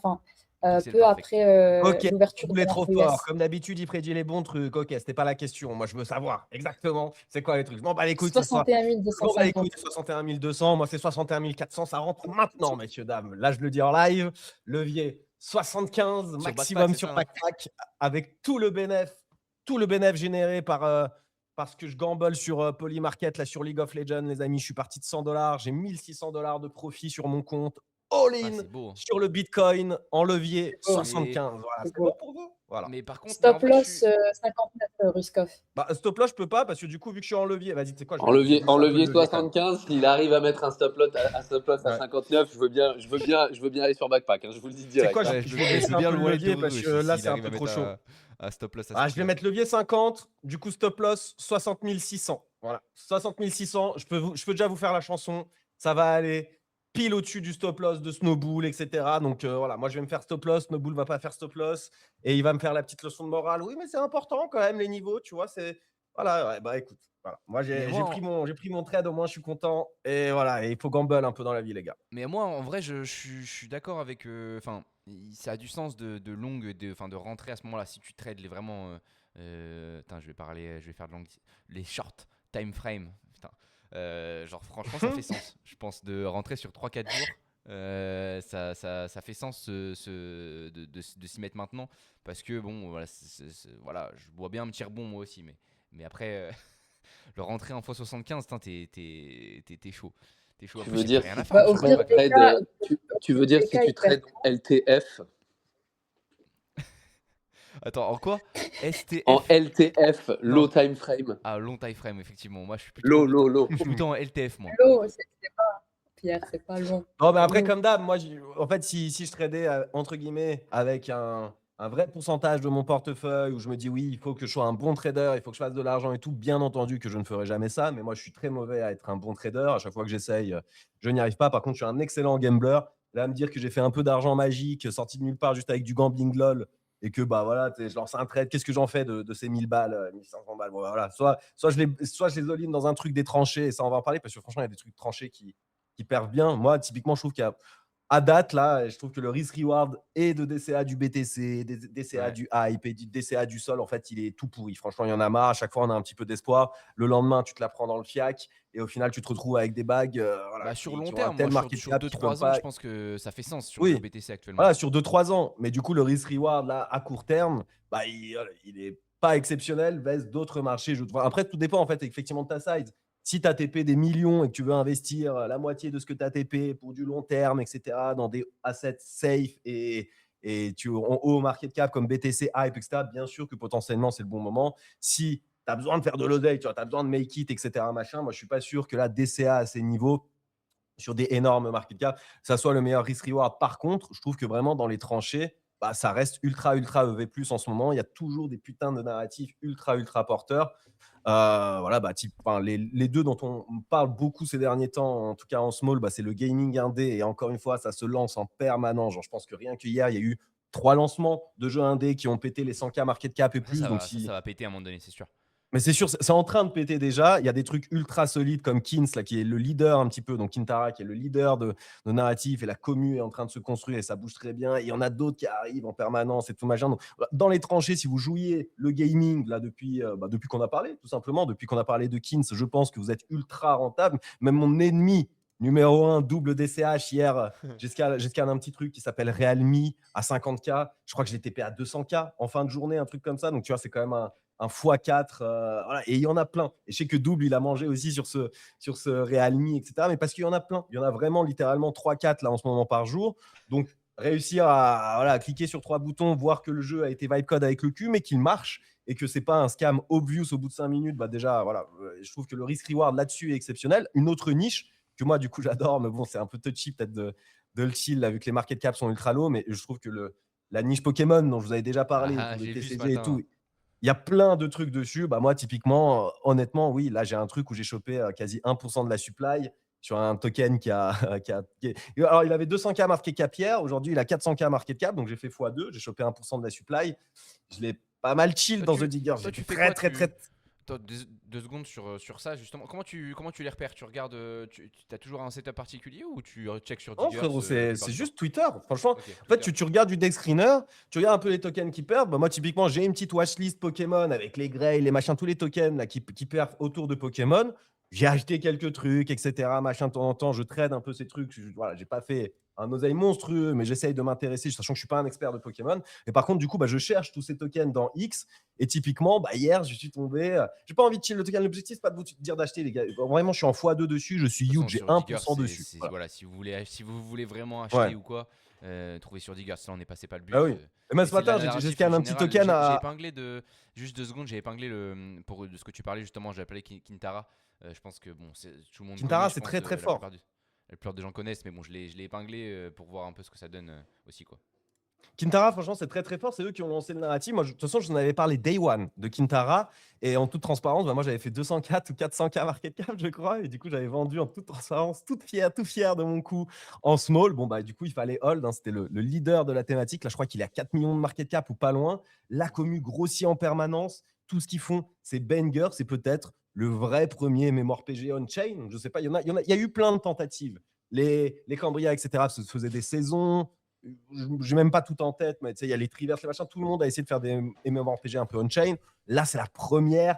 enfin, C'est le peu perfect. après, OK, l'ouverture Boule des est trop marchés fort. US. Comme d'habitude, il prédit les bons trucs. OK, c'était pas la question. Moi, je veux savoir exactement c'est quoi les trucs. Je m'en bats les couilles que ce soit 61 je m'en bats les couilles 250. de 61 200. Moi, c'est 61 400. Ça rentre maintenant, messieurs, dames. Là, je le dis en live. Levier 75 Sur Backpack, maximum c'est sur ça, hein? Backpack avec tout le bénéf généré parce que je gamble sur Polymarket, là, sur League of Legends, les amis. Je suis parti de 100 $. J'ai 1 600 $ de profit sur mon compte. All Ah, in c'est beau. sur le Bitcoin en levier C'est beau, 75. Voilà, c'est c'est bon beau. pour vous? Voilà. Mais par contre, mais en Stop vrai, je loss, suis 59, Ruskov. Bah, stop loss, je peux pas parce que du coup, vu que je suis en levier, vas-y, tu sais quoi, je vais En baisser un peu le levier levier quand même. 75, s'il arrive à mettre un stop loss à Ouais. 59, je veux bien aller sur Backpack, hein, je vous le dis C'est direct, quoi, hein. ouais, je vais je baisser veux un bien peu le le wallet de levier parce Rudo que aussi, là, s'il c'est un arrive peu à trop mettre chaud. à stop loss à ce Ah, je vais prix-là. mettre levier 50, du coup, stop loss 60 600. Voilà, 60 600. Je peux déjà vous faire la chanson. Ça va aller pile au-dessus du stop loss de Snowbull, etc. Donc voilà, moi, je vais me faire stop loss. Snowbull va pas faire stop loss et il va me faire la petite leçon de morale. Oui, mais c'est important quand même, les niveaux, tu vois. Voilà, ouais, bah écoute, voilà. Moi, Mais moi, en j'ai pris mon trade, au moins, je suis content. Et voilà, et il faut gamble un peu dans la vie, les gars. mais moi, en vrai, je suis d'accord avec. Enfin, ça a du sens de longue, enfin, de rentrer à ce moment-là. Si tu trades les vraiment. Putain, je vais faire de les short time frame. Putain. Genre, franchement, ça fait sens. Je pense de rentrer sur 3 4 jours. Ça fait sens de s'y mettre maintenant. Parce que, bon, voilà, voilà, je vois bien un petit rebond moi aussi. Mais après, le rentrer en x75, putain, t'es chaud. T'es chaud. En Tu plus, veux il n'y a plus dire rien à si faire tu Bah, sur au pire des Backpack. cas tu veux dire si tu il perd. trades en LTF, Attends, en quoi? en STF? LTF, Non. low time frame, Ah, long time frame, effectivement. Moi, low. je suis plutôt en LTF, moi. L'eau, c'est pas Pierre, c'est pas long, Non, mais c'est après, l'eau. comme d'hab, moi, en fait, si je tradais, entre guillemets, avec un vrai pourcentage de mon portefeuille où je me dis oui, il faut que je sois un bon trader, il faut que je fasse de l'argent et tout, bien entendu que je ne ferai jamais ça. Mais moi, je suis très mauvais à être un bon trader. À chaque fois que j'essaye, je n'y arrive pas. Par contre, je suis un excellent gambler. Là, me dire que j'ai fait un peu d'argent magique, sorti de nulle part juste avec du gambling lol, et que bah voilà, je lance un trade, qu'est-ce que j'en fais de ces 1000 balles, 1500 balles. Bon, bah, voilà. Soit je les all-in dans un truc des tranchées, et ça, on va en parler parce que franchement, il y a des trucs tranchés qui perdent bien. Moi, typiquement, je trouve qu'à date, là, je trouve que le risk-reward et de DCA du BTC, des DCA Ouais. du hype et du DCA du sol, en fait, il est tout pourri. Franchement, il y en a marre. À chaque fois, on a un petit peu d'espoir. Le lendemain, tu te la prends dans le fiac et au final, tu te retrouves avec des bagues voilà, Bah, sur long qui ont un terme, tel moi, market sur cap qu'ils ne peuvent 2 3 ans, je pas. pense que ça fait sens sur le Oui, BTC actuellement. voilà, sur 2 3 ans. Mais du coup, le risk-reward, là, à court terme, bah, il est pas exceptionnel vers d'autres marchés. Après, tout dépend, en fait, effectivement, de ta size. Si tu as TP des millions et que tu veux investir la moitié de ce que tu as TP pour du long terme, etc., dans des assets safe et tu en haut market cap comme BTC, Hype, etc., bien sûr que potentiellement, c'est le bon moment. Si tu as besoin de faire de l'oseille, tu as besoin de make it, etc., machin, moi, je suis pas sûr que la DCA à ces niveaux, sur des énormes market cap, ça soit le meilleur risk-reward. Par contre, je trouve que vraiment dans les tranchées, bah, ça reste ultra, ultra EV+, en ce moment. Il y a toujours des putains de narratifs ultra, ultra porteurs. Voilà, bah, les deux dont on parle beaucoup ces derniers temps, en tout cas en small, bah, c'est le gaming indé. Et encore une fois, ça se lance en permanence. Genre, je pense que rien qu'hier, il y a eu 3 lancements de jeux indés qui ont pété les 100K market cap et Ça, plus. Donc, ça va péter à un moment donné, c'est sûr. mais c'est sûr, c'est en train de péter déjà. Il y a des trucs ultra solides comme Kins, là, qui est le leader un petit peu, donc Kintara, qui est le leader de narratif, et la commu est en train de se construire et ça bouge très bien. Et il y en a d'autres qui arrivent en permanence et tout machin. Donc, dans les tranchées, si vous jouiez le gaming là depuis qu'on a parlé, tout simplement, depuis qu'on a parlé de Kins, je pense que vous êtes ultra rentable. Même mon ennemi numéro 1, double DCH hier, jusqu'à un petit truc qui s'appelle Realme à 50K. Je crois que je l'ai TP à 200K en fin de journée, un truc comme ça. Donc, tu vois, c'est quand même un x4, voilà. Et il y en a plein. Et je sais que Double, il a mangé aussi sur ce Realme, etc. Mais parce qu'il y en a plein. Il y en a vraiment littéralement 3-4 là en ce moment par jour. Donc, réussir à cliquer sur 3 boutons, voir que le jeu a été vibe code avec le cul, mais qu'il marche et que c'est pas un scam obvious au bout de 5 minutes, bah déjà, voilà, je trouve que le risk-reward là-dessus est exceptionnel. Une autre niche que moi, du coup, j'adore, mais bon, c'est un peu touchy peut-être de le chill, là, vu que les market caps sont ultra low, mais je trouve que la niche Pokémon dont je vous avais déjà parlé Ah, autour de j'ai vu ce TCG et matin. tout, il y a plein de trucs dessus. Bah, moi, typiquement, honnêtement, oui, là, j'ai un truc où j'ai chopé quasi 1% de la supply sur un token alors, il avait 200K market cap hier. Aujourd'hui, il a 400K market cap. Donc, j'ai fait x2. J'ai chopé 1% de la supply. Je l'ai pas mal chill Toi, dans The tu, Digger. toi, tu J'étais fais très, quoi? très, très. Attends, deux secondes sur ça, justement. Comment tu les repères? Tu regardes, tu as toujours un setup particulier ou tu check sur Non, Diggers frérot, la c'est plupart du temps? juste Twitter. Franchement, Ok, en fait, Twitter. tu regardes du deck screener, tu regardes un peu les tokens qui perdent. Bah, moi, typiquement, j'ai une petite watchlist Pokémon avec les Grey, les machins, tous les tokens là, qui perdent autour de Pokémon. J'ai acheté quelques trucs, etc. Machin, de temps en temps, je trade un peu ces trucs. Voilà, j'ai pas fait un oseille monstrueux, mais j'essaye de m'intéresser, sachant que je suis pas un expert de Pokémon. Et par contre, du coup, bah, je cherche tous ces tokens dans X. Et typiquement, bah, hier, je suis tombé. J'ai pas envie de chill le token. L'objectif, c'est pas de vous dire d'acheter, les gars. Vraiment, je suis en x2 dessus. Je suis De toute huge. façon, J'ai sur Digger, 1% dessus. Voilà. voilà, si vous voulez vraiment Ouais. acheter ou quoi, trouvez sur Digger. Là, on n'est passé pas le but. Ah oui. Et même Et ce c'est de la matin, j'ai narratif scanné un petit générale. token J'ai à. épinglé juste 2 secondes, j'ai épinglé pour de ce que tu parlais justement. J'ai appelé Kintara. Je pense que bon, tout le monde Kintara, connaît. Je c'est pense très très la fort. plupart des gens connaissent, mais bon, je l'ai épinglé pour voir un peu ce que ça donne aussi quoi. Kintara, franchement, c'est très très fort. C'est eux qui ont lancé le narratif. Moi, de toute façon, je vous en avais parlé day one de Kintara. Et en toute transparence, bah, moi, j'avais fait 204 ou 400K market cap, je crois. Et du coup, j'avais vendu en toute transparence, tout fier de mon coup en small. Bon, bah, du coup, il fallait hold. Hein, c'était le leader de la thématique. Là, je crois qu'il est à 4 millions de market cap ou pas loin. La commu grossit en permanence. Tout ce qu'ils font, c'est banger. C'est peut-être le vrai premier mémoire PG on-chain. Je sais pas, il y a eu plein de tentatives. Les Cambria, etc., se faisaient des saisons. J'ai même pas tout en tête, mais tu sais, il y a les Triverse, les machins. Tout le monde a essayé de faire des MMORPG un peu on-chain. Là, c'est la première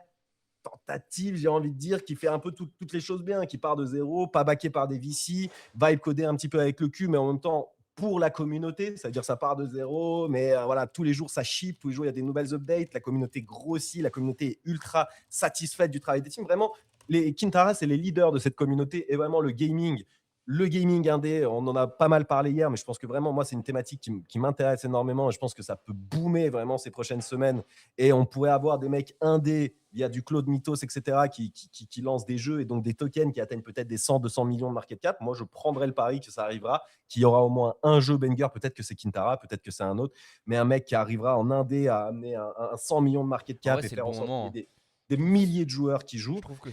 tentative, j'ai envie de dire, qui fait un peu toutes les choses bien, qui part de zéro, pas backé par des VC, vibe codé un petit peu avec le cul, mais en même temps pour la communauté, c'est-à-dire ça part de zéro, mais voilà, tous les jours ça ship, tous les jours il y a des nouvelles updates, la communauté grossit, la communauté est ultra satisfaite du travail des teams. Vraiment, les Kintara, c'est les leaders de cette communauté et vraiment le gaming indé, on en a pas mal parlé hier, mais je pense que vraiment, moi, c'est une thématique qui m'intéresse énormément et je pense que ça peut boomer vraiment ces prochaines semaines. Et on pourrait avoir des mecs indés via du Claude Mythos, etc., qui lancent des jeux et donc des tokens qui atteignent peut-être des 100, 200 millions de market cap. Moi, je prendrai le pari que ça arrivera, qu'il y aura au moins un jeu banger, peut-être que c'est Kintara, peut-être que c'est un autre, mais un mec qui arrivera en indé à amener un 100 millions de market En cap vrai, et c'est le faire en bon sorte qu'il y moment. ait des milliers de joueurs qui Je jouent. trouve que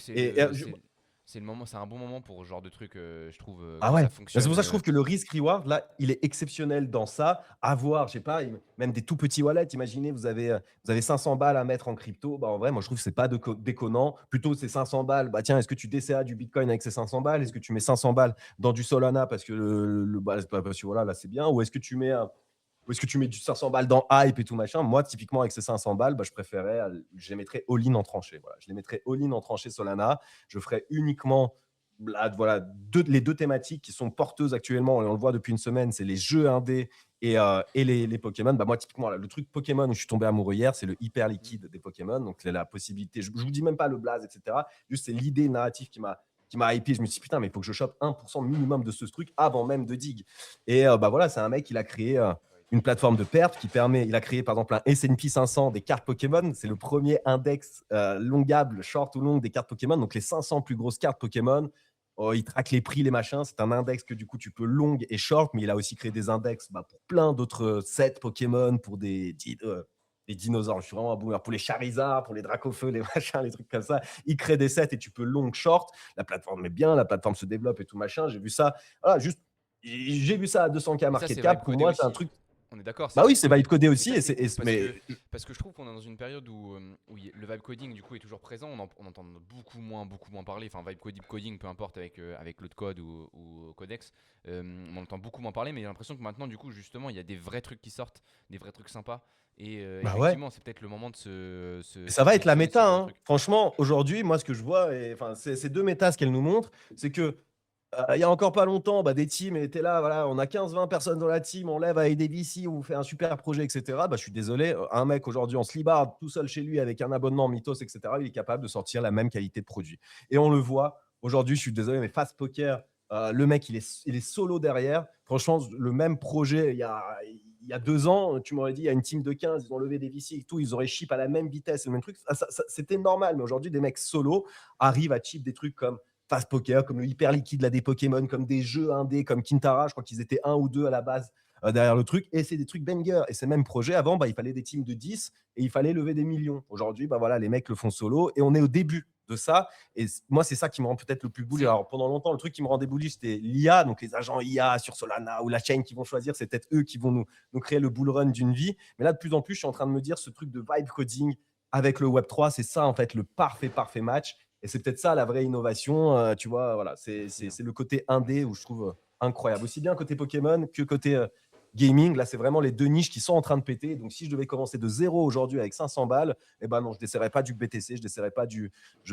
c'est le moment, c'est un bon moment pour ce genre de truc. Je trouve Ah que ouais, ça bah, c'est fonctionne. pour ça que je trouve que le risk-reward, là, il est exceptionnel dans ça. Avoir, je sais pas, même des tout petits wallets. Imaginez, vous avez 500 balles à mettre en crypto. Bah, en vrai, moi, je trouve que c'est pas déconnant. Plutôt, c'est 500 balles. Bah, tiens, est-ce que tu DCA du Bitcoin avec ces 500 balles? Est-ce que tu mets 500 balles dans du Solana parce que, parce que voilà, là, c'est bien? Ou est-ce que tu mets ou est-ce que tu mets du 500 balles dans Hype et tout machin? Moi, typiquement, avec ces 500 balles, bah, je les mettrais all-in en tranchée. Voilà. Je les mettrais all-in en tranchée Solana. Je ferais uniquement là, voilà, les deux thématiques qui sont porteuses actuellement, et on le voit depuis une semaine, c'est les jeux indés et les Pokémon. Bah, moi, typiquement, là, le truc Pokémon où je suis tombé amoureux hier, c'est le hyper liquide des Pokémon. Donc, la possibilité, je vous dis même pas le blaze, etc. Juste, c'est l'idée narrative qui m'a hypé. Je me suis dit, putain, mais il faut que je chope 1% minimum de ce truc avant même de dig. Et bah voilà, c'est un mec, il a créé une plateforme de perf qui permet, il a créé par exemple un S&P 500 des cartes Pokémon. C'est le premier index longable, short ou long des cartes Pokémon. Donc, les 500 plus grosses cartes Pokémon. Oh, il traque les prix, les machins. C'est un index que du coup tu peux long et short, mais il a aussi créé des index pour plein d'autres sets Pokémon, pour des dinosaures. Je suis vraiment un boomer. Pour les Charizard, pour les Dracofeu, les machins, les trucs comme ça. Il crée des sets et tu peux long, short. La plateforme est bien, la plateforme se développe et tout machin. J'ai vu ça. Voilà, j'ai vu ça à 200K Mais ça, market c'est cap. vibe Pour codé moi, c'est un aussi. truc. On est d'accord, c'est Bah oui, vibe c'est codé. vibe codé Mais aussi. ça, c'est cool Mais parce que je trouve qu'on est dans une période où le vibe coding du coup est toujours présent. On entend beaucoup moins parler. Enfin, vibe coding, peu importe avec l'autre code ou Codex, on entend beaucoup moins parler. Mais j'ai l'impression que maintenant, du coup, justement, il y a des vrais trucs qui sortent, des vrais trucs sympas. Et bah ouais. effectivement, c'est peut-être le moment de Ça va être la positionner sur ce méta. genre de Hein. truc. Franchement, aujourd'hui, moi, ce que je vois, et enfin, ces deux métas, ce qu'elles nous montrent, c'est que il y a encore pas longtemps, des teams étaient là, voilà, on a 15-20 personnes dans la team, on lève avec des VC, on vous fait un super projet, etc. Bah, je suis désolé, un mec aujourd'hui en slibard, tout seul chez lui avec un abonnement Mythos, etc., il est capable de sortir la même qualité de produit. Et on le voit aujourd'hui, je suis désolé, mais Fast Poker, le mec, il est solo derrière. Franchement, le même projet, il y a 2 ans, tu m'aurais dit, il y a une team de 15, ils ont levé des VC et tout, ils auraient chip à la même vitesse, le même truc. C'était normal, mais aujourd'hui, des mecs solo arrivent à chip des trucs comme Fast Poker, comme le hyper liquide là, des Pokémon, comme des jeux indés, comme Kintara. Je crois qu'ils étaient 1 ou 2 à la base derrière le truc. Et c'est des trucs banger. Et ces mêmes projets, avant, il fallait des teams de 10 et il fallait lever des millions. Aujourd'hui, voilà, les mecs le font solo et on est au début de ça. Et moi, c'est ça qui me rend peut-être le plus bullish. Alors, pendant longtemps, le truc qui me rendait bullish, c'était l'IA, donc les agents IA sur Solana ou la chain qui vont choisir. C'est peut-être eux qui vont nous créer le bull run d'une vie. Mais là, de plus en plus, je suis en train de me dire ce truc de vibe coding avec le Web3, c'est ça en fait le parfait match. Et c'est peut-être ça la vraie innovation. Tu vois, voilà, c'est le côté indé où je trouve incroyable. Aussi bien côté Pokémon que côté gaming. Là, c'est vraiment les deux niches qui sont en train de péter. Donc, si je devais commencer de zéro aujourd'hui avec 500 balles, eh ben non, je n'essaierais pas du BTC, je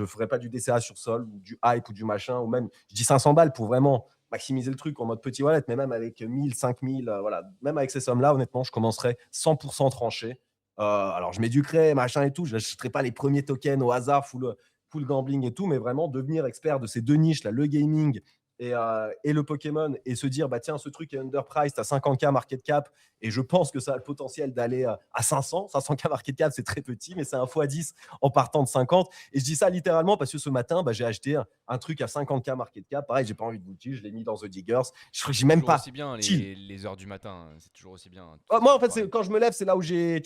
ferais pas du DCA sur sol, ou du hype ou du machin, ou même, je dis 500 balles pour vraiment maximiser le truc en mode petit wallet, mais même avec 1000, 5000, voilà, même avec ces sommes-là, honnêtement, je commencerais 100% tranché. Alors, je m'éduquerai, machin et tout, je n'achèterai pas les premiers tokens au hasard, full gambling et tout, mais vraiment devenir expert de ces deux niches, là, le gaming et le Pokémon, et se dire, bah tiens, ce truc est underpriced à 50K market cap, et je pense que ça a le potentiel d'aller à 500K market cap, c'est très petit, mais c'est un x10 en partant de 50. Et je dis ça littéralement parce que ce matin, bah, j'ai acheté un truc à 50K market cap. Pareil, j'ai pas envie de vous le dire, je l'ai mis dans The Diggers. Je crois que j'ai même Toujours pas aussi bien chill. les heures du matin, c'est toujours aussi bien. Moi, en fait, Pareil. quand je me lève, c'est là où j'ai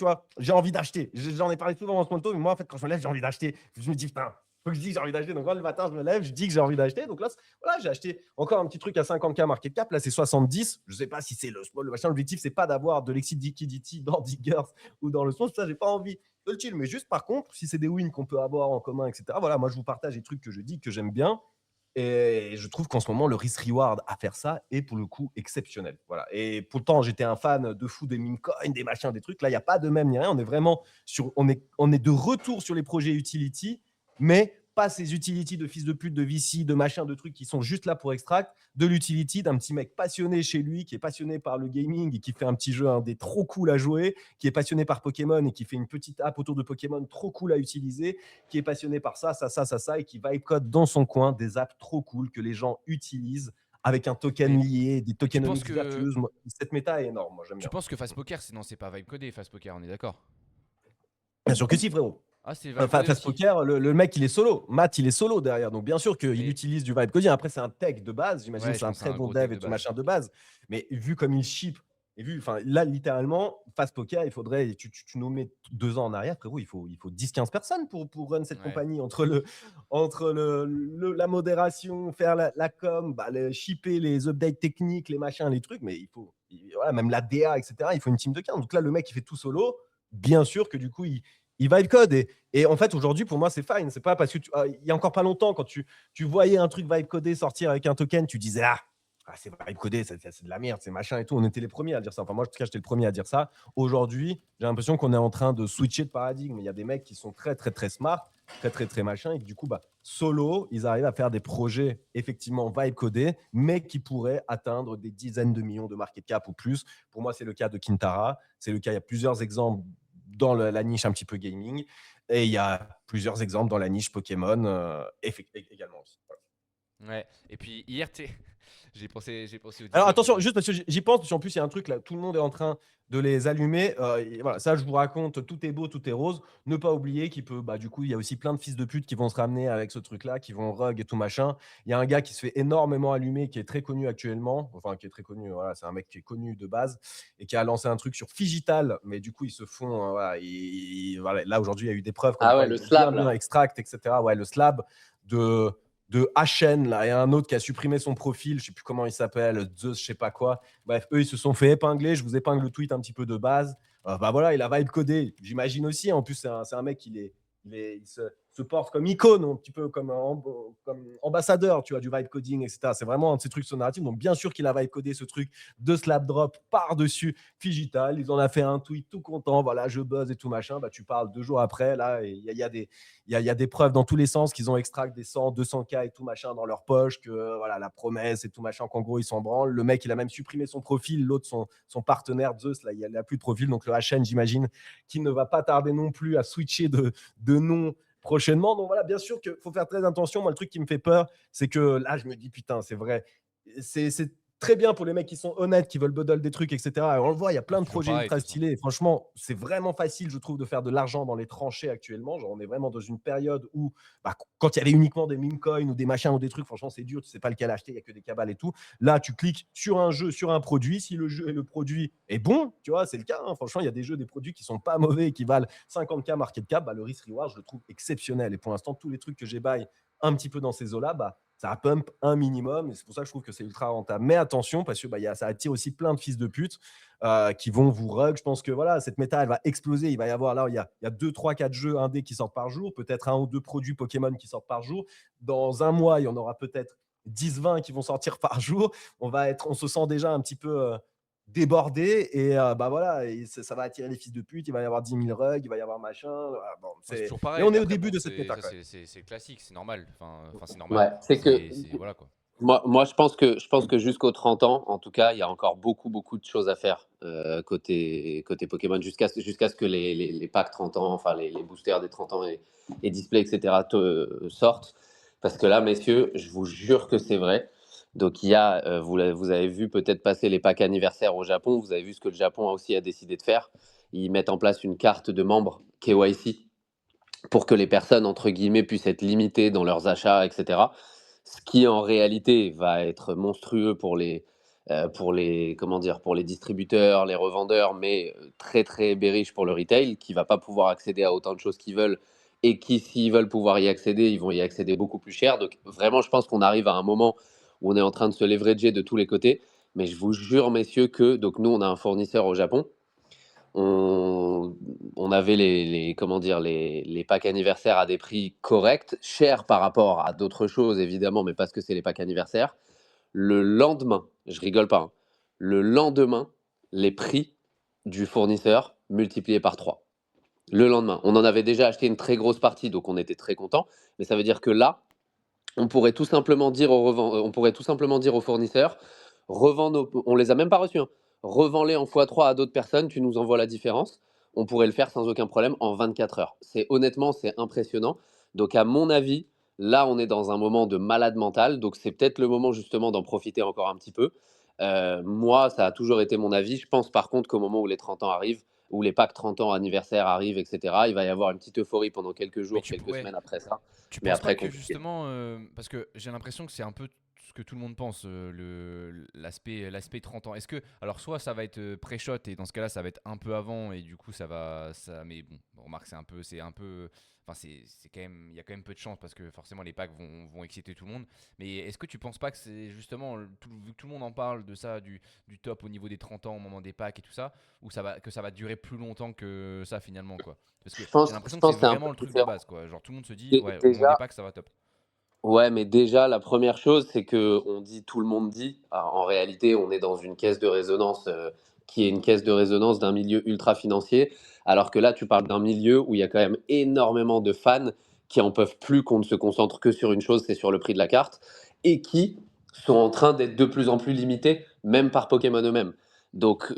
envie d'acheter. J'en ai parlé souvent en ce moment, mais moi, en fait, quand je me lève, j'ai envie d'acheter. Je me dis, putain, faut que je dise que j'ai envie d'acheter. Donc, quand le matin, je me lève, je dis que j'ai envie d'acheter. Donc là, voilà, j'ai acheté encore un petit truc à 50K market cap. Là, c'est 70. Je sais pas si c'est le small, le machin. L'objectif, c'est pas d'avoir de l'exit liquidity dans Diggers ou dans le small. Ça, j'ai pas envie de le chill. Mais juste, par contre, si c'est des wins qu'on peut avoir en commun, etc., voilà, moi, je vous partage des trucs que je dis que j'aime bien. Et je trouve qu'en ce moment, le risk-reward à faire ça est pour le coup exceptionnel. Voilà. Et pourtant, j'étais un fan de fou des meme coins, des machins, des trucs. Là, il n'y a pas de même ni rien. On est vraiment on est de retour sur les projets utility, mais pas ces utilities de fils de pute, de VC, de machins, de trucs qui sont juste là pour extract, de l'utility d'un petit mec passionné chez lui, qui est passionné par le gaming et qui fait un petit jeu des trop cool à jouer, qui est passionné par Pokémon et qui fait une petite app autour de Pokémon trop cool à utiliser, qui est passionné par ça, et qui vibe code dans son coin des apps trop cool que les gens utilisent avec un token Mais lié, des tu penses tokenomics que vertueuses. Cette méta est énorme, moi j'aime tu bien. penses que Fast Poker, c'est pas vibe codé, Fast Poker, on est d'accord? Bien sûr que si, frérot. Ah, c'est vibe codé Fast aussi. Poker, le mec, il est solo. Matt, il est solo derrière. Donc, bien sûr qu'il Mais- utilise du vibe coding. Après, c'est un tech de base. J'imagine Ouais, que je c'est un pense que c'est très un bon gros tech dev et de tout base. machin de base. Mais vu comme il ship, et vu, là, littéralement, Fast Poker, il faudrait, tu nous mets 2 ans en arrière, frérot, il faut 10-15 personnes pour run cette Ouais. compagnie. Entre la modération, faire la com, bah, shipper les updates techniques, les machins, les trucs. Mais voilà, même la DA, etc., il faut une team de 15. Donc là, le mec, il fait tout solo. Bien sûr que du coup, il vibe code. Et en fait, aujourd'hui, pour moi, c'est fine. C'est pas parce que il y a encore pas longtemps, quand tu voyais un truc vibe codé sortir avec un token, tu disais c'est vibe codé, c'est de la merde, c'est machin et tout. On était les premiers à dire ça. Enfin, moi, en tout cas, j'étais le premier à dire ça. Aujourd'hui, j'ai l'impression qu'on est en train de switcher de paradigme. Il y a des mecs qui sont très, très, très smart, très, très, très machin, et que du coup, solo, ils arrivent à faire des projets effectivement vibe codés, mais qui pourraient atteindre des dizaines de millions de market cap ou plus. Pour moi, c'est le cas de Kintara. C'est le cas, il y a plusieurs exemples dans la niche un petit peu gaming. Et il y a plusieurs exemples dans la niche Pokémon également aussi. Voilà. Ouais. Et puis hier, j'ai pensé au Alors Digger. attention, juste parce que j'y pense, parce qu'en plus il y a un truc là, tout le monde est en train de les allumer. Voilà, ça je vous raconte, tout est beau, tout est rose. Ne pas oublier qu'il peut, du coup, il y a aussi plein de fils de pute qui vont se ramener avec ce truc-là, qui vont rug et tout machin. Il y a un gars qui se fait énormément allumer, qui est très connu actuellement, enfin qui est très connu, voilà, c'est un mec qui est connu de base et qui a lancé un truc sur Figital, mais du coup ils se font, voilà, là aujourd'hui il y a eu des preuves comme Ah quoi ouais, ils le vont slab, bien là. extract, etc. Ouais, le slab de HN, là, et un autre qui a supprimé son profil, je sais plus comment il s'appelle, Zeus, je sais pas quoi. Bref, eux, ils se sont fait épingler. Je vous épingle le tweet un petit peu de base. Voilà, il a vibe codé, j'imagine aussi. En plus, c'est un mec, il se porte comme icône, un petit peu comme ambassadeur, tu vois, du vibe coding, etc. C'est vraiment un de ces trucs sur narratif. Donc, bien sûr qu'il a vibe codé ce truc de slap drop par-dessus Figital. Ils en a fait un tweet tout content. Voilà, je buzz et tout machin. Tu parles 2 jours après. Là, il y a des preuves dans tous les sens qu'ils ont extract des 100, 200K et tout machin dans leur poche, que voilà, la promesse et tout machin, qu'en gros, ils s'en branlent. Le mec, il a même supprimé son profil. L'autre, son partenaire, Zeus, là, il n'a plus de profil. Donc, le HN, j'imagine qu'il ne va pas tarder non plus à switcher de nom prochainement. Donc voilà, bien sûr qu'il faut faire très attention. Moi, le truc qui me fait peur, c'est que là, je me dis, putain, c'est vrai. C'est très bien pour les mecs qui sont honnêtes, qui veulent buddle des trucs, etc. Et on le voit, il y a plein de Toujours projets pareil, de ultra toute façon. stylés. Et franchement, c'est vraiment facile, je trouve, de faire de l'argent dans les tranchées actuellement. Genre, on est vraiment dans une période où, quand il y avait uniquement des meme coins ou des machins ou des trucs, franchement, c'est dur. Tu sais pas lequel acheter, il y a que des cabales et tout. Là, tu cliques sur un jeu, sur un produit. Si le jeu et le produit est bon, tu vois, c'est le cas. Franchement, il y a des jeux, des produits qui sont pas mauvais et qui valent 50K market cap. Le risk reward, je le trouve exceptionnel. Et pour l'instant, tous les trucs que j'ai buy un petit peu dans ces eaux-là, ça pump un minimum. Et c'est pour ça que je trouve que c'est ultra rentable. Mais attention, parce que ça attire aussi plein de fils de pute qui vont vous rug. Je pense que voilà, cette méta, elle va exploser. Il va y avoir là, il y a 2, 3, 4 jeux indés qui sortent par jour, peut-être 1 ou 2 produits Pokémon qui sortent par jour. Dans un mois, il y en aura peut-être 10, 20 qui vont sortir par jour. On se sent déjà un petit peu débordé et voilà, et ça va attirer les fils de pute. Il va y avoir 10 000 rugs, il va y avoir machin. Voilà, bon, C'est toujours mais pareil, on mais est au après, début bon, de cette méta. c'est classique, c'est normal. Enfin, c'est normal. Ouais, c'est que Voilà quoi. moi je pense que jusqu'aux 30 ans, en tout cas, il y a encore beaucoup, beaucoup de choses à faire côté Pokémon jusqu'à ce que les packs 30 ans, enfin les boosters des 30 ans et display, etc. sortent. Parce que là, messieurs, je vous jure que c'est vrai. Donc, il y a, vous avez vu peut-être passer les packs anniversaires au Japon. Vous avez vu ce que le Japon a décidé de faire. Ils mettent en place une carte de membre KYC pour que les personnes, entre guillemets, puissent être limitées dans leurs achats, etc. Ce qui, en réalité, va être monstrueux pour les distributeurs, les revendeurs, mais très, très bearish pour le retail, qui ne va pas pouvoir accéder à autant de choses qu'ils veulent et qui, s'ils veulent pouvoir y accéder, ils vont y accéder beaucoup plus cher. Donc, vraiment, je pense qu'on arrive à un moment où on est en train de se leverager de tous les côtés. Mais je vous jure, messieurs, que donc nous, on a un fournisseur au Japon. On avait les packs anniversaires à des prix corrects, chers par rapport à d'autres choses évidemment, mais parce que c'est les packs anniversaires. Le lendemain, je rigole pas, hein, le lendemain, les prix du fournisseur multipliés par 3. Le lendemain, on en avait déjà acheté une très grosse partie, donc on était très content. Mais ça veut dire que là, on pourrait tout simplement dire aux fournisseurs, on les a même pas reçus, hein. Revends-les en x3 à d'autres personnes, tu nous envoies la différence. On pourrait le faire sans aucun problème en 24 heures. Honnêtement, c'est impressionnant. Donc à mon avis, là, on est dans un moment de malade mental. Donc c'est peut-être le moment justement d'en profiter encore un petit peu. Moi, ça a toujours été mon avis. Je pense par contre qu'au moment où les 30 ans arrivent, où les packs 30 ans anniversaire arrivent, etc., il va y avoir une petite euphorie pendant quelques Mais jours, quelques ouais, semaines après ça. tu Mais penses pas après, que compliqué. justement, parce que j'ai l'impression que c'est un peu ce que tout le monde pense, l'aspect 30 ans. Est-ce que, alors soit ça va être pré-shot et dans ce cas-là ça va être un peu avant et du coup mais bon, remarque c'est un peu, enfin c'est quand même, il y a quand même peu de chance parce que forcément les packs vont exciter tout le monde. Mais est-ce que tu penses pas que c'est justement, vu que tout le monde en parle de ça, du top au niveau des 30 ans au moment des packs et tout ça, ou que ça va durer plus longtemps que ça finalement quoi? Parce que j'ai Je l'impression que c'est pense que c'est un peu vraiment le truc de différent. base quoi. Genre tout le monde se dit ouais au moment des Déjà, packs ça va top. ouais, mais déjà, la première chose, c'est que tout le monde dit. Alors, en réalité, on est dans une caisse de résonance qui est une caisse de résonance d'un milieu ultra financier, alors que là, tu parles d'un milieu où il y a quand même énormément de fans qui en peuvent plus qu'on ne se concentre que sur une chose, c'est sur le prix de la carte, et qui sont en train d'être de plus en plus limités, même par Pokémon eux-mêmes. Donc,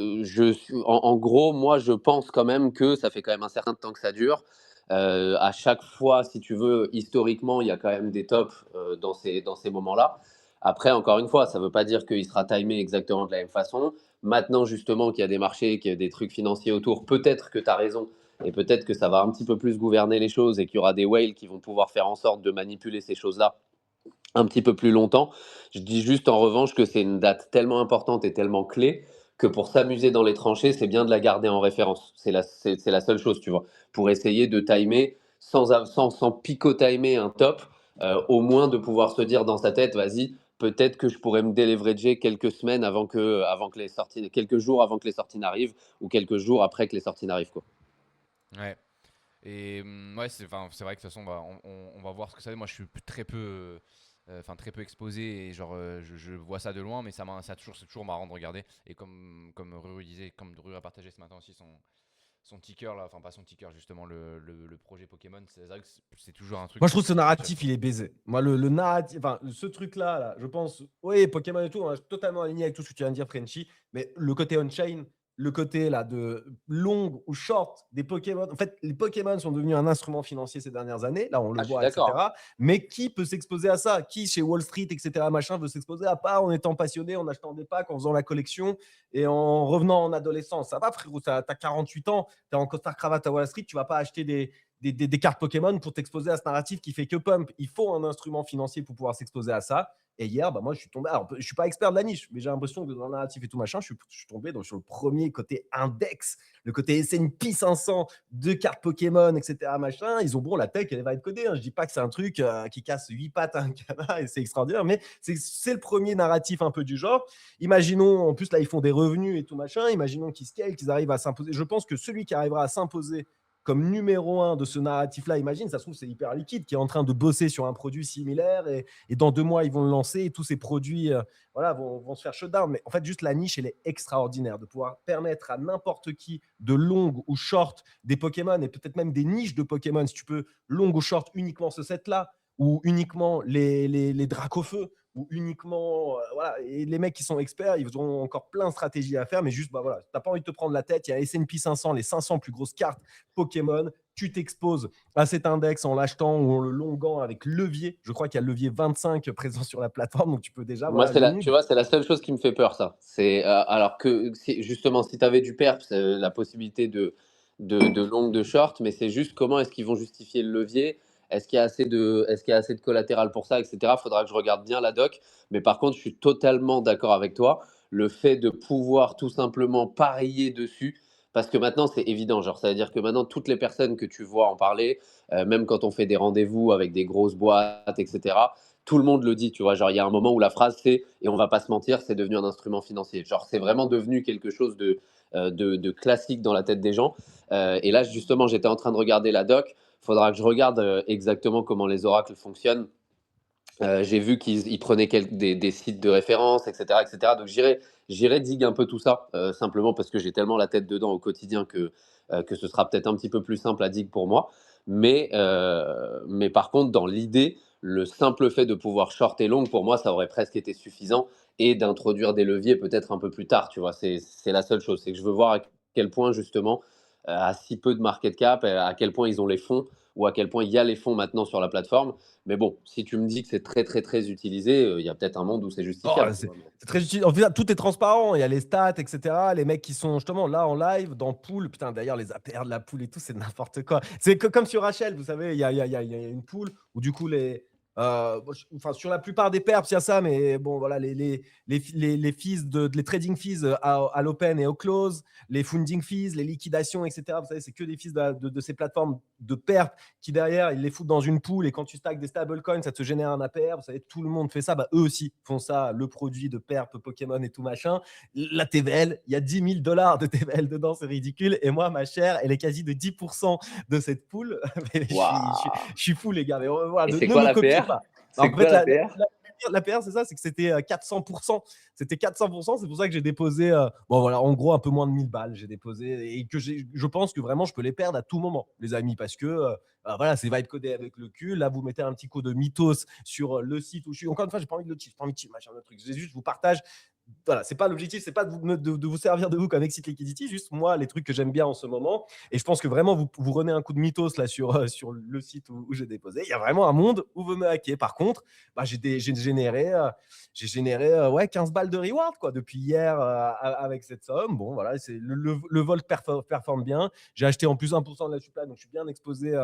en gros, moi, je pense quand même que ça fait quand même un certain temps que ça dure. À chaque fois, si tu veux, historiquement, il y a quand même des tops dans ces moments-là. Après, encore une fois, ça ne veut pas dire qu'il sera timé exactement de la même façon. Maintenant, justement, qu'il y a des marchés, qu'il y a des trucs financiers autour, peut-être que tu as raison et peut-être que ça va un petit peu plus gouverner les choses et qu'il y aura des whales qui vont pouvoir faire en sorte de manipuler ces choses-là un petit peu plus longtemps. Je dis juste en revanche que c'est une date tellement importante et tellement clé que pour s'amuser dans les tranchées, c'est bien de la garder en référence. C'est la seule chose, tu vois, pour essayer de timer sans pico-timer un top, au moins de pouvoir se dire dans sa tête, vas-y, peut-être que je pourrais me déleverager quelques semaines quelques jours avant que les sorties n'arrivent ou quelques jours après que les sorties n'arrivent, quoi. Ouais. Et ouais, c'est vrai que de toute façon, on va voir ce que ça fait. Moi, je suis très peu exposé et genre, je vois ça de loin, mais c'est toujours marrant de regarder. Et comme Ruru disait, comme Ruru a partagé ce matin aussi son ticker là, enfin pas son ticker, justement le projet Pokémon, c'est vrai que c'est toujours un truc Moi, je trouve que ce qui me chauffe, narratif, quoi. il est baisé. Moi, le narratif, enfin, ce truc-là, là, je pense, oui, Pokémon et tout, on est totalement aligné avec tout ce que tu viens de dire, Frenchy, mais le côté on-chain, le côté là de long ou short des Pokémon, en fait, les Pokémon sont devenus un instrument financier ces dernières années, là, on le Ah, je suis voit, d'accord, hein. etc. Mais qui peut s'exposer à ça? Qui, chez Wall Street, etc., machin, veut s'exposer à part en étant passionné, en achetant des packs, en faisant la collection et en revenant en adolescence? Ça va, frérot, t'as 48 ans, t'es en costard cravate à Wall Street, tu vas pas acheter des cartes Pokémon pour t'exposer à ce narratif qui fait que pump. Il faut un instrument financier pour pouvoir s'exposer à ça. Et hier, moi, je suis tombé. Alors, je suis pas expert de la niche, mais j'ai l'impression que dans le narratif et tout machin, je suis tombé sur le premier côté index, le côté S&P 500 de cartes Pokémon, etc. Machin. Ils ont la tech, elle va être codée. Je dis pas que c'est un truc qui casse 8 pattes à un canard et c'est extraordinaire, mais c'est le premier narratif un peu du genre. Imaginons, en plus, là, ils font des revenus et tout machin. Imaginons qu'ils scale, qu'ils arrivent à s'imposer. Je pense que celui qui arrivera à s'imposer comme numéro un de ce narratif-là, imagine, ça se trouve, c'est Hyper Liquide qui est en train de bosser sur un produit similaire et dans 2 mois, ils vont le lancer et tous ces produits vont se faire shutdown. Mais en fait, juste la niche, elle est extraordinaire de pouvoir permettre à n'importe qui de long ou short des Pokémon et peut-être même des niches de Pokémon, si tu peux long ou short uniquement ce set-là ou uniquement les Dracofeu ou uniquement et les mecs qui sont experts, ils ont encore plein de stratégies à faire, mais juste t'as pas envie de te prendre la tête. Il y a S&P 500, les 500 plus grosses cartes Pokémon. Tu t'exposes à cet index en l'achetant ou en le longuant avec levier. Je crois qu'il y a le levier 25 présent sur la plateforme, donc tu peux déjà. Moi, tu vois, c'est la seule chose qui me fait peur, ça. C'est alors que justement, si tu avais du perp, c'est la possibilité de long, de short, mais c'est juste comment est-ce qu'ils vont justifier le levier. Est-ce qu'il y a assez de collatéral pour ça, etc. Il faudra que je regarde bien la doc. Mais par contre, je suis totalement d'accord avec toi. Le fait de pouvoir tout simplement parier dessus, parce que maintenant, c'est évident. Genre, ça veut dire que maintenant, toutes les personnes que tu vois en parler, même quand on fait des rendez-vous avec des grosses boîtes, etc., tout le monde le dit, tu vois. Genre, il y a un moment où la phrase, c'est « et on va pas se mentir, c'est devenu un instrument financier ». Genre, c'est vraiment devenu quelque chose de classique dans la tête des gens. Et là, justement, j'étais en train de regarder la doc. Il faudra que je regarde exactement comment les oracles fonctionnent. J'ai vu qu'ils prenaient des sites de référence, etc. etc. Donc j'irai dig un peu tout ça, simplement parce que j'ai tellement la tête dedans au quotidien que ce sera peut-être un petit peu plus simple à dig pour moi. Mais par contre, dans l'idée, le simple fait de pouvoir short et long, pour moi, ça aurait presque été suffisant et d'introduire des leviers peut-être un peu plus tard. Tu vois, c'est la seule chose. C'est que je veux voir à quel point, justement, à si peu de market cap, à quel point ils ont les fonds ou à quel point il y a les fonds maintenant sur la plateforme. Mais bon, si tu me dis que c'est très, très, très utilisé, il y a peut-être un monde où c'est justifiable. C'est très utile. En fait, tout est transparent. Il y a les stats, etc. Les mecs qui sont justement là en live, dans pool. Putain, d'ailleurs, les APR de la pool et tout, c'est n'importe quoi. C'est comme sur Rachel, vous savez, il y a une pool où du coup, sur la plupart des perps, il y a ça, mais bon, voilà, les fees les trading fees à l'open et au close, les funding fees, les liquidations, etc. Vous savez, c'est que des fees de ces plateformes de perp qui derrière, ils les foutent dans une pool et quand tu stacks des stablecoins, ça te génère un APR. Vous savez, tout le monde fait ça. Eux aussi font ça, le produit de perp, Pokémon et tout machin. La TVL, il y a $10 000 de TVL dedans, c'est ridicule. Et moi, ma chère, elle est quasi de 10% de cette pool. Je suis fou, les gars. Mais voilà, c'est quoi l'APR? C'est quoi l'APR? L'APR, c'est ça, c'est que c'était 400%. C'était 400%. C'est pour ça que j'ai déposé, en gros, un peu moins de 1000 balles. J'ai déposé et que je pense que vraiment, je peux les perdre à tout moment, les amis, parce que c'est vibe codé avec le cul. Là, vous mettez un petit coup de mythos sur le site où je suis. Encore une fois, j'ai pas envie de le cheat, machin, le truc. Je vous partage. Voilà, c'est pas l'objectif, c'est pas de vous servir de vous comme Exit Liquidity, juste moi, les trucs que j'aime bien en ce moment. Et je pense que vraiment, vous renez un coup de mythos là sur le site où j'ai déposé. Il y a vraiment un monde où vous me hackez. Par contre, j'ai généré 15 balles de reward quoi, depuis hier avec cette somme. Bon, voilà, le vol performe bien. J'ai acheté en plus 1% de la supply, donc je suis bien exposé.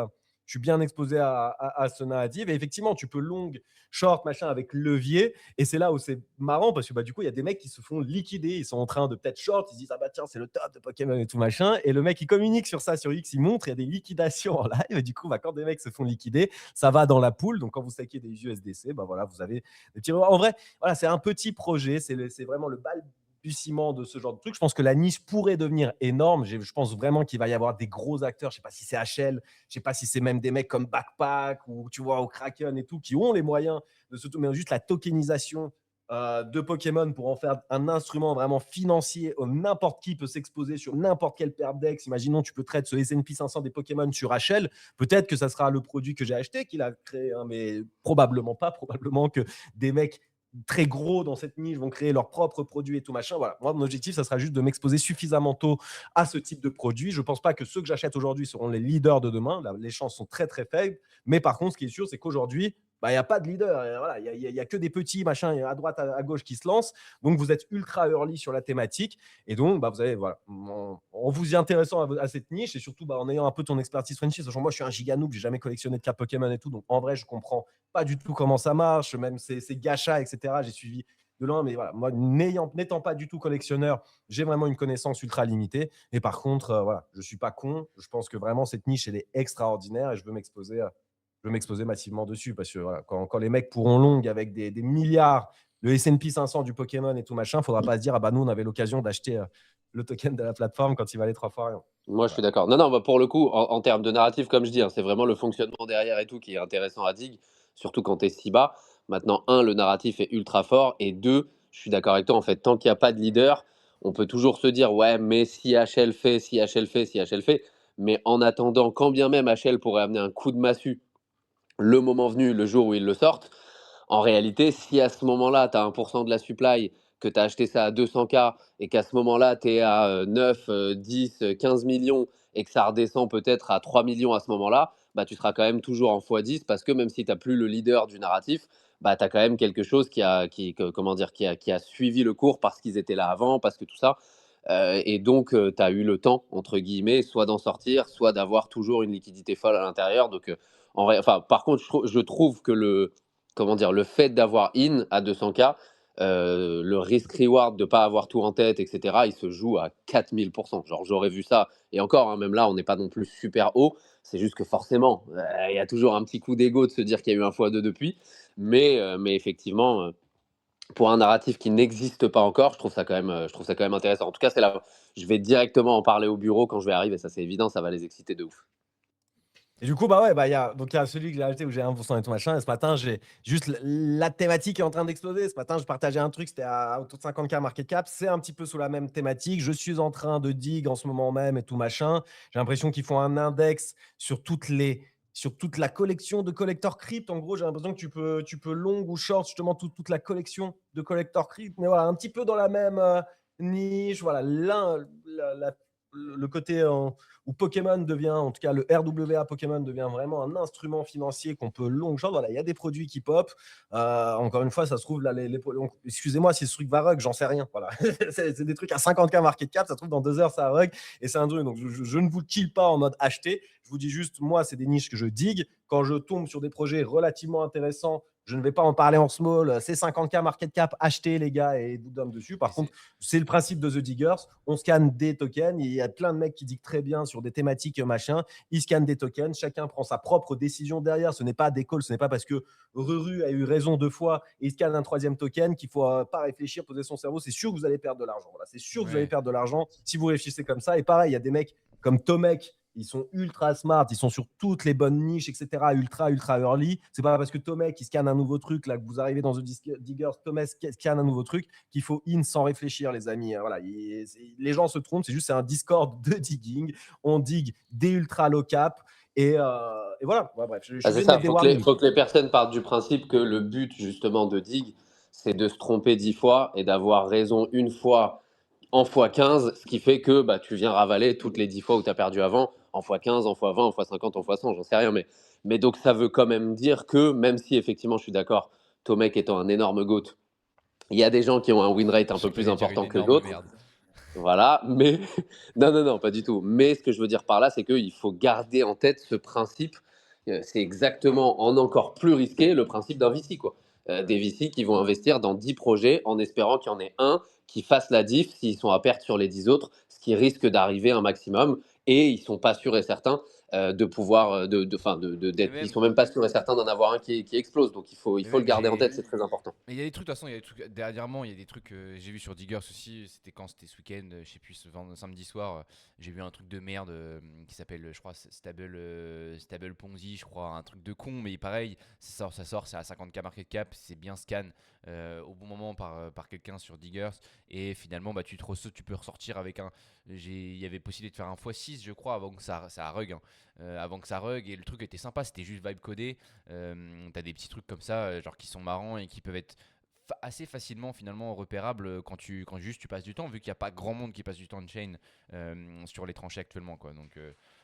Je suis bien exposé à ce narratif. Et effectivement, tu peux long, short, machin, avec levier. Et c'est là où c'est marrant parce que du coup, il y a des mecs qui se font liquider. Ils sont en train de peut-être short. Ils se disent, tiens, c'est le top de Pokémon et tout machin. Et le mec, il communique sur ça sur X. Il montre, il y a des liquidations en live. Et du coup, quand des mecs se font liquider, ça va dans la pool. Donc, quand vous stackez des USDC, voilà, vous avez des petits. En vrai, voilà, c'est un petit projet. C'est vraiment le balbutiement de ce genre de truc. Je pense que la niche pourrait devenir énorme. Je pense vraiment qu'il va y avoir des gros acteurs. Je sais pas si c'est HL, je sais pas si c'est même des mecs comme Backpack ou tu vois au Kraken et tout qui ont les moyens de se mais juste la tokenisation de Pokémon pour en faire un instrument vraiment financier où n'importe qui peut s'exposer sur n'importe quel perpdex. Imaginons tu peux trade ce S&P 500 des Pokémon sur HL. Peut-être que ça sera le produit que j'ai acheté qu'il a créé, mais probablement pas. Probablement que des mecs très gros dans cette niche vont créer leurs propres produits et tout machin. Voilà. Moi, mon objectif, ça sera juste de m'exposer suffisamment tôt à ce type de produit. Je ne pense pas que ceux que j'achète aujourd'hui seront les leaders de demain. Là, les chances sont très, très faibles. Mais par contre, ce qui est sûr, c'est qu'aujourd'hui, bah, il n'y a pas de leader. Voilà, il y a que des petits machins à droite, à gauche qui se lancent. Donc, vous êtes ultra early sur la thématique. Et donc, bah, vous avez, voilà, en vous y intéressant à cette niche et surtout en ayant un peu ton expertise Frenchie, sachant que moi, je suis un giga noob, j'ai jamais collectionné de cartes Pokémon et tout. Donc, en vrai, je comprends pas du tout comment ça marche, même ces gachas, etc. J'ai suivi de loin, mais voilà, moi, n'étant pas du tout collectionneur, j'ai vraiment une connaissance ultra limitée. Et par contre, voilà, je suis pas con. Je pense que vraiment, cette niche, elle est extraordinaire et je veux m'exposer massivement dessus parce que voilà, quand les mecs pourront long avec des milliards, le S&P 500 du Pokémon et tout machin, il ne faudra pas se dire, ah bah nous, on avait l'occasion d'acheter le token de la plateforme quand il valait 3 fois rien. Moi, je suis d'accord. Non, non, bah, pour le coup, en termes de narratif, comme je dis, hein, c'est vraiment le fonctionnement derrière et tout qui est intéressant à Dig, surtout quand tu es si bas. Maintenant, un, le narratif est ultra fort. Et deux, je suis d'accord avec toi, en fait, tant qu'il n'y a pas de leader, on peut toujours se dire, ouais, mais si HL fait, si HL fait, si HL fait. Mais en attendant, quand bien même HL pourrait amener un coup de massue le moment venu, le jour où ils le sortent, en réalité, si à ce moment-là, tu as 1% de la supply, que tu as acheté ça à 200K et qu'à ce moment-là, tu es à 9, 10, 15 millions et que ça redescend peut-être à 3 millions à ce moment-là, bah, tu seras quand même toujours en x10 parce que même si tu n'as plus le leader du narratif, bah, tu as quand même quelque chose qui a suivi le cours parce qu'ils étaient là avant, parce que tout ça. Et donc, tu as eu le temps, entre guillemets, soit d'en sortir, soit d'avoir toujours une liquidité folle à l'intérieur. Donc, par contre, je trouve que le fait d'avoir in à 200K, le risk-reward de ne pas avoir tout en tête, etc., il se joue à 4000%. Genre, j'aurais vu ça. Et encore, hein, même là, on n'est pas non plus super haut. C'est juste que forcément, il y a toujours un petit coup d'ego de se dire qu'il y a eu un x2 depuis. Mais effectivement, pour un narratif qui n'existe pas encore, je trouve ça quand même intéressant. En tout cas, je vais directement en parler au bureau quand je vais arriver. Ça, c'est évident, ça va les exciter de ouf. Et du coup, bah ouais, bah il y a celui que j'ai acheté où j'ai 1% et tout machin. Et ce matin, j'ai juste la thématique est en train d'exploser. Ce matin, je partageais un truc, c'était à autour de 50K market cap. C'est un petit peu sous la même thématique. Je suis en train de dig en ce moment même et tout machin. J'ai l'impression qu'ils font un index sur toute la collection de collector crypt. En gros, j'ai l'impression que tu peux long ou short justement toute la collection de collector crypt. Mais voilà, un petit peu dans la même niche. Voilà, le côté où Pokémon devient, en tout cas le RWA Pokémon devient vraiment un instrument financier qu'on peut long short. Voilà, il y a des produits qui pop. Encore une fois, ça se trouve, là, excusez-moi si ce truc va rug, j'en sais rien. Voilà. c'est des trucs à 50K market cap, ça se trouve dans 2 heures, ça rug. Et c'est un truc. Donc, je ne vous kill pas en mode acheter. Je vous dis juste, moi, c'est des niches que je digue. Quand je tombe sur des projets relativement intéressants, je ne vais pas en parler en small. C'est 50K market cap, achetez les gars et vous donne dessus. Par contre, c'est le principe de The Diggers. On scanne des tokens. Il y a plein de mecs qui diguent très bien sur des thématiques machin. Ils scannent des tokens. Chacun prend sa propre décision derrière. Ce n'est pas des calls. Ce n'est pas parce que Ruru a eu raison 2 fois et il scanne un 3e token qu'il ne faut pas réfléchir, poser son cerveau. C'est sûr que vous allez perdre de l'argent. Voilà, c'est sûr que vous allez perdre de l'argent si vous réfléchissez comme ça. Et pareil, il y a des mecs comme Tomek. Ils sont ultra smart, ils sont sur toutes les bonnes niches, etc. Ultra early. C'est pas parce que Tomek qui scanne un nouveau truc, là, que vous arrivez dans The Diggers, Tomek scanne un nouveau truc, qu'il faut in sans réfléchir, les amis. Voilà, les gens se trompent, c'est un Discord de digging. On digue des ultra low cap. Et voilà, ouais, bref, je Ah, vais c'est de ça, mettre il des faut warnings. que les personnes partent du principe que le but justement de Dig, c'est de se tromper 10 fois et d'avoir raison une fois en x15, ce qui fait que bah, tu viens ravaler toutes les 10 fois où tu as perdu avant, en x15, en x20, en x50, en x100, j'en sais rien. Mais donc ça veut quand même dire que, même si effectivement je suis d'accord, Tomek étant un énorme GOAT, il y a des gens qui ont un win rate un J'ai peu plus cru dire une important que énorme d'autres. merde. Voilà, mais non, non, non, pas du tout. Mais ce que je veux dire par là, c'est qu'il faut garder en tête ce principe. C'est exactement en encore plus risqué le principe d'un VC, quoi. Des VC qui vont investir dans 10 projets en espérant qu'il y en ait un qui fasse la diff s'ils sont à perte sur les 10 autres, ce qui risque d'arriver un maximum. Et ils sont pas sûrs et certains de pouvoir, Mais ils même, sont même pas sûrs et certains d'en avoir un qui explose. Donc il mais faut le même garder en j'ai. tête, c'est très important. Mais il y a des trucs, de toute façon, il y a des trucs dernièrement, il y a des trucs que j'ai vu sur Diggers aussi. C'était quand c'était ce week-end, je sais plus, samedi soir, j'ai vu un truc de merde qui s'appelle, je crois, Stable Ponzi, je crois, un truc de con, mais pareil, ça sort, c'est à 50K market cap, c'est bien scan au bon moment par quelqu'un sur Diggers, et finalement, bah, tu peux ressortir avec il y avait possibilité de faire un x6, je crois, avant que ça rug, hein. Avant que ça rug, et le truc était sympa, c'était juste vibe codé. T'as des petits trucs comme ça, genre qui sont marrants et qui peuvent être assez facilement finalement repérable quand juste tu passes du temps, vu qu'il n'y a pas grand monde qui passe du temps on-chain sur les tranchées actuellement, quoi. C'est Donc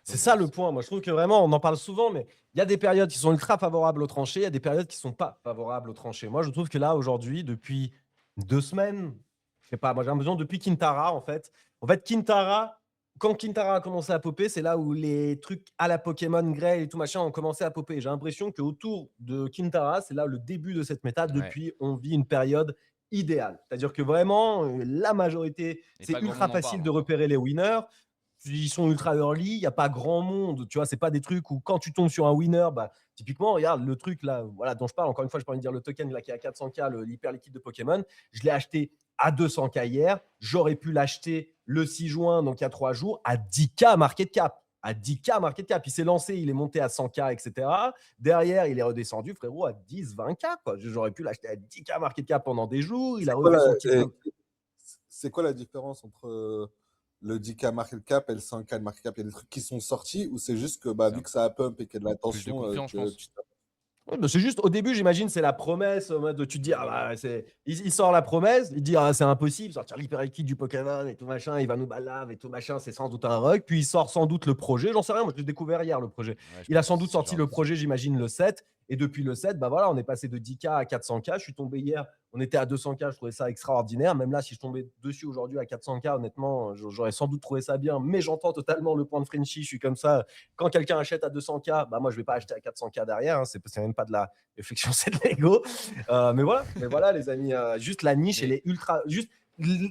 ça le point. Moi, je trouve que vraiment, on en parle souvent, mais il y a des périodes qui sont ultra favorables aux tranchées, il y a des périodes qui ne sont pas favorables aux tranchées. Moi, je trouve que là, aujourd'hui, depuis 2 semaines, je sais pas, moi j'ai l'impression depuis Kintara, en fait. En fait, Kintara, quand Kintara a commencé à popper, c'est là où les trucs à la Pokémon Grey et tout machin ont commencé à popper. J'ai l'impression qu'autour de Kintara, c'est là le début de cette méta. ouais. Depuis, on vit une période idéale. C'est-à-dire que vraiment, la majorité, Et c'est pas grand ultra monde en facile parle de encore. repérer les winners. Ils sont ultra early, il n'y a pas grand monde, tu vois, c'est pas des trucs où quand tu tombes sur un winner, bah, typiquement, regarde le truc là, voilà, dont je parle, encore une fois, je pas envie de dire le token là qui est à 400K, l'hyper liquide de Pokémon, je l'ai acheté à 200K hier, j'aurais pu l'acheter le 6 juin, donc il y a 3 jours, à 10K market cap. À 10K market cap, il s'est lancé, il est monté à 100K, etc. Derrière, il est redescendu, frérot, à 10, 20K. Quoi. J'aurais pu l'acheter à 10K market cap pendant des jours. Il a C'est quoi refait son la, petit. c'est quoi la différence entre le 10K market cap et le 100K market cap? Il y a des trucs qui sont sortis ou c'est juste que C'est vu un que ça a pump et qu'il y a de plus de l'attention, confiance, je pense. Ouais, bah, c'est juste au début, j'imagine, c'est la promesse. En mode, tu te dis, ah, bah, il sort la promesse, il dit, ah, c'est impossible, sortir l'hyper liquide du Pokémon et tout machin, il va nous balave et tout machin, c'est sans doute un rug. Puis il sort sans doute le projet, j'en sais rien, moi je l'ai découvert hier le projet. Ouais, je Il a pense sans que doute c'est sorti genre le de- projet, j'imagine, le 7. Et depuis le 7, bah voilà, on est passé de 10K à 400K. Je suis tombé hier, on était à 200K, je trouvais ça extraordinaire. Même là, si je tombais dessus aujourd'hui à 400K, honnêtement, j'aurais sans doute trouvé ça bien. Mais j'entends totalement le point de Frenchy, je suis comme ça. Quand quelqu'un achète à 200K, bah moi je vais pas acheter à 400K derrière, hein. C'est même pas de la réflexion, c'est de l'ego. Mais voilà, les amis, juste la niche, elle Mais- est ultra. Juste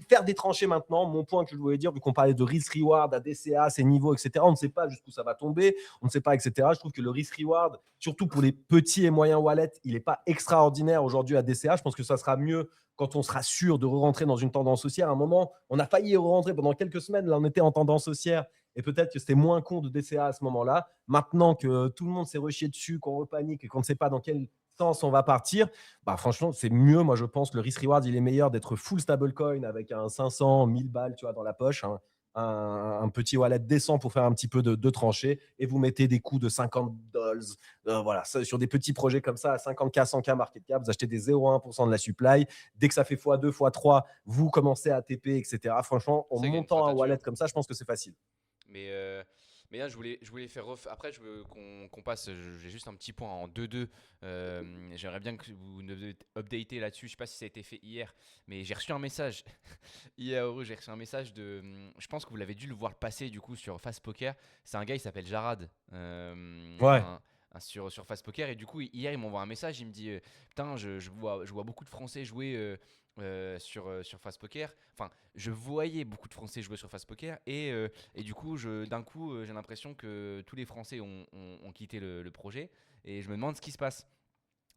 faire des tranchées maintenant, mon point que je voulais dire, vu qu'on parlait de risk-reward, ADCA, ses niveaux, etc., on ne sait pas jusqu'où ça va tomber, on ne sait pas, etc. Je trouve que le risk-reward, surtout pour les petits et moyens wallets, il n'est pas extraordinaire aujourd'hui à DCA. Je pense que ça sera mieux quand on sera sûr de re-rentrer dans une tendance haussière. À un moment, on a failli re-rentrer pendant quelques semaines, là on était en tendance haussière, et peut-être que c'était moins con de DCA à ce moment-là. Maintenant que tout le monde s'est rechié dessus, qu'on repanique et qu'on ne sait pas dans quel sens on va partir, bah franchement, c'est mieux. Moi, je pense que le risk-reward, il est meilleur d'être full stablecoin avec un 500, 1000 balles, tu vois, dans la poche, un petit wallet décent pour faire un petit peu de tranchée, et vous mettez des coûts de 50 dollars. Voilà, ça, sur des petits projets comme ça, à 50K, 100K market cap, vous achetez des 0,1% de la supply. Dès que ça fait x2, x3, vous commencez à TP, etc. Franchement, en C'est qu'il y a une montant un flottature. wallet comme ça, je pense que c'est facile. Mais là, je voulais faire après, je veux qu'on passe. J'ai juste un petit point en 2-2. J'aimerais bien que vous nous updatez là-dessus. Je sais pas si ça a été fait hier, mais j'ai reçu un message. Hier, j'ai reçu un message de. Je pense que vous l'avez dû le voir passer du coup sur Fast Poker. C'est un gars, il s'appelle Jarad. Ouais. Sur Fast Poker. Et du coup, hier, il m'envoie un message. Il me dit putain, je vois beaucoup de Français jouer. Sur Fast Poker, enfin, je voyais beaucoup de Français jouer sur Fast Poker et du coup, d'un coup, j'ai l'impression que tous les Français ont quitté le projet et je me demande ce qui se passe.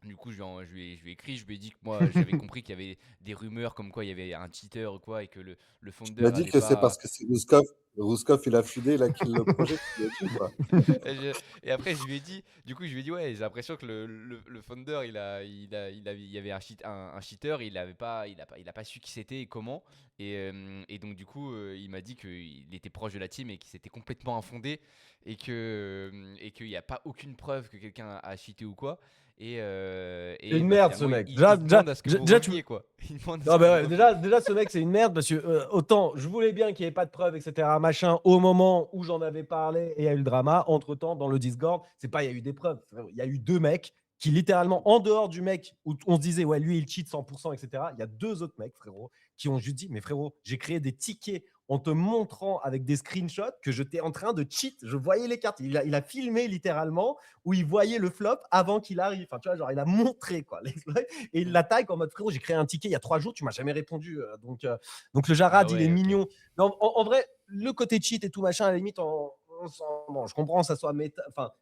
Du coup, je lui ai écrit, je lui ai dit que moi, j'avais compris qu'il y avait des rumeurs comme quoi il y avait un cheater ou quoi et que le Tu founder m'as dit allait que c'est pas. parce que c'est Rouskov. Rouskov, il a filé, il a kill le projet. Tu lui as dit ou pas? Et après, je lui ai dit, du coup, je lui ai dit, ouais, j'ai l'impression que le founder, il y avait un cheater, il a pas su qui c'était et comment. Et donc, du coup, il m'a dit qu'il était proche de la team et qu'il s'était complètement infondé et qu'il n'y a pas aucune preuve que quelqu'un a cheaté ou quoi. C'est une merde, ce finalement, mec. il Déjà, demande à ce que vous déjà, tu, reveniez, quoi. Il demande à non, ce que mais vous ouais, reveniez. déjà, ce mec, c'est une merde parce que autant je voulais bien qu'il n'y ait pas de preuves, etc. Machin, au moment où j'en avais parlé et il y a eu le drama. Entre temps, dans le Discord, c'est pas il y a eu des preuves. Il y a eu 2 mecs qui, littéralement, en dehors du mec où on se disait, ouais, lui, il cheat 100%, etc. Il y a 2 autres mecs, frérot, qui ont juste dit, mais frérot, j'ai créé des tickets en te montrant avec des screenshots que j'étais en train de cheat. Je voyais les cartes. Il a filmé littéralement où il voyait le flop avant qu'il arrive. Enfin, tu vois, genre, il a montré quoi. Et il l'attaque en mode frérot, j'ai créé un ticket il y a 3 jours, tu m'as jamais répondu. Donc le Jarad, Ah il est ouais, ok. mignon. Non, en vrai, le côté cheat et tout machin, à la limite, bon, je comprends, ça soit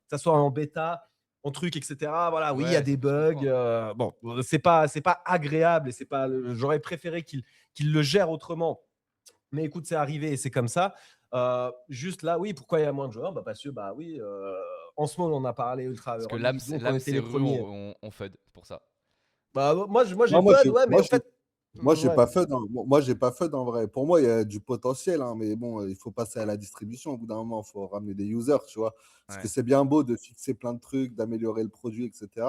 ça soit en bêta, en truc, etc. Voilà, oui, il y a Ouais, ça des peut se bugs. comprendre. Bon, c'est pas agréable et c'est pas. J'aurais préféré qu'il le gère autrement. Mais écoute, c'est arrivé et c'est comme ça. Juste là, oui, pourquoi il y a moins de joueurs? Parce que, bah oui, en small, on a parlé ultra Parce que early, donc on était c'est les Ru, premiers. on FUD pour ça. Bah, moi, j'ai Non, moi, FUD, je, ouais, mais moi, en je, fait, moi, j'ai ouais. pas FUD. Moi, j'ai pas FUD en vrai. Pour moi, il y a du potentiel, hein, mais bon, il faut passer à la distribution. Au bout d'un moment, il faut ramener des users, tu vois. Parce que Ouais. c'est bien beau de fixer plein de trucs, d'améliorer le produit, etc.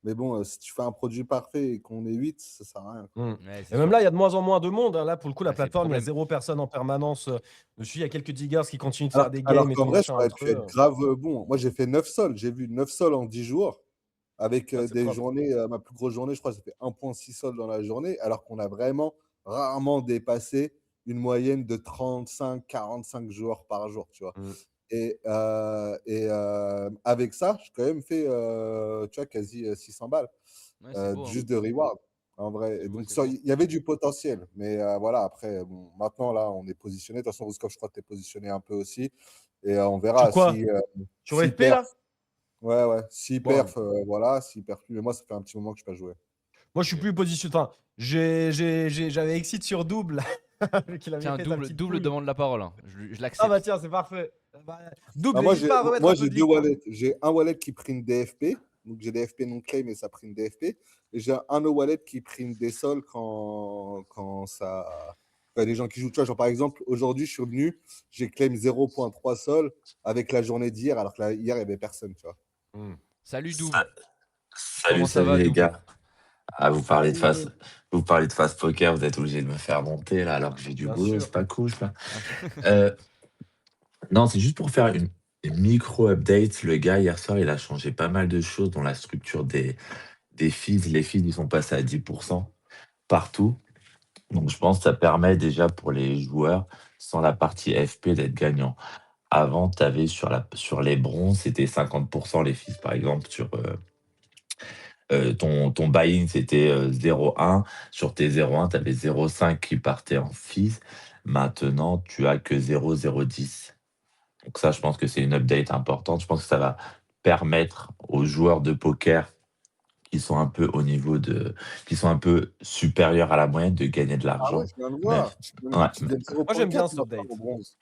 Mais bon, si tu fais un produit parfait et qu'on est 8, ça sert à rien. Mm. Ouais, c'est Et même sûr. là, il y a de moins en moins de monde, hein. Là, pour le coup, la Ouais, c'est le plateforme, il y a problème. 0 personne en permanence dessus. Il y a quelques diggers qui continuent de faire Alors, des alors games et qu'en tout vrai, ça machin aurait entre pu eux. être grave bon. Moi, j'ai fait 9 sols. J'ai vu 9 sols en 10 jours. Avec Ah, c'est des propre. journées, ma plus grosse journée, je crois, ça fait 1,6 sols dans la journée, alors qu'on a vraiment rarement dépassé une moyenne de 35-45 joueurs par jour, tu vois. Mm. Avec ça, j'ai quand même fait, tu vois, quasi 600 balles, Ouais, c'est beau. Hein. juste de reward, en vrai. Et C'est beau, donc, c'est beau. il y avait du potentiel. Mais voilà, après, bon, maintenant, là, on est positionné. De toute façon, Ruskov, je crois que tu es positionné un peu aussi. Et on Sur verra quoi? Sur si FP là? perf. Ouais, s'il Bon, perf, voilà, s'il perf plus. Mais moi, ça fait un petit moment que je n'ai pas joué. moi, je suis Ok. plus positionné. Enfin, j'avais exit sur double qu'il avait Tiens, fait sa petite double poule. demande la parole. Hein. Je Ah l'accepte. bah tiens, c'est parfait. Bah, double, Ah, moi, n'hésite pas à remettre moi, un peu j'ai de deux ligue, hein. wallets. J'ai un wallet qui prime des FP. Donc, j'ai des FP non claim et ça prime des FP. Et j'ai un autre wallet qui prime des sols quand il y a des gens qui jouent. Tu vois, genre, par exemple, aujourd'hui, je suis venu, j'ai claim 0,3 sol avec la journée d'hier, alors que hier, il n'y avait personne, tu vois. Mm. Salut Double. Salut, Comment ça va, salut les Double? gars. Ah, Salut. vous parlez de fast poker, vous êtes obligé de me faire monter là alors que j'ai du Bien boulot, sûr. c'est pas cool ça. Non, c'est juste pour faire une micro-update. Le gars, hier soir, il a changé pas mal de choses dans la structure des fees. Les fees, ils sont passés à 10% partout. Donc, je pense que ça permet déjà pour les joueurs, sans la partie FP, d'être gagnant. Avant, tu avais sur les bronzes, c'était 50% les fees, par exemple, sur ton buy-in, c'était 0,1. Sur tes 0,1, tu avais 0,5 qui partait en fees. Maintenant, tu as que 0,010. Donc ça, je pense que c'est une update importante. Je pense que ça va permettre aux joueurs de poker qui sont un peu au niveau qui sont un peu supérieurs à la moyenne de gagner de Ah ouais, l'argent. je viens de Mais, voir. ouais, Tu gagnes Moi, j'aime bien 0,4 ce maintenant update. au bronze.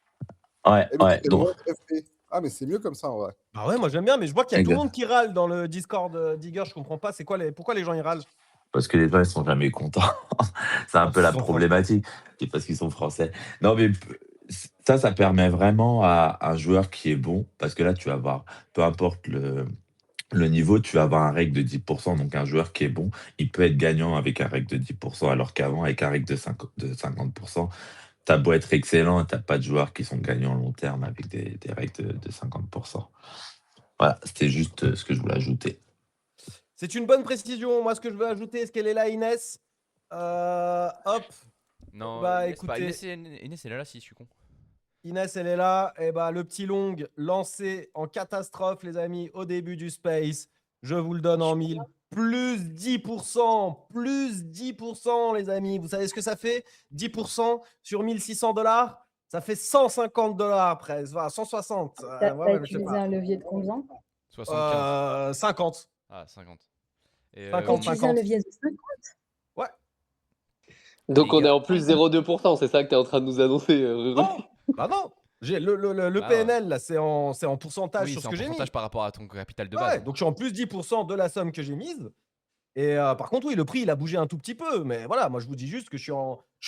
ouais, Eh, mais tu ouais. fais Donc, moins de FP. Ah, mais c'est mieux comme ça, en vrai. Bah ouais, moi j'aime bien, mais je vois qu'il y a tout le exact. monde qui râle dans le Discord Digger. Je comprends pas. Pourquoi les gens ils râlent? Parce que les gens, ils sont jamais contents. C'est un Parce peu qu'ils la sont français. problématique. Et parce qu'ils sont français. Non, mais ça permet vraiment à un joueur qui est bon, parce que là, tu vas avoir, peu importe le niveau, tu vas avoir un règle de 10%. Donc, un joueur qui est bon, il peut être gagnant avec un règle de 10%, alors qu'avant, avec un règle de 50%, t'as beau être excellent, t'as pas de joueurs qui sont gagnants à long terme avec des règles de 50%. Voilà, c'était juste ce que je voulais ajouter. C'est une bonne précision. Moi, ce que je veux ajouter, est-ce qu'elle est là, Inès? Hop. Non, Bah Inès, pas. écoutez, Inès, elle est là, si, je suis con. Inès, elle est là. Et bah, le petit long lancé en catastrophe, les amis, au début du space. Je vous le donne en 1000. Plus 10%. Plus 10%, les amis. Vous savez ce que ça fait? 10% sur 1600 $. Ça fait 150 $ presque. Enfin, 160. T'as Ouais, je sais utilisé pas. un levier de combien? 75. 50. Ah, 50. Et 50, T'as utilisé un 50. levier de 50? Ouais. Donc, Les on est gars. en plus 0,2%, c'est ça que tu es en train de nous annoncer, Ruru? Non, bah non. Le Ah, PNL, là, c'est en pourcentage Oui, sur c'est ce en que j'ai mis. pourcentage par rapport à ton capital de Ouais, base. donc je suis en plus 10% de la somme que j'ai mise. Et par contre, oui, le prix, il a bougé un tout petit peu. Mais voilà, moi, je vous dis juste que je suis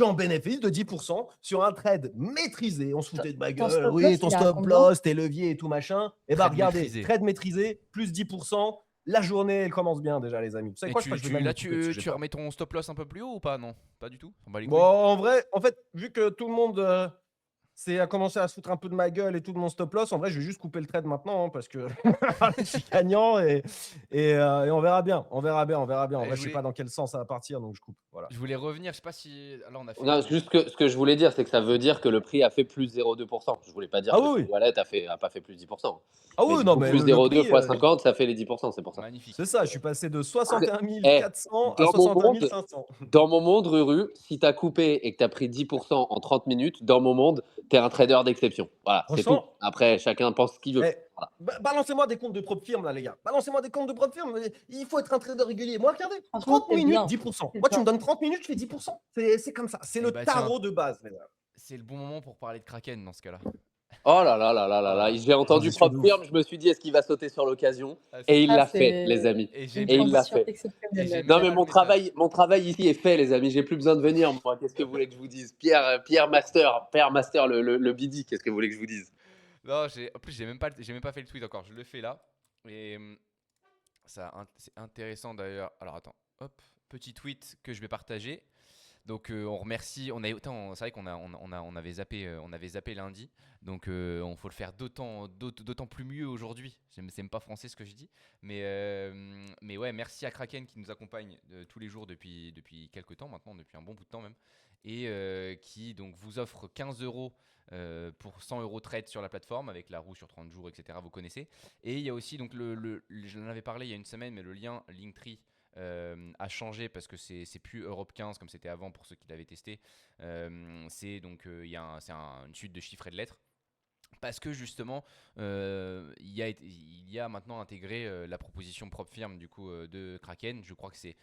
en bénéfice de 10% sur un trade maîtrisé. On se foutait de ma Ton gueule. stop Oui, loss, ton il est à stop combien? loss, tes leviers et tout machin. Et bah, Trade regardez, maîtrisé. trade maîtrisé, plus 10%. La journée, elle commence bien déjà, les amis. Vous savez Et quoi, je crois que je vais même là, le couper parce que j'ai tu peur. remets ton stop loss un peu plus haut ou pas? Non, pas du tout. On bat les Bon, couilles. en vrai, en fait, vu que tout le monde a commencé à se foutre un peu de ma gueule et tout de mon stop loss, en vrai, je vais juste couper le trade maintenant hein, parce que je suis gagnant et on verra bien. On verra bien. En Et vrai, je sais pas dans quel sens ça va partir, donc je coupe. Voilà. Je voulais revenir, je sais pas si. Là, on a fait. Non, juste que ce que je voulais dire, c'est que ça veut dire que le prix a fait plus 0,2%. Je voulais pas dire Ah que oui, ton oui. wallet a pas fait plus 10%. Ah Mais oui, du non, coup, mais plus le 0,2 prix, fois 50, ça fait les 10%, c'est pour ça. Magnifique. c'est ça. Je suis passé de 61 Eh, 400 à dans mon 61 monde, 500. dans mon monde, Ruru, si tu as coupé et que tu as pris 10% en 30 minutes, dans mon monde, tu es un trader d'exception. Voilà, c'est tout. Franchement, Après, chacun pense ce qu'il veut. eh, Voilà. balancez-moi des comptes de propre firme, là, les gars. Balancez-moi des comptes de propre firme. Il faut être un trader régulier. Moi, regardez, Franchement, 30 c'est minutes, bien. 10%. C'est Moi, tu bien. me donnes 30 minutes, je fais 10%. C'est comme ça. C'est Eh le bah, tiens. tarot de base, les gars. C'est le bon moment pour parler de Kraken dans ce cas-là. Oh là là là là là là, j'ai entendu Transition de propre ouf. firme, je me suis dit, est-ce qu'il va sauter sur l'occasion? Ah, Et il Ça, l'a fait, c'est les amis. Et j'ai une Et il l'a transition fait. Et j'ai exceptionnelle. mis Non, là mais le message. mon travail ici est fait, les amis. J'ai plus besoin de venir, moi. Qu'est-ce que vous voulez que je vous dise? Pierre Master, le BD, qu'est-ce que vous voulez que je vous dise? Non, en plus, j'ai même pas fait le tweet encore. Je le fais là. Et C'est intéressant d'ailleurs. Alors attends, hop, petit tweet que je vais partager. Donc on remercie, c'est vrai on avait zappé lundi, donc on faut le faire d'autant plus mieux aujourd'hui. C'est même pas français ce que je dis, mais ouais, merci à Kraken qui nous accompagne tous les jours depuis quelques temps maintenant, depuis un bon bout de temps même, et qui donc vous offre 15 euros pour 100 euros trade sur la plateforme avec la roue sur 30 jours, etc. Vous connaissez. Et il y a aussi donc je l'en avais parlé il y a une semaine, mais le lien Linktree a changé parce que c'est plus Europe 15 comme c'était avant pour ceux qui l'avaient testé. C'est donc une suite de chiffres et de lettres. Parce que justement, il y a maintenant intégré la proposition propre firme du coup de Kraken. Je crois que c'est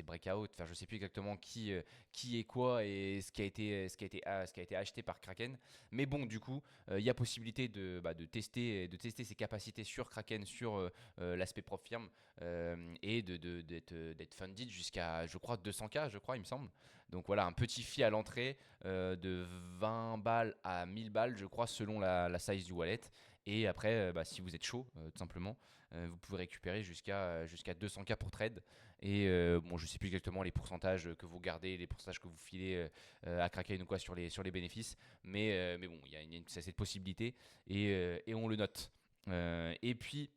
Breakout. Enfin, je sais plus exactement qui est quoi et ce qui a été acheté par Kraken. Mais bon, du coup, il y a possibilité de tester ses capacités sur Kraken, sur l'aspect propre firme et d'être funded jusqu'à, je crois, 200K, je crois, il me semble. Donc voilà, un petit fee à l'entrée de 20 balles à 1000 balles, je crois, selon la size du wallet. Et après, si vous êtes chaud, tout simplement, vous pouvez récupérer jusqu'à 200K pour trade. Et bon, je ne sais plus exactement les pourcentages que vous gardez, les pourcentages que vous filez à Kraken ou quoi sur les bénéfices. Mais bon, il y a cette possibilité et on le note. Et puis,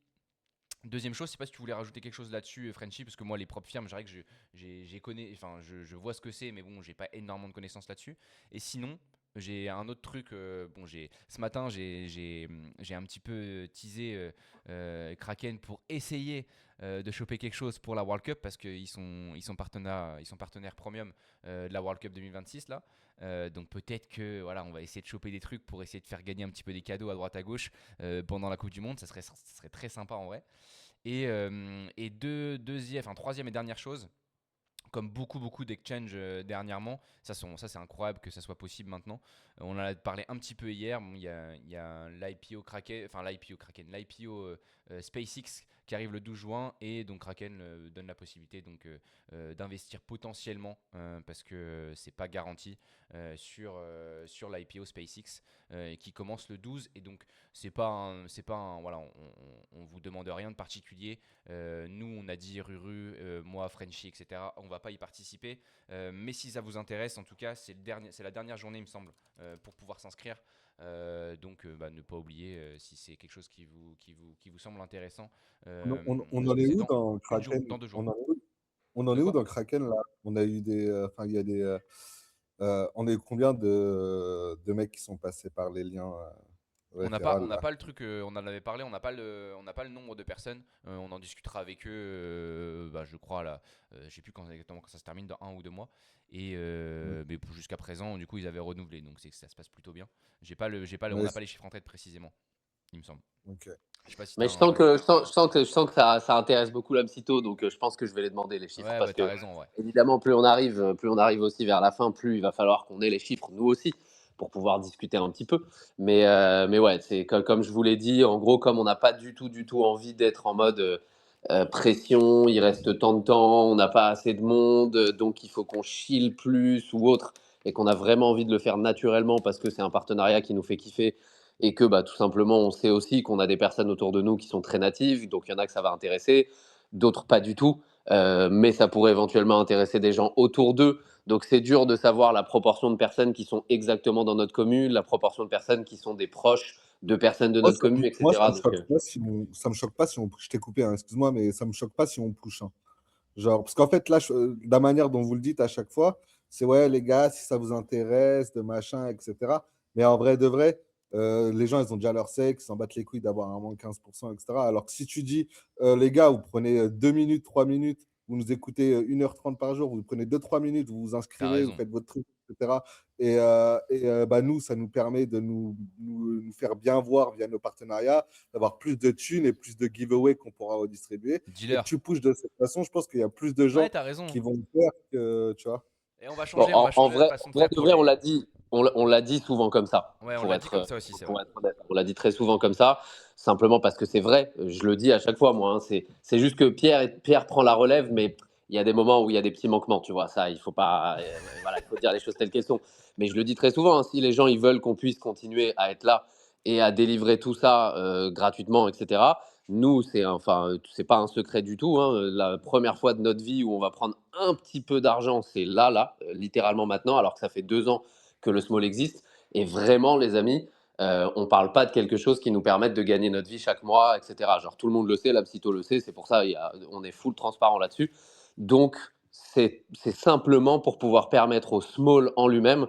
deuxième chose, je sais pas si tu voulais rajouter quelque chose là-dessus, Frenchy, parce que moi, les propres firmes, je dirais que je vois ce que c'est, mais bon, j'ai pas énormément de connaissances là-dessus. Et sinon, j'ai un autre truc. Bon, ce matin, j'ai un petit peu teasé Kraken pour essayer de choper quelque chose pour la World Cup parce qu'ils sont partenaires premium de la World Cup 2026 là. Donc peut-être que voilà, on va essayer de choper des trucs pour essayer de faire gagner un petit peu des cadeaux à droite à gauche pendant la Coupe du Monde. Ça serait très sympa en vrai. Et troisième et dernière chose, comme beaucoup d'exchanges dernièrement, ça c'est incroyable que ça soit possible maintenant. On en a parlé un petit peu hier. Bon, il y a l'IPO Kraken, SpaceX qui arrive le 12 juin et donc Kraken donne la possibilité donc d'investir potentiellement parce que c'est pas garanti sur l'IPO SpaceX qui commence le 12 et donc voilà, on vous demande rien de particulier. Nous, on a dit Ruru, moi, Frenchy, etc. On va pas y participer. Mais si ça vous intéresse, en tout cas, c'est la dernière journée, il me semble, pour pouvoir s'inscrire. Donc, ne pas oublier si c'est quelque chose qui vous semble intéressant. On en est où dans Dans Kraken? 2 jours. On en De est où quoi dans Kraken là? On a eu enfin, il y a on a eu combien de mecs qui sont passés par les liens On référals n'a là? pas le truc, on en avait parlé, on n'a pas le nombre de personnes. On en discutera avec eux, je crois, là, je sais plus exactement quand ça se termine, dans 1 ou 2 mois. Mais jusqu'à présent, du coup, ils avaient renouvelé, donc c'est que ça se passe plutôt bien. On Ouais, n'a pas les chiffres en tête précisément, il me semble. ok. Je sais pas si Mais t'as je sens que ça intéresse beaucoup l'Amsito, donc je pense que je vais les demander les chiffres Ouais, parce t'as que raison, ouais. évidemment plus on arrive aussi vers la fin, plus il va falloir qu'on ait les chiffres nous aussi pour pouvoir discuter un petit peu. Mais ouais, c'est comme je vous l'ai dit, en gros comme on n'a pas du tout envie d'être en mode pression, il reste tant de temps, on n'a pas assez de monde, donc il faut qu'on chill plus ou autre, et qu'on a vraiment envie de le faire naturellement parce que c'est un partenariat qui nous fait kiffer et que tout simplement on sait aussi qu'on a des personnes autour de nous qui sont très natives, donc il y en a que ça va intéresser, d'autres pas du tout, mais ça pourrait éventuellement intéresser des gens autour d'eux. Donc c'est dur de savoir la proportion de personnes qui sont exactement dans notre commune, la proportion de personnes qui sont des proches de personnes de Moi, notre commune, moi, ça etc. me choque pas si ça me choque pas si on. Je t'ai coupé, hein, excuse-moi, mais ça me choque pas si on push, hein. Genre, parce qu'en fait, là, la manière dont vous le dites à chaque fois, c'est ouais, les gars, si ça vous intéresse, de machin, etc. Mais en vrai de vrai, les gens, ils ont déjà leur sexe, ils s'en battent les couilles d'avoir un moins de 15%, etc. Alors que si tu dis, les gars, vous prenez 2 minutes, 3 minutes, vous nous écoutez 1h30 par jour, vous prenez 2-3 minutes, vous vous T'as inscrivez, vous raison. faites votre truc, etc. Nous, ça nous permet de nous faire bien voir via nos partenariats, d'avoir plus de thunes et plus de giveaways qu'on pourra redistribuer. Et que Dealer. tu pushes de cette façon, je pense qu'il y a plus de Ouais, gens t'as raison. qui vont le faire que, tu vois. Et on va Bon, changer en la vrai, façon de en vrai faire de pour vrai, les. on l'a dit souvent comme ça. Ouais, on Pour l'a dit être, comme ça aussi, c'est vrai. pour être honnête. On l'a dit très souvent comme ça, simplement parce que c'est vrai. Je le dis à chaque fois, moi. Hein, c'est juste que Pierre prend la relève, mais il y a des moments où il y a des petits manquements, tu vois. Ça, il faut pas, voilà, il faut dire les choses telles qu'elles sont. Mais je le dis très souvent. Hein, si les gens ils veulent qu'on puisse continuer à être là et à délivrer tout ça gratuitement, etc. Nous, c'est pas un secret du tout, hein. La première fois de notre vie où on va prendre un petit peu d'argent, c'est là, littéralement maintenant, alors que ça fait 2 ans que le small existe. Et vraiment, les amis, on parle pas de quelque chose qui nous permette de gagner notre vie chaque mois, etc. Genre, tout le monde le sait, la psyto le sait, c'est pour ça on est full transparent là-dessus. Donc, c'est simplement pour pouvoir permettre au small en lui-même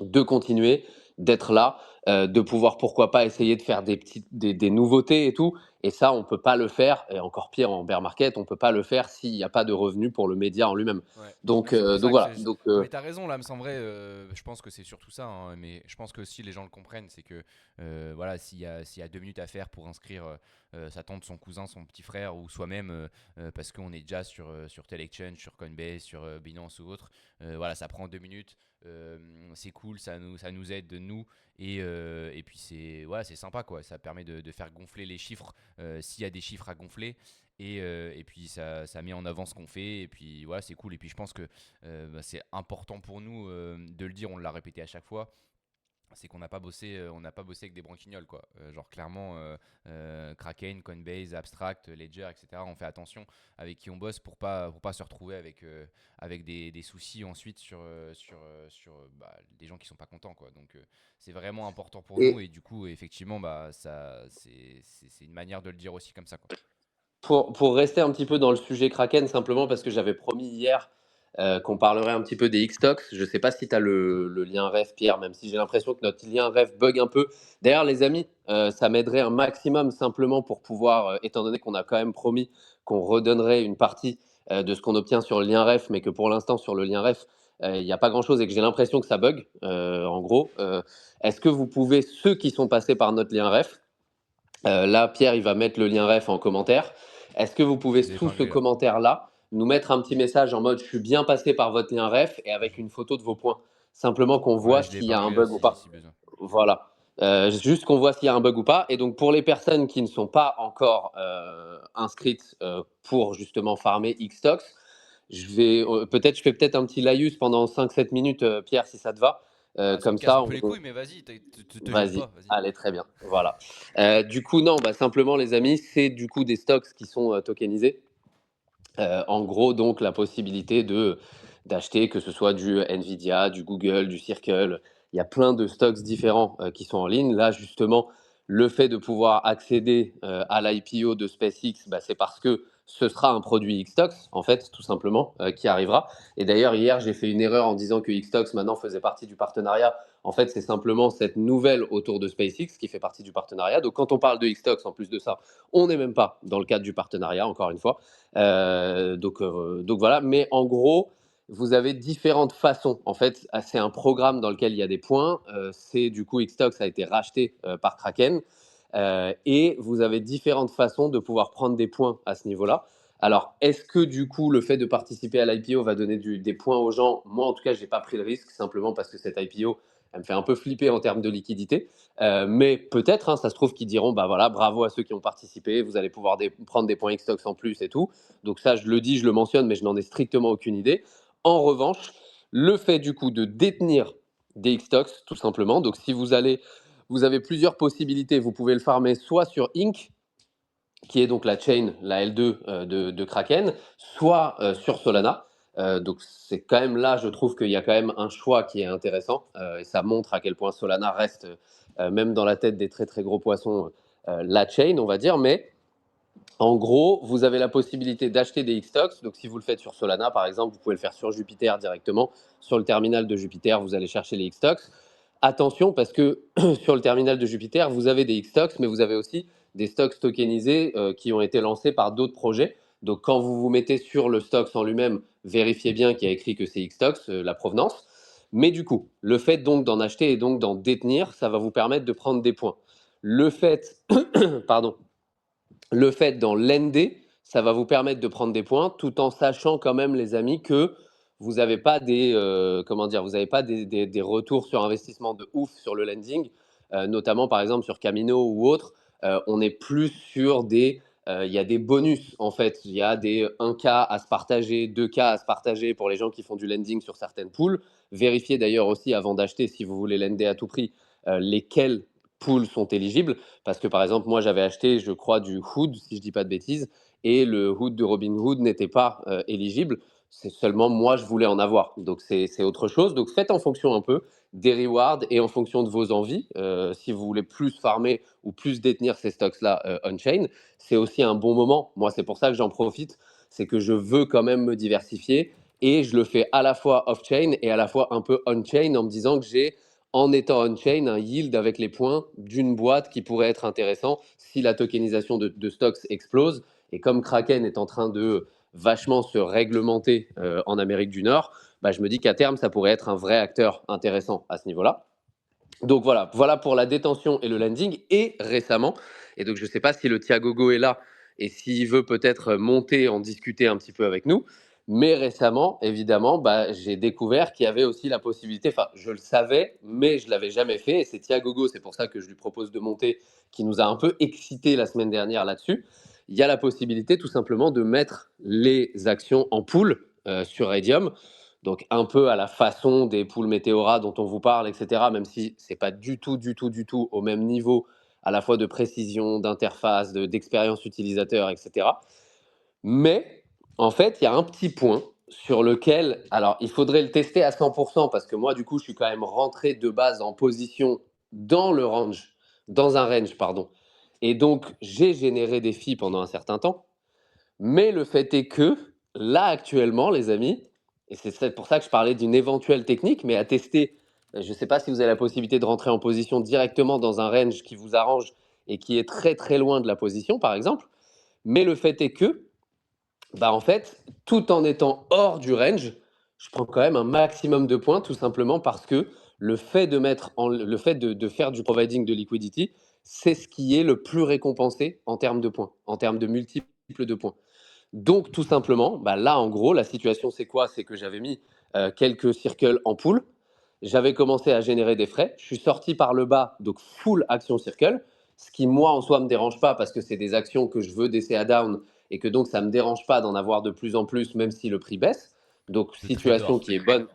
de continuer, d'être là, de pouvoir, pourquoi pas, essayer de faire des nouveautés et tout. Et ça, on peut pas le faire, et encore pire en bear market, on peut pas le faire s'il n'y a pas de revenus pour le média en lui-même. Ouais. Donc, Mais c'est pour ça que voilà. Donc, non, mais t'as raison là, mais en vrai, je pense que c'est surtout ça, hein, mais je pense que aussi les gens le comprennent, c'est que voilà, s'il y a 2 minutes à faire pour inscrire sa tante, son cousin, son petit frère ou soi-même, parce qu'on est déjà sur tel exchange, sur Coinbase, sur Binance ou autre, voilà, ça prend 2 minutes. C'est cool, ça nous aide nous et puis c'est sympa quoi, ça permet de faire gonfler les chiffres s'il y a des chiffres à gonfler et puis ça met en avant ce qu'on fait et puis voilà, c'est cool. Et puis je pense que c'est important pour nous de le dire, on l'a répété à chaque fois, c'est qu'on n'a pas bossé avec des branquignoles quoi. Genre clairement, Kraken, Coinbase, Abstract, Ledger, etc. On fait attention avec qui on bosse pour pas se retrouver avec des soucis ensuite sur des gens qui sont pas contents quoi. Donc c'est vraiment important pour nous et et du coup effectivement c'est une manière de le dire aussi comme ça quoi. pour rester un petit peu dans le sujet Kraken, simplement parce que j'avais promis hier qu'on parlerait un petit peu des Xtox. Je ne sais pas si tu as le lien ref, Pierre, même si j'ai l'impression que notre lien ref bug un peu. D'ailleurs, les amis, ça m'aiderait un maximum simplement pour pouvoir, étant donné qu'on a quand même promis qu'on redonnerait une partie de ce qu'on obtient sur le lien ref, mais que pour l'instant, sur le lien ref, il n'y a pas grand-chose et que j'ai l'impression que ça bug, en gros. Est-ce que vous pouvez, ceux qui sont passés par notre lien ref, là, Pierre, il va mettre le lien ref en commentaire. Est-ce que vous pouvez, Je l'ai sous ce épinglé là. commentaire-là, nous mettre un petit message en mode je suis bien passé par votre lien ref et avec une photo de vos points? Simplement qu'on voit Ouais, je l'ai s'il y a un épinglé là bug ou si, pas. si besoin. Voilà. Juste qu'on voit s'il y a un bug ou pas. Et donc, pour les personnes qui ne sont pas encore inscrites pour justement farmer Xtox, je fais peut-être un petit laïus pendant 5-7 minutes, Pierre, si ça te va. Bah, ça me Comme casse ça, un peu les couilles, mais vas-y, te gêne vas-y, pas, vas-y. allez, très bien. Voilà. Du coup, non, simplement, les amis, c'est du coup des stocks qui sont tokenisés. En gros, donc, la possibilité d'acheter, que ce soit du Nvidia, du Google, du Circle. Il y a plein de stocks différents qui sont en ligne. Là, justement, le fait de pouvoir accéder à l'IPO de SpaceX, c'est parce que ce sera un produit Xtox, en fait, tout simplement, qui arrivera. Et d'ailleurs, hier, j'ai fait une erreur en disant que Xtox maintenant faisait partie du partenariat. En fait, c'est simplement cette nouvelle autour de SpaceX qui fait partie du partenariat. Donc, quand on parle de Xtox, en plus de ça, on n'est même pas dans le cadre du partenariat, encore une fois. Donc voilà, mais en gros, vous avez différentes façons. En fait, c'est un programme dans lequel il y a des points. C'est du coup, Xtox a été racheté par Kraken. Et vous avez différentes façons de pouvoir prendre des points à ce niveau-là. Alors, est-ce que du coup, le fait de participer à l'IPO va donner des points aux gens? Moi, en tout cas, je n'ai pas pris le risque, simplement parce que cette IPO, elle me fait un peu flipper en termes de liquidité. Mais peut-être, hein, ça se trouve qu'ils diront, bah voilà, bravo à ceux qui ont participé, vous allez pouvoir prendre des points Xtox en plus et tout. Donc ça, je le dis, je le mentionne, mais je n'en ai strictement aucune idée. En revanche, le fait du coup de détenir des Xtox, tout simplement, donc si vous avez plusieurs possibilités, vous pouvez le farmer soit sur Inc, qui est donc la chain, la L2 de Kraken, soit sur Solana. Donc c'est quand même là, je trouve qu'il y a quand même un choix qui est intéressant et ça montre à quel point Solana reste, même dans la tête des très très gros poissons, la chain, on va dire. Mais en gros, vous avez la possibilité d'acheter des Xtox. Donc si vous le faites sur Solana, par exemple, vous pouvez le faire sur Jupiter directement. Sur le terminal de Jupiter, vous allez chercher les Xtox. Attention, parce que sur le terminal de Jupiter, vous avez des Xtox, mais vous avez aussi des stocks tokenisés qui ont été lancés par d'autres projets. Donc, quand vous vous mettez sur le stock en lui-même, vérifiez bien qu'il y a écrit que c'est Xtox, la provenance. Mais du coup, le fait donc d'en acheter et donc d'en détenir, ça va vous permettre de prendre des points. Le fait, pardon, le fait d'en lender, ça va vous permettre de prendre des points, tout en sachant quand même, les amis, que vous n'avez pas vous avez pas des retours sur investissement de ouf sur le lending, notamment par exemple sur Camino ou autre. On est plus sur il y a des bonus en fait, il y a des 1K à se partager, 2K à se partager pour les gens qui font du lending sur certaines pools. Vérifiez d'ailleurs aussi avant d'acheter, si vous voulez lender à tout prix, lesquels pools sont éligibles. Parce que par exemple, moi j'avais acheté, je crois, du Hood, si je dis pas de bêtises, et le Hood de Robinhood n'était pas éligible. C'est seulement moi je voulais en avoir. Donc c'est autre chose. Donc faites en fonction un peu des rewards et en fonction de vos envies. Si vous voulez plus farmer ou plus détenir ces stocks-là on-chain, c'est aussi un bon moment. Moi, c'est pour ça que j'en profite. C'est que je veux quand même me diversifier et je le fais à la fois off-chain et à la fois un peu on-chain en me disant que j'ai, en étant on-chain, un yield avec les points d'une boîte qui pourrait être intéressant si la tokenisation de stocks explose. Et comme Kraken est en train de vachement se réglementer en Amérique du Nord, bah, je me dis qu'à terme, ça pourrait être un vrai acteur intéressant à ce niveau-là. Donc voilà pour la détention et le lending. Et récemment, et donc je ne sais pas si le Thiagogo est là et s'il veut peut-être monter, en discuter un petit peu avec nous, mais récemment, évidemment, bah, j'ai découvert qu'il y avait aussi la possibilité, enfin je le savais, mais je ne l'avais jamais fait, et c'est Thiagogo, c'est pour ça que je lui propose de monter, qui nous a un peu excité la semaine dernière là-dessus. Il y a la possibilité tout simplement de mettre les actions en pool sur Radium, donc un peu à la façon des poules Météora dont on vous parle, etc., même si ce n'est pas du tout au même niveau à la fois de précision, d'interface, d'expérience utilisateur, etc. Mais en fait, il y a un petit point sur lequel, alors il faudrait le tester à 100% parce que moi, du coup, je suis quand même rentré de base en position dans un range, pardon. Et donc, j'ai généré des filles pendant un certain temps. Mais le fait est que, là, actuellement, les amis, et c'est pour ça que je parlais d'une éventuelle technique, mais à tester, je ne sais pas si vous avez la possibilité de rentrer en position directement dans un range qui vous arrange et qui est très très loin de la position, par exemple. Mais le fait est que, bah, en fait, tout en étant hors du range, je prends quand même un maximum de points, tout simplement parce que le fait de faire du providing de liquidity, c'est ce qui est le plus récompensé en termes de points, en termes de multiples de points. Donc, tout simplement, bah, là, en gros, la situation, c'est quoi? C'est que j'avais mis quelques circles en pool. J'avais commencé à générer des frais. Je suis sorti par le bas, donc full action circle. Ce qui, moi, en soi, ne me dérange pas parce que c'est des actions que je veux DCA down et que donc ça ne me dérange pas d'en avoir de plus en plus, même si le prix baisse. Donc, Le situation trader. qui est bonne.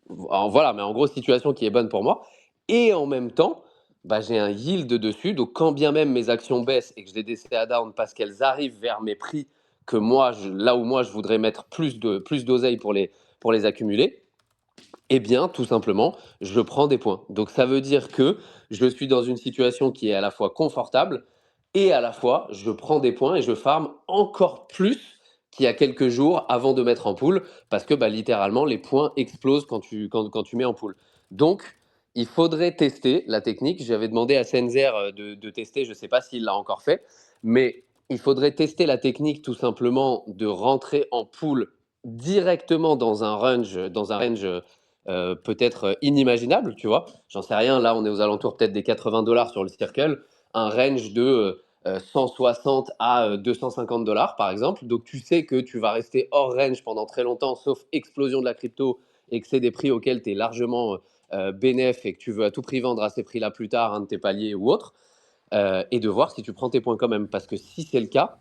Voilà, mais en gros, situation qui est bonne pour moi. Et en même temps, bah, j'ai un yield dessus. Donc, quand bien même mes actions baissent et que je les DCA down parce qu'elles arrivent vers mes prix que moi, là où moi, je voudrais mettre plus d'oseille pour les accumuler, eh bien, tout simplement, je prends des points. Donc, ça veut dire que je suis dans une situation qui est à la fois confortable et à la fois, je prends des points et je farm encore plus qu'il y a quelques jours avant de mettre en pool parce que bah, littéralement, les points explosent quand tu mets en pool. Donc, il faudrait tester la technique. J'avais demandé à Senzer de tester, je ne sais pas s'il l'a encore fait, mais il faudrait tester la technique tout simplement de rentrer en pool directement dans un range peut-être inimaginable, tu vois. J'en sais rien, là on est aux alentours peut-être des $80 sur le circle, un range de 160 à 250 $ par exemple. Donc tu sais que tu vas rester hors range pendant très longtemps, sauf explosion de la crypto et que c'est des prix auxquels tu es largement bénéf et que tu veux à tout prix vendre à ces prix-là plus tard, un de tes paliers ou autre, et de voir si tu prends tes points quand même. Parce que si c'est le cas,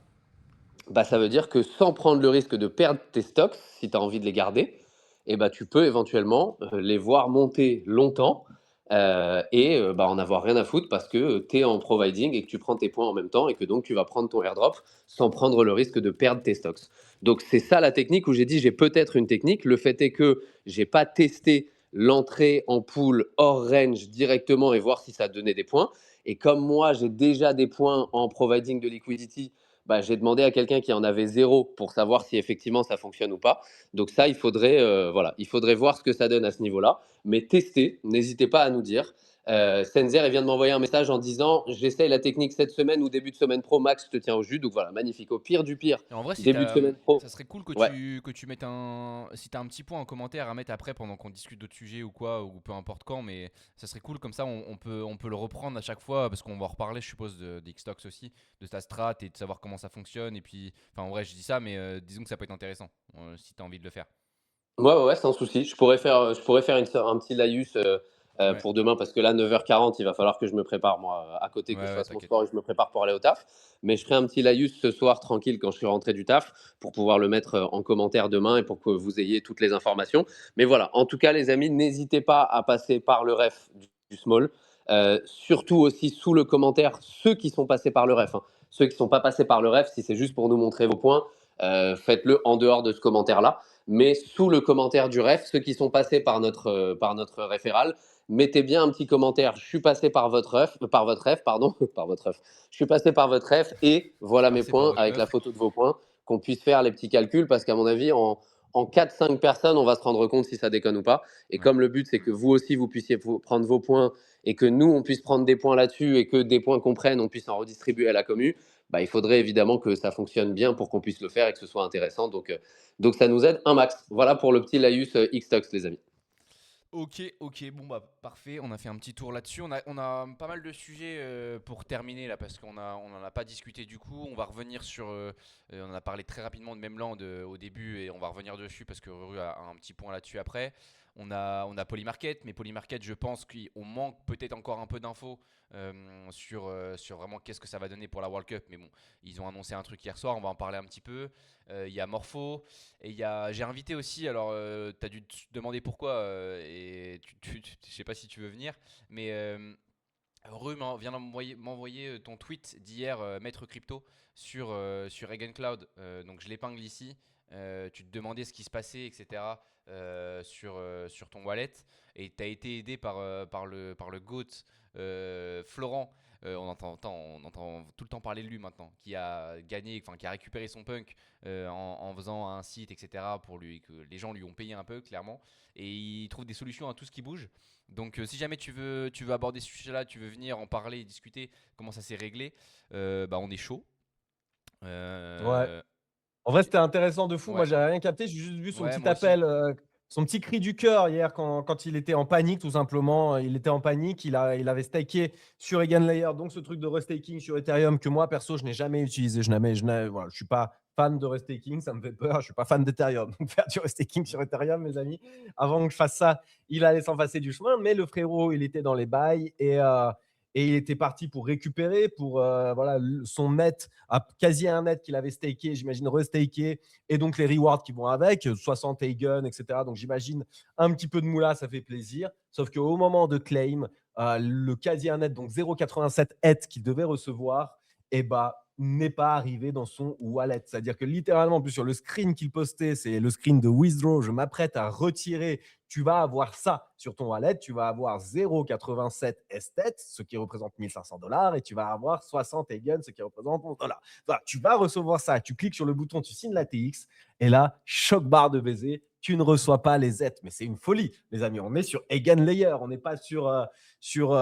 bah, ça veut dire que sans prendre le risque de perdre tes stocks, si tu as envie de les garder, eh bah, tu peux éventuellement les voir monter longtemps bah, en avoir rien à foutre parce que tu es en providing et que tu prends tes points en même temps et que donc tu vas prendre ton airdrop sans prendre le risque de perdre tes stocks. Donc c'est ça la technique où j'ai dit j'ai peut-être une technique. Le fait est que j'ai pas testé l'entrée en pool hors range directement et voir si ça donnait des points. Et comme moi j'ai déjà des points en providing de liquidity, bah, j'ai demandé à quelqu'un qui en avait 0 pour savoir si effectivement ça fonctionne ou pas. Donc ça, il faudrait voir ce que ça donne à ce niveau-là. Mais testez, n'hésitez pas à nous dire. Senzer, il vient de m'envoyer un message en disant j'essaye la technique cette semaine ou début de semaine pro, Max, je te tiens au jus. Donc voilà, magnifique. Au pire du pire, Et en vrai, début de semaine pro. ça serait cool que Ouais. que tu mettes si t'as un petit point en commentaire à mettre après pendant qu'on discute d'autres sujets ou quoi, ou peu importe quand, mais ça serait cool comme ça, on peut le reprendre à chaque fois parce qu'on va en reparler, je suppose, d'Xtox aussi, de ta strat et de savoir comment ça fonctionne. Et puis, enfin, en vrai, je dis ça, mais disons que ça peut être intéressant si t'as envie de le faire. Ouais, sans souci. Je pourrais faire un petit laïus Ouais, pour demain parce que là, 9h40, il va falloir que je me prépare, moi, à côté, que je ouais, fasse mon t'inquiète. sport et que je me prépare pour aller au taf. Mais je ferai un petit laïus ce soir, tranquille, quand je suis rentré du taf, pour pouvoir le mettre en commentaire demain et pour que vous ayez toutes les informations. Mais voilà, en tout cas, les amis, n'hésitez pas à passer par le ref du small. Surtout aussi sous le commentaire, ceux qui sont passés par le ref. Hein. Ceux qui ne sont pas passés par le ref, si c'est juste pour nous montrer vos points, faites-le en dehors de ce commentaire-là. Mais sous le commentaire du ref, ceux qui sont passés par notre référal, mettez bien un petit commentaire. Je suis passé par votre ref, pardon, par votre ref. Je suis passé par votre ref et voilà mes Passé par points votre avec la meuf. photo de vos points, qu'on puisse faire les petits calculs parce qu'à mon avis, en 4-5 personnes, on va se rendre compte si ça déconne ou pas. Et Ouais. comme le but, c'est que vous aussi, vous puissiez prendre vos points et que nous, on puisse prendre des points là-dessus et que des points qu'on prenne, on puisse en redistribuer à la commu, bah, il faudrait évidemment que ça fonctionne bien pour qu'on puisse le faire et que ce soit intéressant. Donc ça nous aide un max. Voilà pour le petit Laïus X-Tux, les amis. Ok, bon bah parfait, on a fait un petit tour là-dessus. On a pas mal de sujets pour terminer là parce on en a pas discuté du coup. On va revenir sur, on en a parlé très rapidement de Memland au début et on va revenir dessus parce que Ruru a un petit point là-dessus après. On a Polymarket, mais Polymarket, je pense qu'on manque peut-être encore un peu d'infos sur vraiment qu'est-ce que ça va donner pour la World Cup. Mais bon, ils ont annoncé un truc hier soir, on va en parler un petit peu. Il y a Morpho et j'ai invité aussi, alors tu as dû te demander pourquoi et je sais pas si tu veux venir, mais Rue vient m'envoyer ton tweet d'hier, Maître Crypto, sur Egan Cloud. Donc je l'épingle ici. Tu te demandais ce qui se passait, etc. Sur ton wallet. Et tu as été aidé par le GOAT Florent. On entend tout le temps parler de lui maintenant, qui a gagné, enfin qui a récupéré son punk en faisant un site, etc. pour lui, que les gens lui ont payé un peu, clairement. Et il trouve des solutions à tout ce qui bouge. Donc si jamais tu veux aborder ce sujet-là, tu veux venir en parler et discuter comment ça s'est réglé, bah on est chaud. Ouais. En vrai, c'était intéressant de fou. Moi, Ouais, j'avais rien capté. J'ai juste vu son ouais, petit moi aussi. appel, son petit cri du cœur hier quand il était en panique, tout simplement. Il était en panique. Il avait staké sur Egan Layer, donc ce truc de restaking sur Ethereum que moi, perso, je n'ai jamais utilisé. Voilà, je suis pas fan de restaking, ça me fait peur. Je suis pas fan d'Ethereum. Donc, faire du restaking sur Ethereum, mes amis, avant que je fasse ça, il allait s'en passer du chemin. Mais le frérot, il était dans les bails et il était parti pour récupérer pour voilà, son net, quasi un net qu'il avait staké, j'imagine restaké, et donc les rewards qui vont avec, 60 Eigen, etc. Donc j'imagine un petit peu de moula, ça fait plaisir. Sauf qu'au moment de claim, le quasi un net, donc 0,87 ETH qu'il devait recevoir, eh ben, n'est pas arrivé dans son wallet. C'est-à-dire que littéralement, en plus sur le screen qu'il postait, c'est le screen de withdraw, je m'apprête à retirer, tu vas avoir ça sur ton wallet, tu vas avoir 0,87 esthètes, ce qui représente 1500 $, et tu vas avoir 60 Eigen, ce qui représente 11 $. Voilà, tu vas recevoir ça, tu cliques sur le bouton, tu signes la TX, et là, choc barre de baiser, tu ne reçois pas les Z. Mais c'est une folie, les amis. On est sur Eigen Layer, on n'est pas sur Ouais, c'est chaud.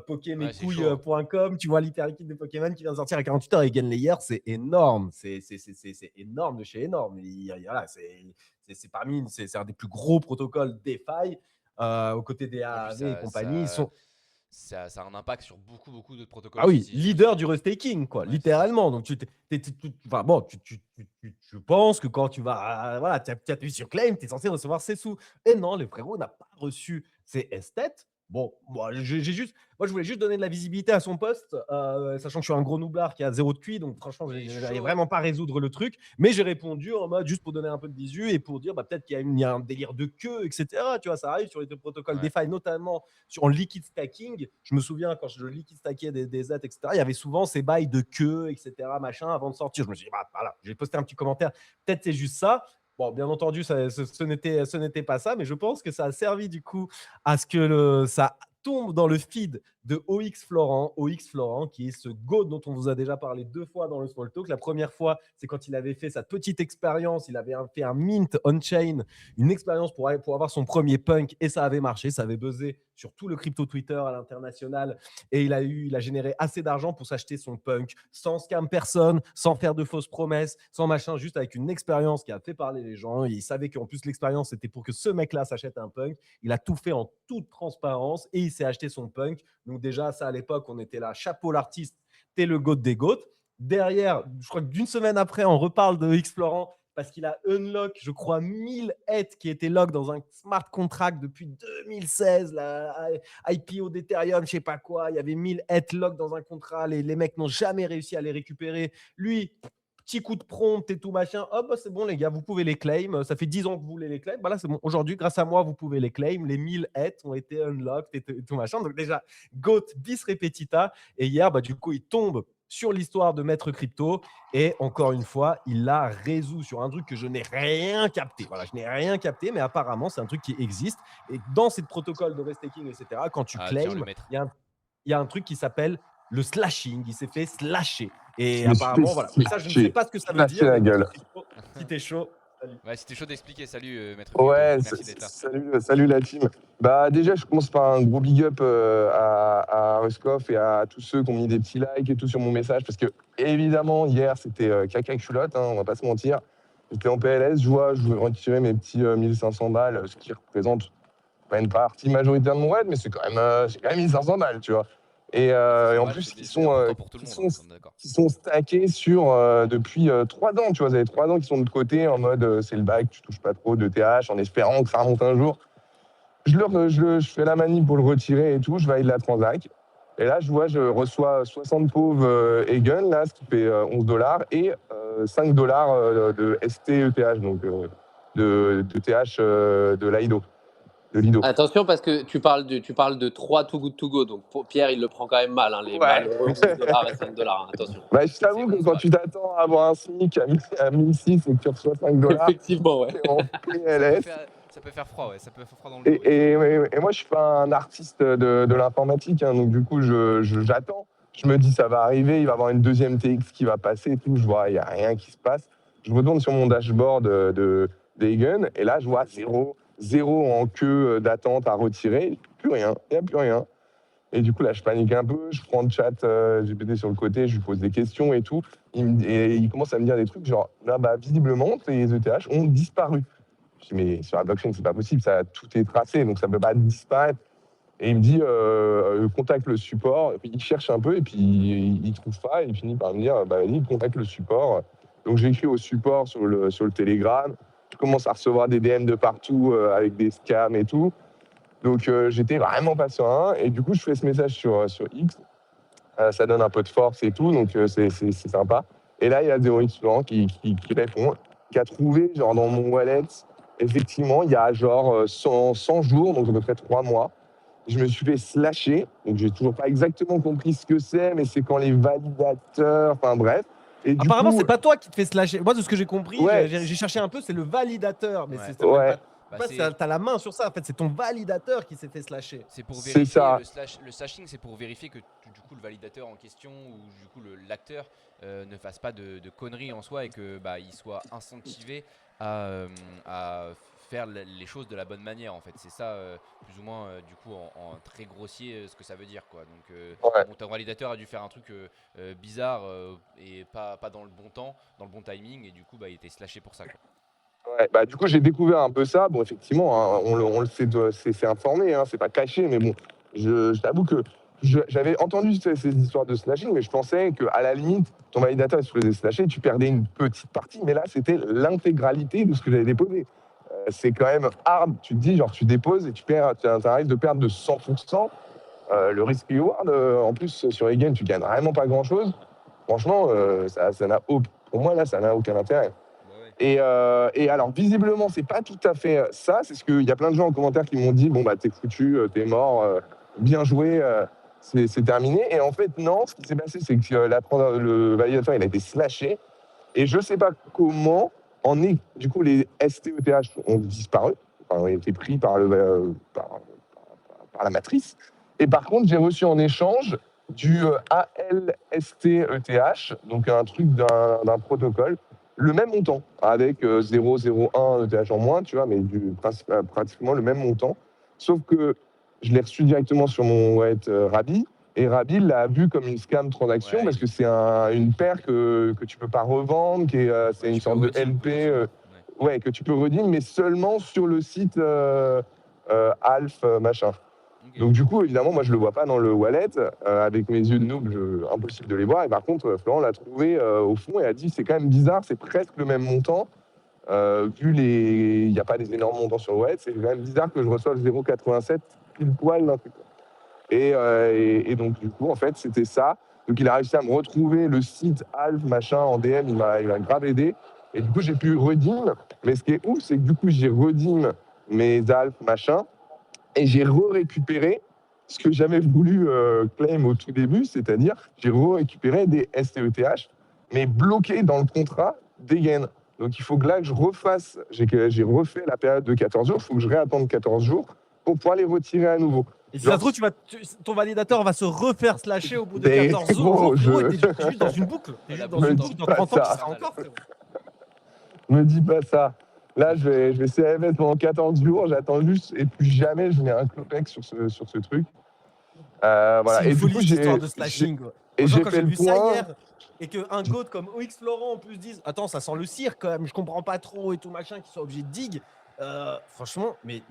Pokémecouille.com. Tu vois l'Iterliquide de Pokémon qui vient de sortir à 48 heures. Eigen Layer, c'est énorme. C'est énorme de chez énorme. Voilà, c'est parmi, c'est un des plus gros protocoles DeFi aux côtés des En plus, AAV et compagnie. Ils sont, ça a un impact sur beaucoup d'autres protocoles ah oui, aussi. leader du restaking, quoi, Ouais, c'est ça. littéralement. Donc, enfin, bon, je pense que quand tu vas, voilà, tu appuies sur claim, tu es censé recevoir ses sous. Et non, le frérot n'a pas reçu ses esthètes. Bon, moi, moi, je voulais juste donner de la visibilité à son poste, sachant que je suis un gros noublard qui a zéro de QI, donc franchement, Mais je n'allais chaud. vraiment pas résoudre le truc. Mais j'ai répondu en mode juste pour donner un peu de visu et pour dire bah, peut-être qu'il y a un délire de queue, etc. Tu vois, ça arrive sur les deux protocoles Ouais. DeFi, notamment en liquid stacking. Je me souviens quand je liquid stackais des Z, etc., il y avait souvent ces bails de queue, etc., machin, avant de sortir. Je me suis dit, bah, voilà, j'ai posté un petit commentaire. Peut-être c'est juste ça. Bon, bien entendu, ce n'était pas ça, mais je pense que ça a servi du coup à ce que ça tombe dans le feed de OX Florent, qui est ce GOAT dont on vous a déjà parlé 2 fois dans le Small Talk. La première fois, c'est quand il avait fait sa petite expérience, il avait fait un mint on-chain, une expérience pour avoir son premier punk, et ça avait marché, ça avait buzzé sur tout le crypto Twitter à l'international, et il a généré assez d'argent pour s'acheter son punk, sans scam personne, sans faire de fausses promesses, sans machin, juste avec une expérience qui a fait parler les gens. Il savait qu'en plus l'expérience c'était pour que ce mec-là s'achète un punk. Il a tout fait en toute transparence et il s'est acheté son punk. Donc déjà, ça à l'époque, on était là, chapeau l'artiste, t'es le goat des goats. Derrière, je crois que d'une semaine après, on reparle de X Florent parce qu'il a unlock, je crois, 1000 ETH qui étaient lock dans un smart contract depuis 2016, la IPO d'Ethereum, je sais pas quoi. Il y avait 1000 ETH lock dans un contrat. Les mecs n'ont jamais réussi à les récupérer. Lui, petit coup de prompt et tout machin. Hop, bah, c'est bon, les gars, vous pouvez les claim. Ça fait 10 ans que vous voulez les claim. Bah là, c'est bon. Aujourd'hui, grâce à moi, vous pouvez les claim. Les 1000 hets ont été unlocked et tout machin. Donc, déjà, GOAT bis repetita. Et hier, bah, du coup, il tombe sur l'histoire de Maître Crypto. Et encore une fois, il l'a résolu sur un truc que je n'ai rien capté. Voilà, je n'ai rien capté, mais apparemment, c'est un truc qui existe. Et dans ces protocoles de restaking, etc., quand tu Ah, tiens, le claims, maître. il y a un truc qui s'appelle le slashing. Il s'est fait slasher. Et Je me suis apparemment, fait voilà. Mais ça, je ne sais slasher. pas ce que ça veut Slasher dire. la Mais gueule. si t'es chaud, salut. Ouais, c'était chaud d'expliquer. Salut, maître Crypto. Ouais, Merci d'être là. salut la team. Bah déjà, je commence par un gros big up à Ruskov et à tous ceux qui ont mis des petits likes et tout sur mon message parce que évidemment hier c'était caca culotte, hein, on va pas se mentir. J'étais en PLS, je retirer mes petits 1500 balles, ce qui représente pas une partie majoritaire de mon raid, mais c'est quand même 1500 balles, tu vois. Et en plus, c'est important pour tout le monde, on est d'accord. qui sont stackés sur depuis 3 ans, tu vois. Vous avez 3 ans qui sont de côté en mode c'est le bac, tu touches pas trop de TH en espérant que ça remonte un jour. Je fais la manip pour le retirer et tout, je valide la transac. Et là, je reçois 60 pauvres Egan, là, ce qui fait $11 et $5 de ST-ETH, donc de TH de Lido. Attention parce que tu parles de 3 Too Good To Go, donc Pierre il le prend quand même mal, hein, les Ouais. malheureux $11 et $5, hein, attention. Bah, je t'avoue que quand tu t'attends à avoir un SMIC à 1006 et que tu reçois $5, Effectivement, ouais. t'es en PLS. Ça peut faire froid, ouais. Ça peut faire froid dans le dos. Et moi, je suis pas un artiste de l'informatique, hein, donc du coup, j'attends. Je me dis, ça va arriver, il va y avoir une deuxième TX qui va passer et tout. Je vois, il n'y a rien qui se passe. Je retourne sur mon dashboard d'Egan et là, je vois zéro en queue d'attente à retirer. Plus rien, il n'y a plus rien. Et du coup, là, je panique un peu. Je prends le chat GPT sur le côté, je lui pose des questions et tout. Il commence à me dire des trucs genre, là, bah, visiblement, tes ETH ont disparu. Je dis, mais sur la blockchain, c'est pas possible, tout est tracé, donc ça peut pas disparaître. Et il me dit, contacte le support. Et puis, il cherche un peu et puis il trouve pas. Et il finit par me dire, bah, vas-y, contacte le support. Donc, j'écris au support sur le Telegram. Je commence à recevoir des DM de partout avec des scams et tout. Donc, j'étais vraiment pas serein. Et du coup, je fais ce message sur X. Ça donne un peu de force et tout, donc c'est sympa. Et là, il y a Zero-X Laurent qui répond, qui a trouvé, genre, dans mon wallet, effectivement, il y a genre 100 jours, donc à peu près 3 mois. Je me suis fait slasher, donc j'ai toujours pas exactement compris ce que c'est, mais c'est quand les validateurs, enfin bref. Et du Apparemment, coup, c'est pas toi qui te fais slasher. Moi, de ce que j'ai compris, Ouais. j'ai cherché un peu, c'est le validateur. Mais Ouais. c'est même Ouais. pas. T'as la main sur ça. En fait, c'est ton validateur qui s'est fait slasher. C'est pour C'est vérifier ça. le slashing, c'est pour vérifier que du coup le validateur en question ou du coup l'acteur ne fasse pas de conneries en soi et que bah, il soit incentivé à faire les choses de la bonne manière en fait. C'est ça plus ou moins du coup en très grossier ce que ça veut dire quoi. Donc Ouais. bon, ton validateur a dû faire un truc bizarre et pas dans le bon temps, dans le bon timing et du coup bah, il était slashé pour ça quoi. Ouais, bah, du coup, j'ai découvert un peu ça. Bon, effectivement, hein, on le sait, c'est informé, hein, c'est pas caché, mais bon, je t'avoue que j'avais entendu ces histoires de slashing, mais je pensais qu'à la limite, ton validateur se faisait slasher, tu perdais une petite partie, mais là, c'était l'intégralité de ce que j'avais déposé. C'est quand même hard. Tu te dis, genre, tu déposes et tu as un risque de perdre de 100%. Le risk reward, en plus, sur Egan, tu gagnes vraiment pas grand-chose. Franchement, pour moi, là, ça n'a aucun intérêt. Et alors, visiblement, c'est pas tout à fait ça. C'est ce qu'il y a plein de gens en commentaire qui m'ont dit bon, bah, t'es foutu, t'es mort, bien joué, c'est terminé. Et en fait, non, ce qui s'est passé, c'est que le validateur, il a été slashé. Et je sais pas comment, du coup, les ST-ETH ont disparu, enfin, ont été pris par la matrice. Et par contre, j'ai reçu en échange du ALST-ETH, donc un truc d'un protocole, le même montant, avec 0,01 ETH en moins, tu vois, mais pratiquement le même montant. Sauf que je l'ai reçu directement sur mon wallet Rabi, et Rabi l'a vu comme une scam transaction, Ouais, parce que c'est une paire que tu peux pas revendre, c'est une sorte de LP, ouais, que tu peux redeem, mais seulement sur le site Alf machin. Okay. Donc du coup, évidemment, moi je le vois pas dans le wallet. Avec mes yeux de noob, impossible de les voir. Et par contre, Florent l'a trouvé au fond et a dit c'est quand même bizarre, c'est presque le même montant. Vu il n'y a pas des énormes montants sur le wallet, c'est quand même bizarre que je reçoive 0,87 pile poil d'un truc. Et donc du coup, en fait, c'était ça. Donc, il a réussi à me retrouver le site Alf, machin, en DM. Il m'a grave aidé. Et du coup, j'ai pu redeem. Mais ce qui est ouf, c'est que du coup, j'ai redeem mes Alf, machin. Et j'ai récupéré ce que j'avais voulu claim au tout début, c'est-à-dire j'ai récupéré des STETH, mais bloqués dans le contrat des gains. Donc il faut que là que je refasse, j'ai refait la période de 14 jours, il faut que je réattende 14 jours pour pouvoir les retirer à nouveau. Et si ça se trouve, ton validateur va se refaire slasher au bout de Mais 14 jours. gros, Frérot, t'es juste dans une boucle. T'es juste dans Me une dis boucle. Dans pas 30 ans, tu ça. seras encore, frérot. Me dis pas ça. Là, je vais CFS pendant 14 jours, j'attends juste, et plus jamais je mets un clopex sur ce truc. Voilà. C'est une Et du folie coup, cette histoire de j'ai slashing. Quoi. et Franchement, j'ai quand fait j'ai le vu ça point. hier et qu'un goat comme OX Florent en plus dise attends, ça sent le cire quand même, je comprends pas trop et tout machin, qui soit obligé de dig. Franchement, mais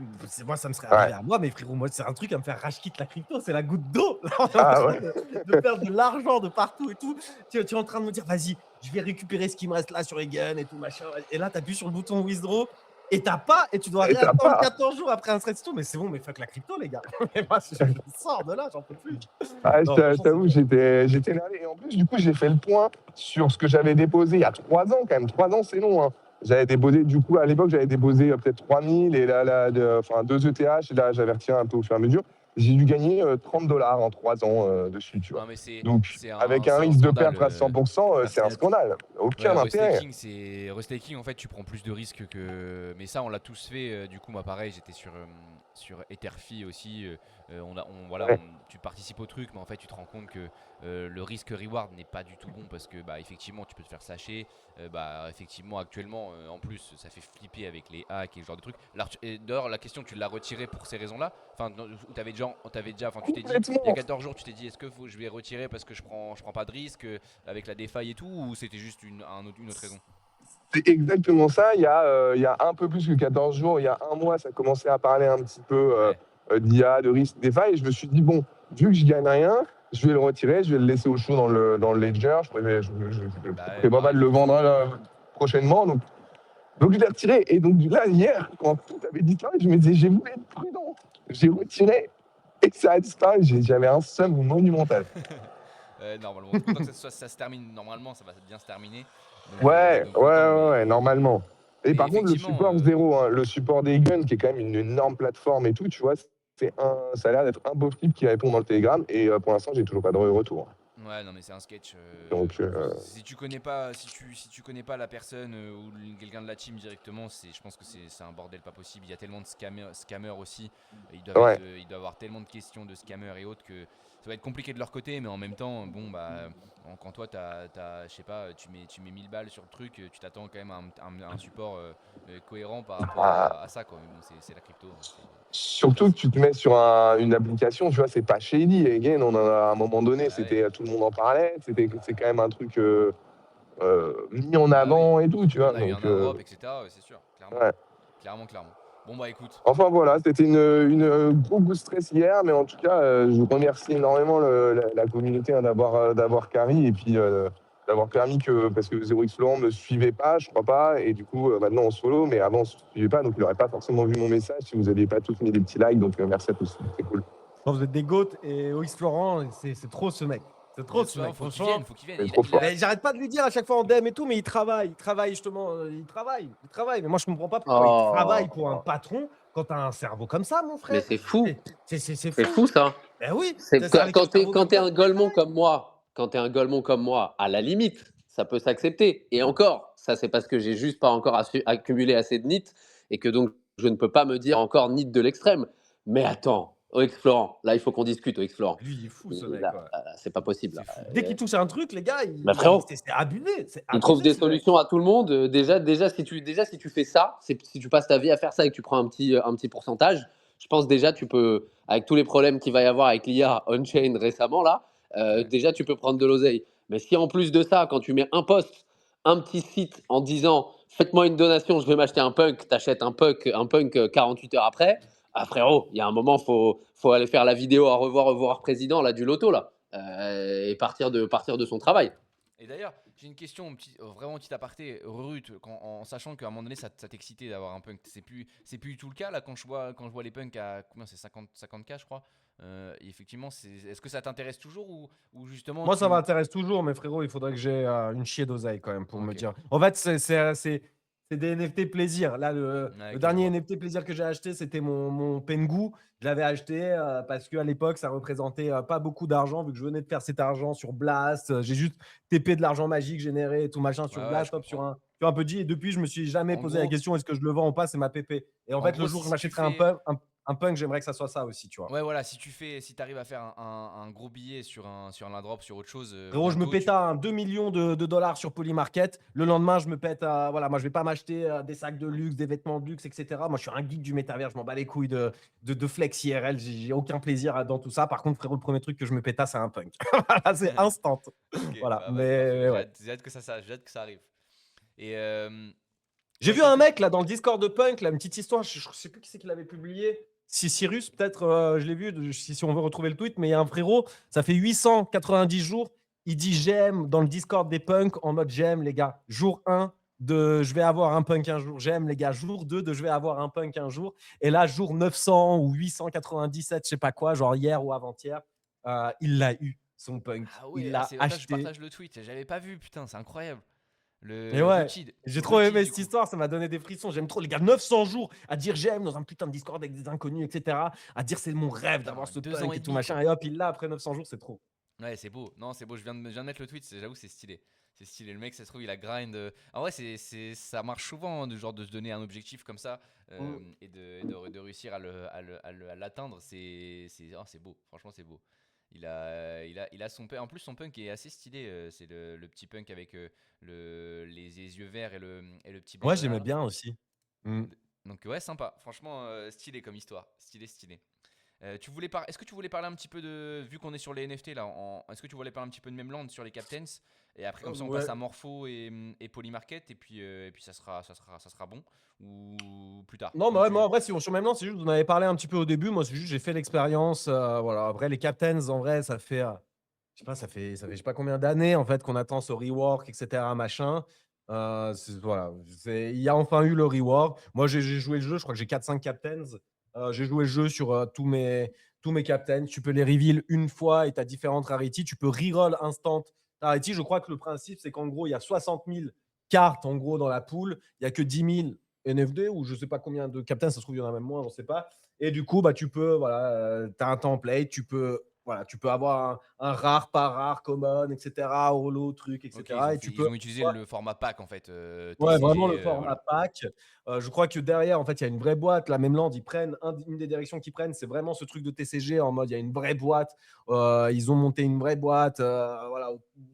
moi ça me serait arrivé à moi, mais frérot, moi c'est un truc à me faire rage quitte la crypto, c'est la goutte d'eau. Là, on est en Ah train ouais. de perdre de l'argent de partout et tout. Tu es en train de me dire vas-y, je vais récupérer ce qui me reste là sur les guns et tout machin. Et là, t'appuies sur le bouton withdraw. Et t'as pas, et tu dois Et t'as réattendre pas. 14 jours après un stress tout, mais c'est bon, mais fuck la crypto, les gars. Mais moi, je sors de là, j'en peux plus. Ah, Non, je franchement, t'avoue, c'est j'étais énervé. Et en plus, du coup, j'ai fait le point sur ce que j'avais déposé il y a 3 ans, quand même. 3 ans, c'est long. Hein. J'avais déposé, du coup, à l'époque, j'avais déposé peut-être 3000 et là, 2 ETH. Et là, j'avais retiré un peu au fur et à mesure. J'ai dû gagner $30 en 3 ans dessus, tu vois. Non, mais Donc, avec un c'est un risque de scandale. perte à 100%, c'est un Merci. scandale. Aucun Ouais, intérêt. restaking, en fait, tu prends plus de risques que. Mais ça, on l'a tous fait. Du coup, moi, pareil, j'étais sur Etherfi aussi. Ouais. Tu participes au truc, mais en fait, tu te rends compte que le risque-reward n'est pas du tout bon parce que, bah, effectivement, tu peux te faire slasher. Effectivement, actuellement, en plus, ça fait flipper avec les hacks et ce genre de trucs. D'ailleurs, la question, tu l'as retirée pour ces raisons-là. Enfin, enfin, tu t'es dit, il y a Complètement. 14 jours, tu t'es dit, est-ce que je vais retirer parce que je prends pas de risque avec la DeFi et tout, ou c'était juste une autre raison? C'est exactement ça. Il y a un peu plus que 14 jours, il y a un mois, ça commençait à parler un petit peu Ouais. d'IA, de risque, des failles. Et je me suis dit, bon, vu que je gagne rien, je vais le retirer, je vais le laisser au chaud dans le ledger. Je prévois pas de le vendre prochainement. Donc je l'ai retiré. Et donc là, hier, quand tout avait disparu, je me disais, j'ai voulu être prudent. J'ai retiré et ça a disparu. J'avais un seum monumental. Normalement, en tout cas, que ça se termine, normalement, ça va bien se terminer. Donc, Ouais, donc content, mais normalement. Et mais par contre, le effectivement, support zéro, hein, le support des guns, qui est quand même une énorme plateforme et tout, tu vois, ça a l'air d'être un beau flip qui répond dans le Telegram. Et pour l'instant, j'ai toujours pas de retour. ouais, non, mais c'est un sketch. Donc, Si tu connais pas, si tu connais pas la personne ou quelqu'un de la team directement, je pense que c'est un bordel pas possible. Il y a tellement de scammers aussi. Ils doivent ouais. ils doivent avoir tellement de questions de scammers et autres que ça va être compliqué de leur côté, mais en même temps, bon, bah, quand toi, je sais pas, tu mets 1000 balles sur le truc, tu t'attends quand même à un support cohérent par rapport à ça, quoi. Mais bon, c'est la crypto. Surtout que tu te mets sur une application, tu vois, c'est pas shady. Again, on en a, à un moment donné, tout le monde en parlait. C'est quand même un truc mis en avant et tout, tu vois. On a eu un Donc, Europe, etc. Ouais, c'est sûr, clairement. ouais. Clairement. Bon, bah écoute. Enfin voilà, c'était une gros coup de stress hier, mais en tout cas, je remercie énormément la communauté d'avoir carry et puis d'avoir permis que, parce que 0x Florent ne me suivait pas, je crois pas, et du coup, maintenant on se follow, mais avant on se suivait pas, donc il n'aurait pas forcément vu mon message si vous n'aviez pas tous mis des petits likes, donc merci à tous, c'est cool. Bon, vous êtes des goats et OX Florent, c'est trop ce mec. C'est trop ce mec, Faut qu'il franchement. vienne. C'est trop fort. Mais j'arrête pas de lui dire à chaque fois en DM et tout, mais il travaille justement, il travaille. Mais moi je comprends pas pourquoi il travaille pour un patron quand t'as un cerveau comme ça, mon frère. Mais c'est fou. C'est C'est fou ça. Ben oui. Quand t'es un golemon comme moi, à la limite, ça peut s'accepter. Et encore, ça c'est parce que j'ai juste pas encore accumulé assez de nit et que donc je ne peux pas me dire encore nit de l'extrême. Mais attends, OX Florent, là il faut qu'on discute OX Florent. Lui, il est fou ce mec. Là, Ouais. c'est pas possible. C'est fou. Dès qu'il touche à un truc, les gars, frérot, c'est abusé. il trouve des solutions à tout le monde. Déjà, si tu fais ça, si tu passes ta vie à faire ça et que tu prends un petit pourcentage, je pense déjà tu peux, avec tous les problèmes qu'il va y avoir avec l'IA on-chain récemment là, déjà tu peux prendre de l'oseille. Mais si en plus de ça, quand tu mets un post, un petit site en disant faites-moi une donation, je vais m'acheter un punk, t'achètes un punk 48 heures après, ah frérot, il y a un moment, faut aller faire la vidéo à revoir président là du loto là, et partir de son travail. Et d'ailleurs, j'ai une question, vraiment petit aparté, Ruth, en sachant qu'à un moment donné, ça t'excitait d'avoir un punk. C'est plus du tout le cas là quand je vois les punks à combien, c'est 50K je crois. Effectivement, est-ce que ça t'intéresse toujours ou justement Moi, ça tu. m'intéresse toujours, mais frérot, il faudrait que j'ai une chier d'oseille quand même pour me Ok. dire. En fait, c'est des NFT plaisir. Là, Ouais, le ok, je dernier vois. NFT plaisir que j'ai acheté, c'était mon Pengu. Je l'avais acheté parce qu'à l'époque, ça représentait pas beaucoup d'argent, vu que je venais de faire cet argent sur Blast. J'ai juste TP de l'argent magique généré et tout machin sur Ouais, ouais, je Blast, hop, comprends. sur un petit. Et depuis, je me suis jamais En posé la gros, question est-ce que je le vends ou pas, c'est ma PP. Et en en fait, le gros, jour où je si tu m'achèterai fais. un punk, j'aimerais que ça soit ça aussi, tu vois. Ouais, voilà, si t'arrives à faire un gros billet sur un drop, sur autre chose Gros, je me bientôt, pète tu. à 2 millions de dollars sur Polymarket. Le lendemain, je me pète à. Voilà, moi, je vais pas m'acheter des sacs de luxe, des vêtements de luxe, etc. Moi, je suis un geek du métavers. Je m'en bats les couilles de flex IRL. J'ai aucun plaisir dans tout ça. Par contre, frérot, le premier truc que je me pète à, c'est un punk. Voilà, c'est instant. Ok, Voilà, bah vas-y, parfait. mais ouais. J'ai hâte j'ai hâte que ça arrive. Et J'ai ouais, vu toi, un mec là dans le Discord de Punk, là, une petite histoire. Je sais plus qui c'est qui l'avait publié. Si Cyrus, peut-être, je l'ai vu, si on veut retrouver le tweet, mais il y a un frérot, ça fait 890 jours. Il dit j'aime dans le Discord des punks en mode j'aime, les gars. Jour 1 de je vais avoir un punk un jour, j'aime, les gars. Jour 2 de je vais avoir un punk un jour. Et là, jour 900 ou 897, je sais pas quoi, genre hier ou avant-hier, il l'a eu, son punk. Ah Il ouais, l'a attends, je acheté. partage le tweet. J'avais pas vu, putain, c'est incroyable. Et Le ouais, Rooted. j'ai trop Rooted, aimé du cette coup. histoire, ça m'a donné des frissons. J'aime trop les gars, 900 jours à dire j'aime dans un putain de Discord avec des inconnus, etc. À dire c'est mon rêve d'avoir Putain, ce 2 ans punk et et tout demi, quoi. machin. Et hop, il l'a après 900 jours, c'est trop. Ouais, c'est beau. Non, c'est beau. Je viens de mettre le tweet. J'avoue, c'est stylé. C'est stylé. Le mec, ça se trouve, il a grind. En vrai, ça marche souvent, hein, de genre de se donner un objectif comme ça et de réussir à l'atteindre. C'est beau. Franchement, c'est beau. Il a son punk. En plus, son punk est assez stylé. C'est le petit punk avec les yeux verts et le petit Ouais, bandana j'aimais là. bien aussi. Mm. Donc, ouais, sympa. Franchement, stylé comme histoire. Stylé, stylé. Est-ce que tu voulais parler un petit peu vu qu'on est sur les NFT là, est-ce que tu voulais parler un petit peu de Memland sur les Captains et après comme ça on Ouais. passe à Morpho et Polymarket et puis ça sera bon ou plus tard Non, mais comme ouais, tu moi, veux. en vrai, si on sur même lance, c'est juste, on avait parlé un petit peu au début. Moi, c'est juste, j'ai fait l'expérience. Voilà. Après, les Captains, en vrai, ça fait, je sais pas, ça fait je sais pas combien d'années, en fait, qu'on attend ce rework, etc., machin. Voilà. Il y a enfin eu le rework. Moi, j'ai joué le jeu, je crois que j'ai 4-5 Captains. J'ai joué le jeu sur tous mes Captains. Tu peux les reveal une fois et tu as différentes rarities. Tu peux reroll instant rarity. Je crois que le principe, c'est qu'en gros, il y a 60 000 cartes en gros dans la pool. Il n'y a que 10 000 NFD ou je sais pas combien de captains, ça se trouve, il y en a même moins, j'en sais pas. Et du coup, bah, tu peux, voilà, tu as un template, tu peux avoir un rare, pas rare, common, etc., holo, truc, Ok, etc. Et tu ils peux, ont utilisé le format pack en fait, ouais, vraiment le TCG, format voilà. pack. Je crois que derrière, en fait, il y a une vraie boîte. La Memland, ils prennent une des directions qu'ils prennent, c'est vraiment ce truc de TCG en mode il y a une vraie boîte. Ils ont monté une vraie boîte, voilà,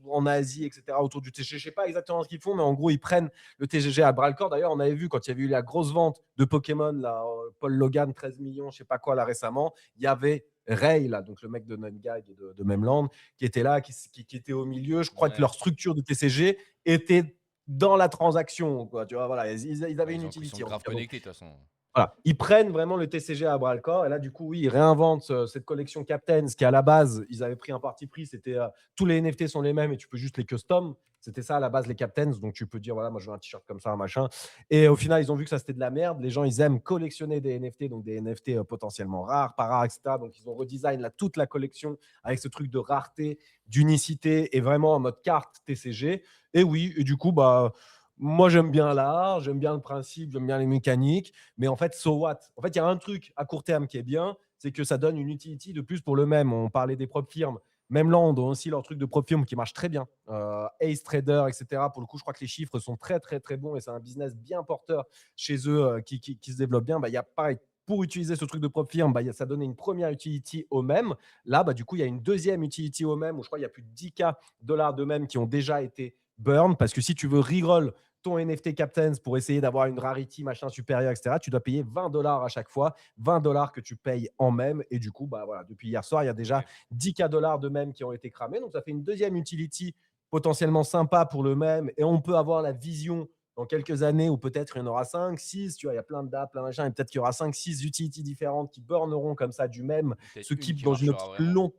en Asie, etc. autour du TCG. Je sais pas exactement ce qu'ils font, mais en gros, ils prennent le TCG à bras le corps. D'ailleurs, on avait vu quand il y avait eu la grosse vente de Pokémon, là, Paul Logan, 13 millions, je sais pas quoi, là récemment, il y avait Ray, là, donc le mec de Nungag et de Memland, qui était là, qui était au milieu. Je crois que Ouais. leur structure de TCG était dans la transaction, quoi. Tu vois, voilà, ils avaient Ouais, une ils sont utilité en tout grave cas. Donc, connectés de toute façon. voilà, ils prennent vraiment le TCG à bras le corps. Et là, du coup, oui, ils réinventent cette collection Captains qui, à la base, ils avaient pris un parti pris. C'était tous les NFT sont les mêmes et tu peux juste les custom. C'était ça à la base, les Captains. Donc, tu peux dire, voilà, moi, je veux un t-shirt comme ça, un machin. Et au final, ils ont vu que ça, c'était de la merde. Les gens, ils aiment collectionner des NFT, donc des NFT potentiellement rares, pas rares, etc. Donc, ils ont redesign toute la collection avec ce truc de rareté, d'unicité et vraiment en mode carte TCG. Et oui, et du coup, bah. Moi, j'aime bien l'art, j'aime bien le principe, j'aime bien les mécaniques. Mais en fait, so what? En fait, il y a un truc à court terme qui est bien, c'est que ça donne une utility de plus pour le même. On parlait des prop firmes. Même Land ont aussi leur truc de prop firme qui marche très bien. Ace Trader, etc. Pour le coup, je crois que les chiffres sont très, très, très bons et c'est un business bien porteur chez eux qui se développe bien. Bah, il y a pareil. Pour utiliser ce truc de prop firme, bah, ça donnait une première utility au même. Là, bah, du coup, il y a une deuxième utility au même où je crois qu'il y a plus de 10K dollars de même qui ont déjà été burn parce que si tu veux reroll ton NFT Captains pour essayer d'avoir une rarity machin supérieure, etc., tu dois payer 20 dollars à chaque fois, 20 dollars que tu payes en même. Et du coup, bah, voilà, depuis hier soir, il y a déjà Ok. 10K dollars de même qui ont été cramés. Donc, ça fait une deuxième utility potentiellement sympa pour le même. Et on peut avoir la vision dans quelques années où peut-être il y en aura 5, 6, tu vois, il y a plein de dates, plein de machins, et peut-être qu'il y aura 5, 6 utilities différentes qui burneront comme ça du même, Et peut-être ce une qui, qui dans une marchera optique vraiment. longue.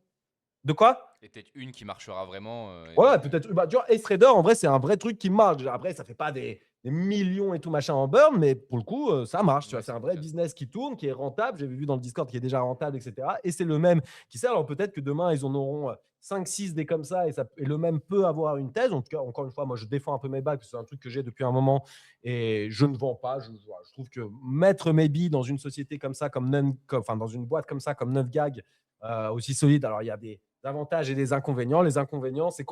De quoi? Et peut-être une qui marchera vraiment. Et Ouais, donc, peut-être. Bah, tu vois, Ace Trader, en vrai, c'est un vrai truc qui marche. Après, ça fait pas des des millions et tout machin en burn, mais pour le coup, ça marche. Tu vois, Ouais, c'est ça un vrai fonctionne. business qui tourne, qui est rentable. J'avais vu dans le Discord qui est déjà rentable, etc. Et c'est le même qui sert. Alors peut-être que demain, ils en auront 5-6 des comme ça et le même peut avoir une thèse. En tout cas, encore une fois, moi, je défends un peu mes bacs, c'est un truc que j'ai depuis un moment et je ne vends pas. Je trouve que mettre mes billes dans une société comme ça, enfin, dans une boîte comme ça, comme 9gag, aussi solide. Alors, il y a des avantages et des inconvénients. Les inconvénients, c'est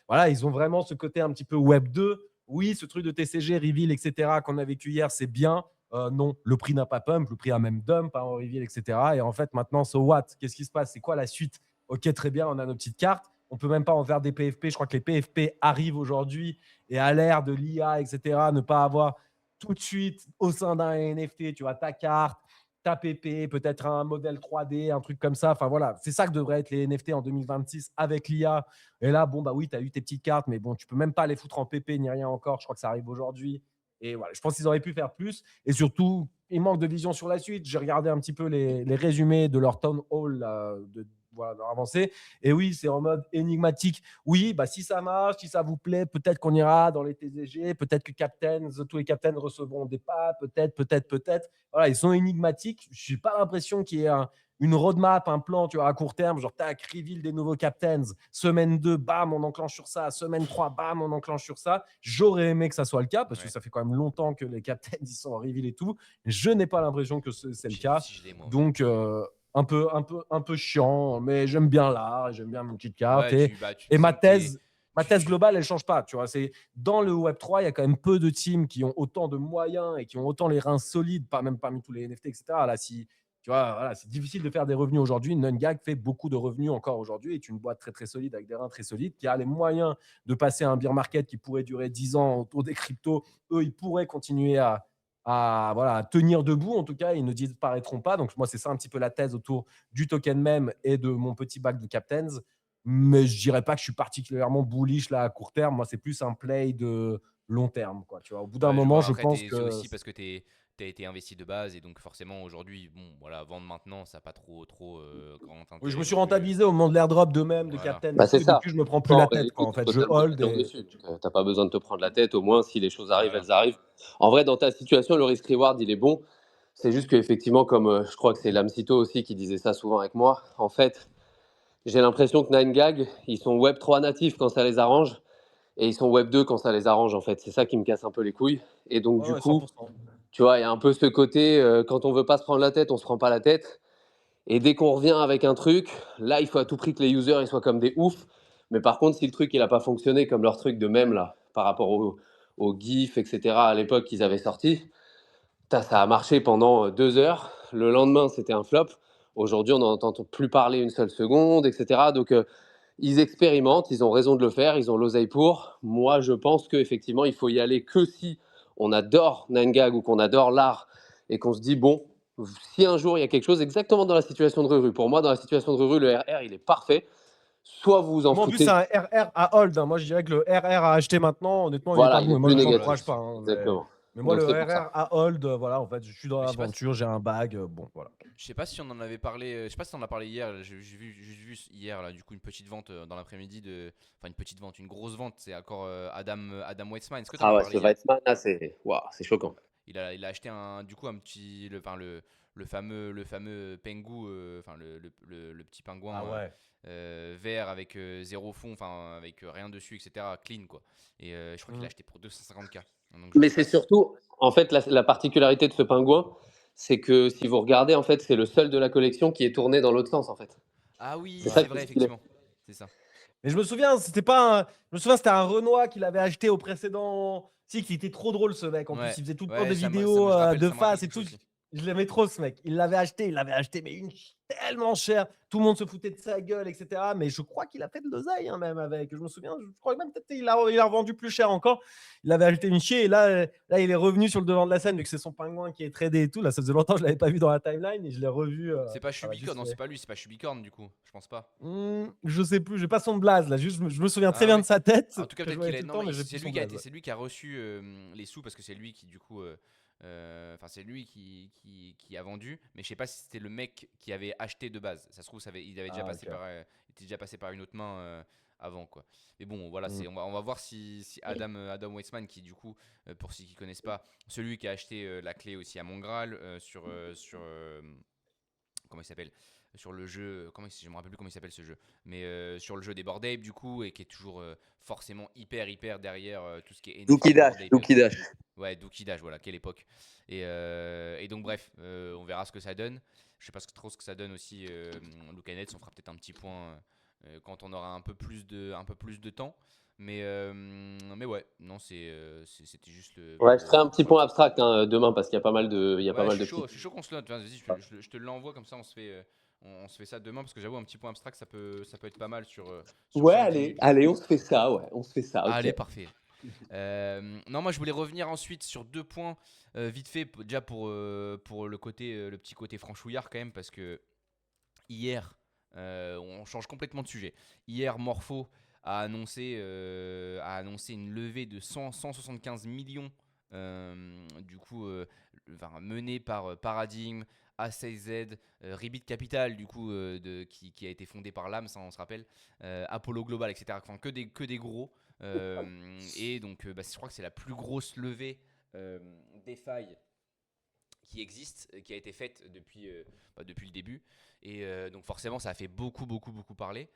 voilà, ils ont vraiment ce côté un petit peu Web 2. Oui, ce truc de TCG, Reveal, etc., qu'on a vécu hier, c'est bien. Non, le prix n'a pas pump, le prix a même dump en Reveal, etc. Et en fait, maintenant, so what? Qu'est-ce qui se passe? C'est quoi la suite? Ok, très bien, on a nos petites cartes. On peut même pas en faire des PFP. Je crois que les PFP arrivent aujourd'hui et à l'ère de l'IA, etc., ne pas avoir tout de suite au sein d'un NFT, tu vois, ta carte, ta PP, peut-être un modèle 3D, un truc comme ça. Enfin voilà, c'est ça que devraient être les NFT en 2026 avec l'IA. Et là, bon, bah oui, tu as eu tes petites cartes, mais bon, tu peux même pas les foutre en PP ni rien encore. Je crois que ça arrive aujourd'hui. Et voilà, je pense qu'ils auraient pu faire plus. Et surtout, il manque de vision sur la suite. J'ai regardé un petit peu les résumés de leur town hall, là, voilà, leur avancée. Et oui, c'est en mode énigmatique. Oui, bah, si ça marche, si ça vous plaît, peut-être qu'on ira dans les TCG, peut-être que tous les captains recevront des pas, peut-être. Voilà, ils sont énigmatiques. Je n'ai pas l'impression qu'il y ait une roadmap, un plan, tu vois, à court terme, genre tac, reveal des nouveaux captains, semaine 2, bam, on enclenche sur ça, semaine 3, bam, on enclenche sur ça. J'aurais aimé que ça soit le cas, parce que Ouais. ça fait quand même longtemps que les captains ils sont en reveal et tout. Je n'ai pas l'impression que c'est le J'ai vu cas. si je l'ai, moi. Donc, un peu chiant, mais j'aime bien l'art, j'aime bien mes petites cartes. Ouais, Et tu ma sens que t'es. thèse globale, elle ne change pas. Tu vois, c'est dans le Web3, il y a quand même peu de teams qui ont autant de moyens et qui ont autant les reins solides, pas même parmi tous les NFT, etc. Là, si tu vois, voilà, c'est difficile de faire des revenus aujourd'hui. NunGag fait beaucoup de revenus encore aujourd'hui, est une boîte très très solide avec des reins très solides, qui a les moyens de passer à un bear market qui pourrait durer 10 ans autour des cryptos. Eux, ils pourraient continuer à tenir debout. En tout cas, ils ne disparaîtront pas. Donc moi, c'est ça un petit peu la thèse autour du token même et de mon petit bac de captains. Mais je dirais pas que je suis particulièrement bullish là à court terme. Moi, c'est plus un play de long terme, quoi. Tu vois, au bout d'un Ouais, je moment, vois. je Après, pense c'est que aussi parce que t'as été investi de base et donc forcément aujourd'hui, bon, voilà, vendre maintenant, ça n'a pas trop grand oui, je intérêt me suis non plus. rentabilisé au moment de l'airdrop de même, de Voilà. captain et Bah, tout. c'est Et ça. depuis, je me prends plus Toi, en la tête, quoi. réalité, En tu as fait, je totalement hold raison et dessus. Tu n'as pas besoin de te prendre la tête. Au moins, si les choses arrivent, Voilà. elles arrivent. En vrai, dans ta situation, le risk-reward, il est bon. C'est juste qu'effectivement, comme je crois que c'est Lamsito aussi qui disait ça souvent avec moi, en fait, j'ai l'impression que 9gag, ils sont Web 3 natifs quand ça les arrange et ils sont Web 2 quand ça les arrange, en fait. C'est ça qui me casse un peu les couilles. Et donc, ouais, du ouais, coup, 100%. tu vois, il y a un peu ce côté, quand on veut pas se prendre la tête, on se prend pas la tête. Et dès qu'on revient avec un truc, là, il faut à tout prix que les users ils soient comme des oufs. Mais par contre, si le truc il a pas fonctionné comme leur truc de même là, par rapport au GIF, etc. à l'époque qu'ils avaient sorti, ça a marché pendant 2 heures. Le lendemain, c'était un flop. Aujourd'hui, on n'en entend plus parler une seule seconde, etc. Donc, ils expérimentent, ils ont raison de le faire, ils ont l'oseille pour. Moi, je pense qu'effectivement, il faut y aller que si on adore 9gag ou qu'on adore l'art et qu'on se dit, bon, si un jour il y a quelque chose, exactement dans la situation de Ruru, pour moi, dans la situation de Ruru, le RR, il est parfait. Soit vous vous en Moi, en plus, c'est foutez, un RR à hold, hein. Moi, je dirais que le RR à acheter maintenant, honnêtement, il est voilà, pas il bon. est Et moi, plus je ne Voilà, l'encourage négatif. pas, hein. Exactement. Mais moi, Donc, le c'est pour ça. RR à hold, voilà, en fait, je suis dans Mais je sais pas, l'aventure, j'ai un bag, bon, voilà. je sais pas si on en avait parlé. Je sais pas si on en a parlé hier. J'ai vu hier là, du coup, une petite vente dans l'après-midi enfin une petite vente, une grosse vente. C'est encore Adam Weissman. Est-ce que tu en Ah as ouais, parlé ce hier? Weizmann, là, c'est waouh, c'est choquant. Il a acheté du coup un petit, le fameux Pengu, enfin le petit pingouin Ah ouais. vert avec zéro fond, enfin avec rien dessus, etc. Clean quoi. Et je crois qu'il l'a acheté pour 250K. Donc je Mais sais pas c'est si. surtout, en fait, la particularité de ce pingouin, c'est que si vous regardez, en fait, c'est le seul de la collection qui est tourné dans l'autre sens, en fait. Ah C'est oui, ça c'est qui est vrai stylé. effectivement. C'est ça. Mais je me souviens, c'était un Renoir qu'il avait acheté au précédent. Si, qui était trop drôle ce mec. En plus, Ouais, il faisait tout le temps ouais, des vidéos je rappelle, de ça me rappelle face et quelque tout. chose aussi. Je l'aimais trop ce mec. Il l'avait acheté, mais tellement cher. Tout le monde se foutait de sa gueule, etc. Mais je crois qu'il a fait de l'oseille hein, même avec. Je me souviens, je crois que même peut-être il a revendu plus cher encore. Il avait acheté une chier et là, il est revenu sur le devant de la scène vu que c'est son pingouin qui est tradé et tout. Là, ça faisait longtemps que je l'avais pas vu dans la timeline et je l'ai revu. C'est pas Ça va Chubicorn, juste non, c'est pas lui, c'est pas Chubicorn du coup, je pense pas. Je sais plus, j'ai pas son blaze là. Juste, je me souviens très Ah bien ouais. de sa tête En tout cas, que je peut-être voyais qu'il a. tout le Non, temps, mais mais j'ai plus son blaze. Ouais. c'est lui qui a reçu les sous parce que c'est lui qui, du coup. Enfin, c'est lui qui a vendu, mais je sais pas si c'était le mec qui avait acheté de base. Ça se trouve, il avait déjà Ah, passé ok. il était déjà passé par une autre main avant, quoi. Mais bon, voilà, Mm. on va voir si Adam Weissman, qui du coup, pour ceux qui connaissent pas, celui qui a acheté la clé aussi à Mongraal comment il s'appelle, sur le jeu, je me rappelle plus comment il s'appelle ce jeu, mais sur le jeu des Bored Ape du coup, et qui est toujours forcément hyper derrière tout ce qui est NFT Bored Ape. Dookie Dash. Ouais, Dookie Dash, voilà, quelle époque. Et donc bref, on verra ce que ça donne. Je sais pas trop ce que ça donne aussi. Luka Nets, on fera peut-être un petit point quand on aura un peu plus de temps. Mais ouais, non, c'était juste Ouais, je ferai un petit pour un point petit. abstract demain parce qu'il y a pas mal de, Ouais, je petits. suis chaud qu'on se note. Vas-y, je te l'envoie comme ça, on se fait ça demain parce que j'avoue un petit point abstract ça peut être pas mal sur Ouais, 5-10 minutes quoi. allez, on se fait ça, ok. Allez, parfait. Non, moi je voulais revenir ensuite sur 2 points vite fait déjà pour le côté le petit côté franchouillard quand même parce que hier on change complètement de sujet. Hier Morpho a annoncé une levée de 175 millions du coup menée par Paradigm, A6Z, Rebit Capital du coup qui a été fondé par LAMS, on se rappelle, Apollo Global, etc. Enfin que des gros. Et donc je crois que c'est la plus grosse levée DeFi qui existe, qui a été faite depuis le début. Et donc forcément, ça a fait beaucoup parler.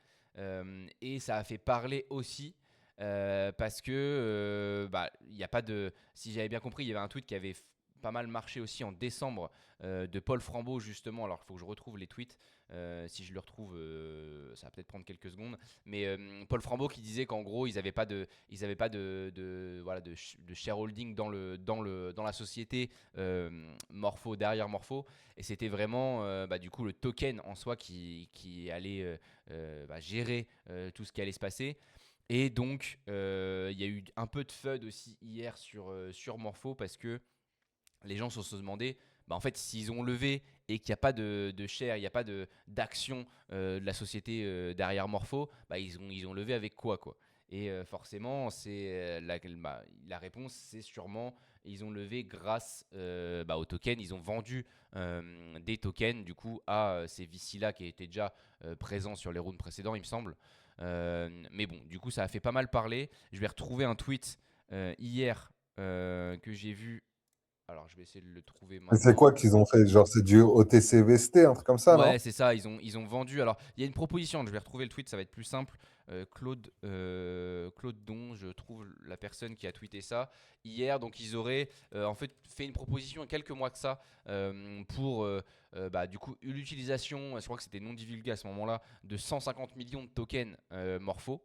Et ça a fait parler aussi parce que il y a pas de. Si j'avais bien compris, il y avait un tweet qui avait pas mal marché aussi en décembre de Paul Frambeau justement. Alors il faut que je retrouve les tweets. Si je le retrouve, ça va peut-être prendre quelques secondes. Mais Paul Frambeau qui disait qu'en gros ils n'avaient pas de shareholding dans la société Morpho derrière Morpho, et c'était vraiment du coup le token en soi qui allait gérer tout ce qui allait se passer. Et donc il y a eu un peu de FUD aussi hier sur Morpho parce que les gens se sont demandé en fait s'ils ont levé et qu'il n'y a pas de share, il n'y a pas d'action de la société derrière Morpho, ils ont levé avec quoi. Et forcément, la réponse, c'est sûrement ils ont levé grâce aux tokens. Ils ont vendu des tokens du coup à ces VC-là qui étaient déjà présents sur les rounds précédents, il me semble. Mais bon, du coup, ça a fait pas mal parler. Je vais retrouver un tweet hier que j'ai vu. Alors, je vais essayer de le trouver Mais c'est maintenant. quoi qu'ils ont fait? Genre, c'est du OTC-VST, un truc comme ça, Ouais, non? c'est ça, ils ont vendu. Alors, il y a une proposition, je vais retrouver le tweet, ça va être plus simple. Claude Don, je trouve la personne qui a tweeté ça hier. Donc, ils auraient en fait fait une proposition il y a quelques mois de ça pour du coup l'utilisation, je crois que c'était non divulgué à ce moment-là, de 150 millions de tokens Morpho.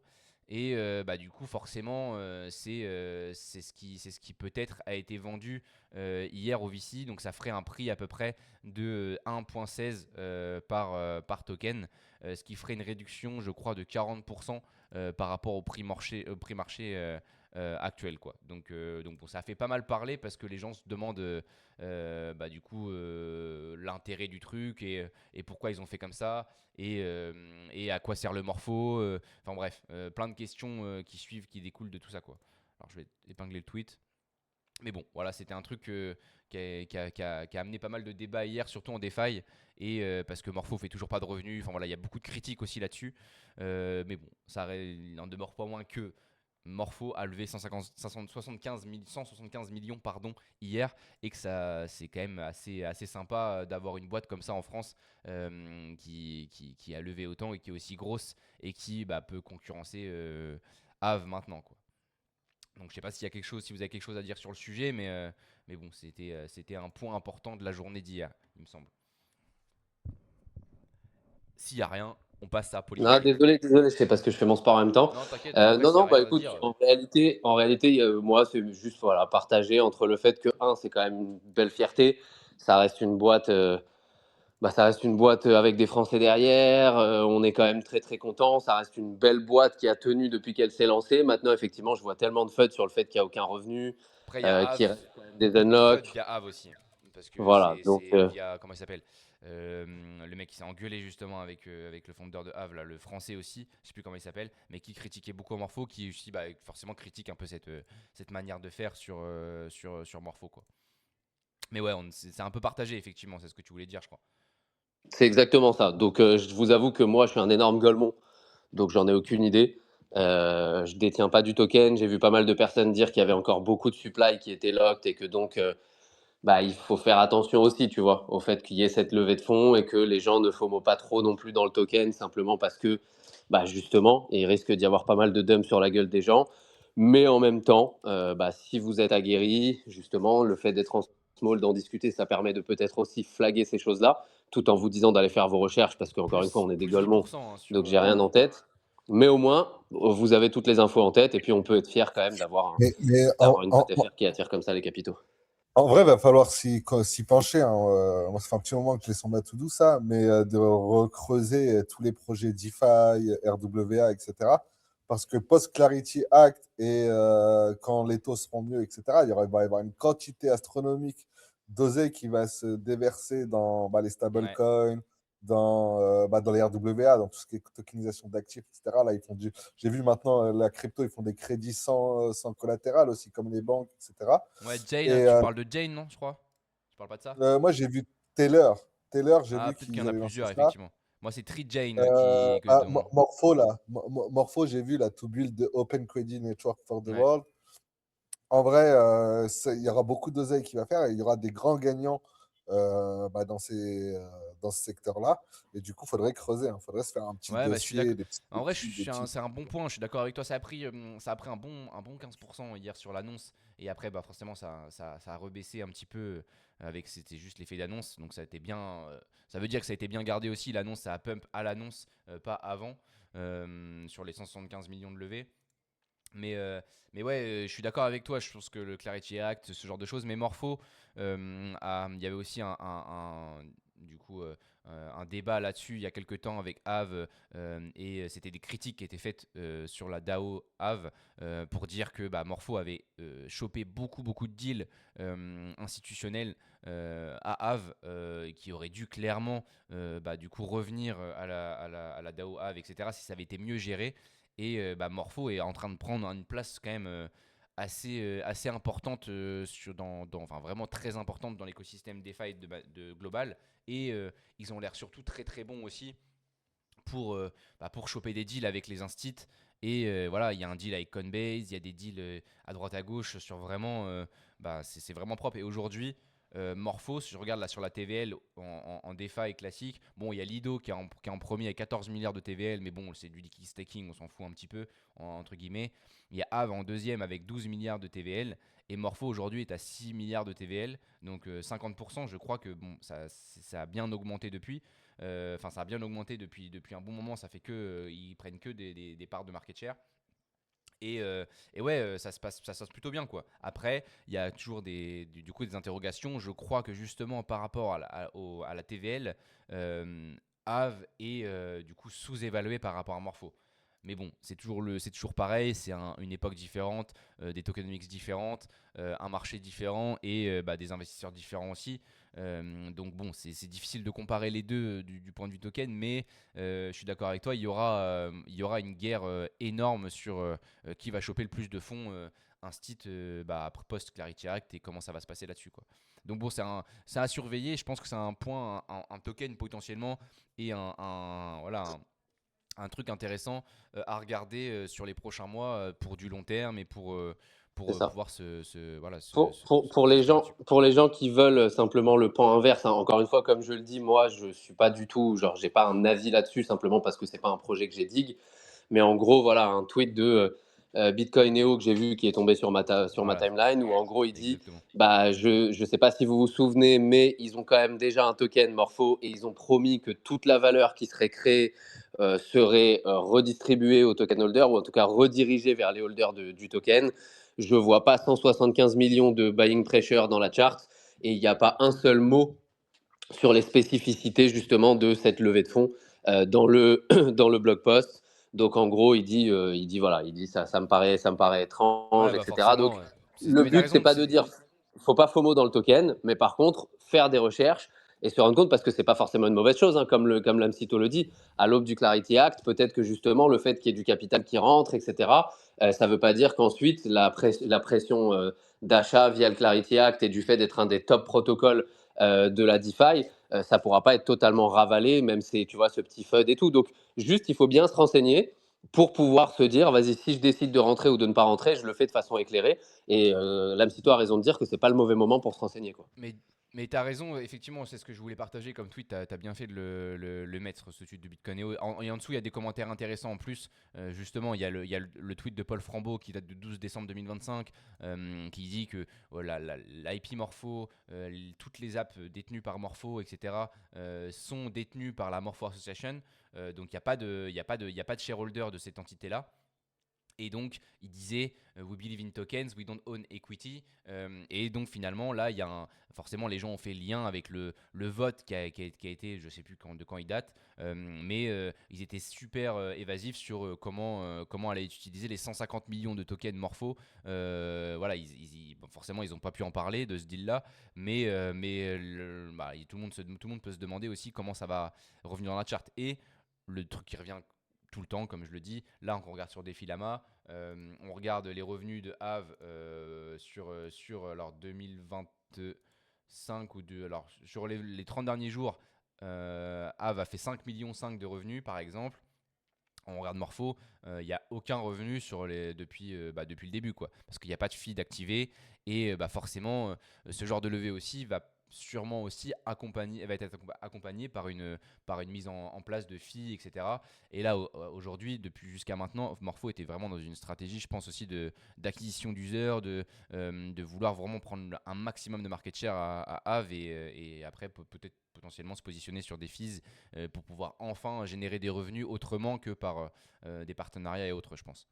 Et du coup, forcément, c'est ce qui peut-être a été vendu hier au VC. Donc, ça ferait un prix à peu près de 1,16 par token, ce qui ferait une réduction, je crois, de 40% par rapport au prix marché actuel, quoi. Donc bon, ça a fait pas mal parler parce que les gens se demandent du coup l'intérêt du truc et pourquoi ils ont fait comme ça et à quoi sert le Morpho. Enfin bref, plein de questions qui suivent, qui découlent de tout ça, quoi. Alors je vais épingler le tweet. Mais bon, voilà, c'était un truc qui a amené pas mal de débats hier, surtout en DeFi, et parce que Morpho fait toujours pas de revenus. Enfin voilà, il y a beaucoup de critiques aussi là-dessus. Mais bon, il n'en demeure pas moins que Morpho a levé 175 millions hier, et que c'est quand même assez sympa d'avoir une boîte comme ça en France qui a levé autant et qui est aussi grosse et qui peut concurrencer Aave maintenant, quoi. Donc je sais pas si vous avez quelque chose à dire sur le sujet, mais bon, c'était un point important de la journée d'hier, il me semble. S'il y a rien, on passe à Polygon. Ah, désolé, c'est parce que je fais mon sport en même temps. Non, t'inquiète. Après, s'il y a Non, rien à écoute, dire. en réalité, moi, c'est juste partager entre le fait que, c'est quand même une belle fierté. Ça reste une boîte, avec des Français derrière. On est quand même très, très content. Ça reste une belle boîte qui a tenu depuis qu'elle s'est lancée. Maintenant, effectivement, je vois tellement de FUD sur le fait qu'il n'y a aucun revenu, Après, il y a qu'il Aave. reste quand même des Beaucoup de FUD unlocks. via Aave aussi. Parce que Voilà, donc c'est via. Comment il s'appelle le mec qui s'est engueulé justement avec le fondeur de Aave, là, le français aussi, je sais plus comment il s'appelle, mais qui critiquait beaucoup Morpho, qui aussi forcément critique un peu cette manière de faire sur Morpho, quoi. Mais ouais, c'est un peu partagé, effectivement, c'est ce que tu voulais dire, je crois. c'est exactement ça. Donc, je vous avoue que moi, je suis un énorme golemon, donc j'en ai aucune idée. Je détiens pas du token. J'ai vu pas mal de personnes dire qu'il y avait encore beaucoup de supply qui était locked et que donc il faut faire attention aussi, tu vois, au fait qu'il y ait cette levée de fonds et que les gens ne FOMO pas trop non plus dans le token, simplement parce que, justement, il risque d'y avoir pas mal de dump sur la gueule des gens. Mais en même temps, si vous êtes aguerri, justement, le fait d'être en small, d'en discuter, ça permet de peut-être aussi flaguer ces choses-là, tout en vous disant d'aller faire vos recherches, parce qu'encore une fois, on est des plus golemons, 10% hein, sur. donc j'ai rien en tête. Mais au moins, vous avez toutes les infos en tête, et puis on peut être fier quand même d'avoir une boîte FR qui attire comme ça les capitaux. En vrai, il va falloir s'y pencher. Hein. Moi, ça fait un petit moment que je l'ai sur ma to-do, ça, mais de recreuser tous les projets DeFi, RWA, etc. Parce que post-Clarity Act et quand les taux seront mieux, etc., va y avoir une quantité astronomique d'oseille qui va se déverser dans les stablecoins, dans les RWA, dans tout ce qui est tokenisation d'actifs, etc. Là, j'ai vu maintenant la crypto, ils font des crédits sans collatéral aussi, comme les banques, etc. Ouais, Jane, Et, tu parles de Jane, non, je crois? Tu parles pas de ça? moi, j'ai vu Taylor. Taylor, j'ai Ah, vu peut-être qu'il y qu'ils en a avaient lancé plusieurs, ça. effectivement. Moi, c'est Tree Jane qui que dont. Morpho, là. Morpho, j'ai vu là, to build the Open Credit Network for the Ouais. World. En vrai, il y aura beaucoup d'oseille qui va faire et il y aura des grands gagnants dans ce secteur-là. Et du coup, il faudrait creuser. Il faudrait se faire un petit Ouais, je suis d'accord. dossier, des petites En vrai, études, c'est un bon point. Je suis d'accord avec toi. Ça a pris un bon 15% hier sur l'annonce. Et après, forcément, ça a rebaissé un petit peu c'était juste l'effet d'annonce. Donc, ça a été bien. Ça veut dire que ça a été bien gardé aussi. L'annonce, ça a pump à l'annonce, pas avant, sur les 175 millions de levées. Mais ouais, je suis d'accord avec toi. Je pense que le Clarity Act, ce genre de choses. Mais Morpho, il y avait aussi du coup, un débat là-dessus il y a quelques temps avec Aave. Et c'était des critiques qui étaient faites sur la DAO Aave pour dire que Morpho avait chopé beaucoup de deals institutionnels à Aave qui auraient dû clairement du coup revenir à la DAO Aave, etc. si ça avait été mieux géré. Et Morpho est en train de prendre une place quand même assez importante, enfin vraiment très importante dans l'écosystème DeFi de Global. Et ils ont l'air surtout très très bons aussi pour choper des deals avec les instits. Et voilà, il y a un deal avec Coinbase, il y a des deals à droite à gauche sur vraiment. C'est vraiment propre. Et aujourd'hui, Morpho, si je regarde là sur la TVL en DeFi classique, bon, il y a Lido qui est en premier avec 14 milliards de TVL, mais bon, c'est du liquid staking, on s'en fout un petit peu, entre guillemets. Il y a Aave en deuxième avec 12 milliards de TVL, et Morpho aujourd'hui est à 6 milliards de TVL, donc 50%, je crois que bon, ça a bien augmenté depuis. Enfin, ça a bien augmenté depuis un bon moment, ça fait que ils prennent que des parts de market share. Et ouais, ça se passe plutôt bien, quoi. Après, il y a toujours du coup des interrogations. Je crois que justement par rapport à la TVL, Aave est du coup sous-évalué par rapport à Morpho. Mais bon, c'est toujours pareil, c'est une époque différente, des tokenomics différentes, un marché différent et des investisseurs différents aussi. Donc bon, c'est difficile de comparer les deux du point de vue token, mais je suis d'accord avec toi, il y aura une guerre énorme sur qui va choper le plus de fonds instit après post-Clarity Act et comment ça va se passer là-dessus, quoi. Donc bon, c'est à surveiller. Je pense que c'est un point, un token potentiellement et un truc intéressant à regarder sur les prochains mois pour du long terme et pour C'est ça. pouvoir Pour les gens qui veulent simplement le pan inverse, hein, encore une fois, comme je le dis, moi, je suis pas du tout, genre, j'ai pas un avis là-dessus, simplement parce que c'est pas un projet que j'ai dig. Mais en gros, voilà, un tweet de Bitcoin Neo que j'ai vu qui est tombé sur ma timeline, où en gros, il dit, exactement. je sais pas si vous vous souvenez, mais ils ont quand même déjà un token Morpho et ils ont promis que toute la valeur qui serait créée serait redistribuée aux token holders, ou en tout cas redirigée vers les holders du token. Je ne vois pas 175 millions de buying pressure dans la chart et il n'y a pas un seul mot sur les spécificités justement de cette levée de fonds dans le blog post. Donc en gros, il dit ça me paraît étrange, Ouais, etc. Donc forcément, ouais. le Mais t'as but, raison, c'est pas de dire faut pas FOMO dans le token, mais par contre faire des recherches et se rendre compte, parce que c'est pas forcément une mauvaise chose, hein, comme l'Amsito le dit, à l'aube du Clarity Act, peut-être que justement le fait qu'il y ait du capital qui rentre, etc., ça veut pas dire qu'ensuite la pression d'achat via le Clarity Act et du fait d'être un des top protocoles de la DeFi, ça pourra pas être totalement ravalé, même si tu vois ce petit FUD et tout. Donc juste, il faut bien se renseigner. pour pouvoir se dire, vas-y, si je décide de rentrer ou de ne pas rentrer, je le fais de façon éclairée. Et Lamsito a raison de dire que c'est pas le mauvais moment pour se renseigner, quoi. Mais tu as raison, effectivement, c'est ce que je voulais partager comme tweet. Tu as bien fait de le mettre, ce tweet de Bitcoin. Et en dessous, il y a des commentaires intéressants en plus. Justement, il y a le tweet de Paul Frambeau qui date du 12 décembre 2025 qui dit que l'IP Morpho, toutes les apps détenues par Morpho, etc., sont détenues par la Morpho Association. Donc, il n'y a pas de shareholder de cette entité-là. Et donc, il disait We believe in tokens, we don't own equity. Et donc, finalement, là, forcément, les gens ont fait lien avec le vote qui a été, je ne sais plus de quand il date, mais ils étaient super évasifs sur comment allaient être utilisés les 150 millions de tokens Morpho. Voilà, bon, forcément, ils n'ont pas pu en parler de ce deal-là, mais tout le monde peut se demander aussi comment ça va revenir dans la charte. Et le truc qui revient tout le temps, comme je le dis. Là, on regarde sur Defilama, on regarde les revenus de Aave sur alors 2025 alors sur les 30 derniers jours, Aave a fait 5,5 millions de revenus, par exemple. On regarde Morpho, il n'y a aucun revenu depuis le début, quoi, parce qu'il n'y a pas de feed activé et forcément, ce genre de levée aussi va sûrement aussi va être accompagné par une mise en place de fees, etc. Et là, aujourd'hui, depuis jusqu'à maintenant, Morpho était vraiment dans une stratégie, je pense aussi, d'acquisition d'users, de vouloir vraiment prendre un maximum de market share à Aave et après peut-être potentiellement se positionner sur des fees pour pouvoir enfin générer des revenus autrement que par des partenariats et autres, je pense.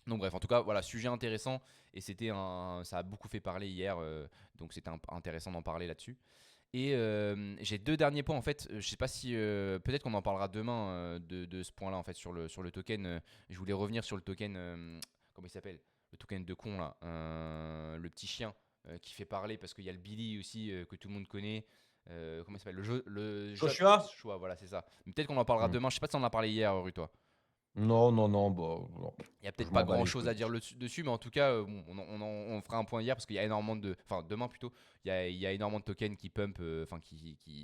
Donc bref, en tout cas, voilà, sujet intéressant et ça a beaucoup fait parler hier, donc c'était intéressant d'en parler là-dessus. Et j'ai deux derniers points en fait. Je sais pas si peut-être qu'on en parlera demain de ce point-là en fait sur le token. Je voulais revenir sur le token, comment il s'appelle? Le token de con là, le petit chien qui fait parler parce qu'il y a le Billy aussi que tout le monde connaît. Comment il s'appelle? Joshua? Joshua, voilà, c'est ça. Mais peut-être qu'on en parlera Hmm. demain. Je sais pas si on en a parlé hier, Rue, toi. Non, non, non, bah, non. Il n'y a Je peut-être pas m'en bats grand les chose couilles. à dire dessus, mais en tout cas, bon, on fera un point hier parce qu'il y a énormément enfin demain plutôt, il y a énormément de tokens qui pump, enfin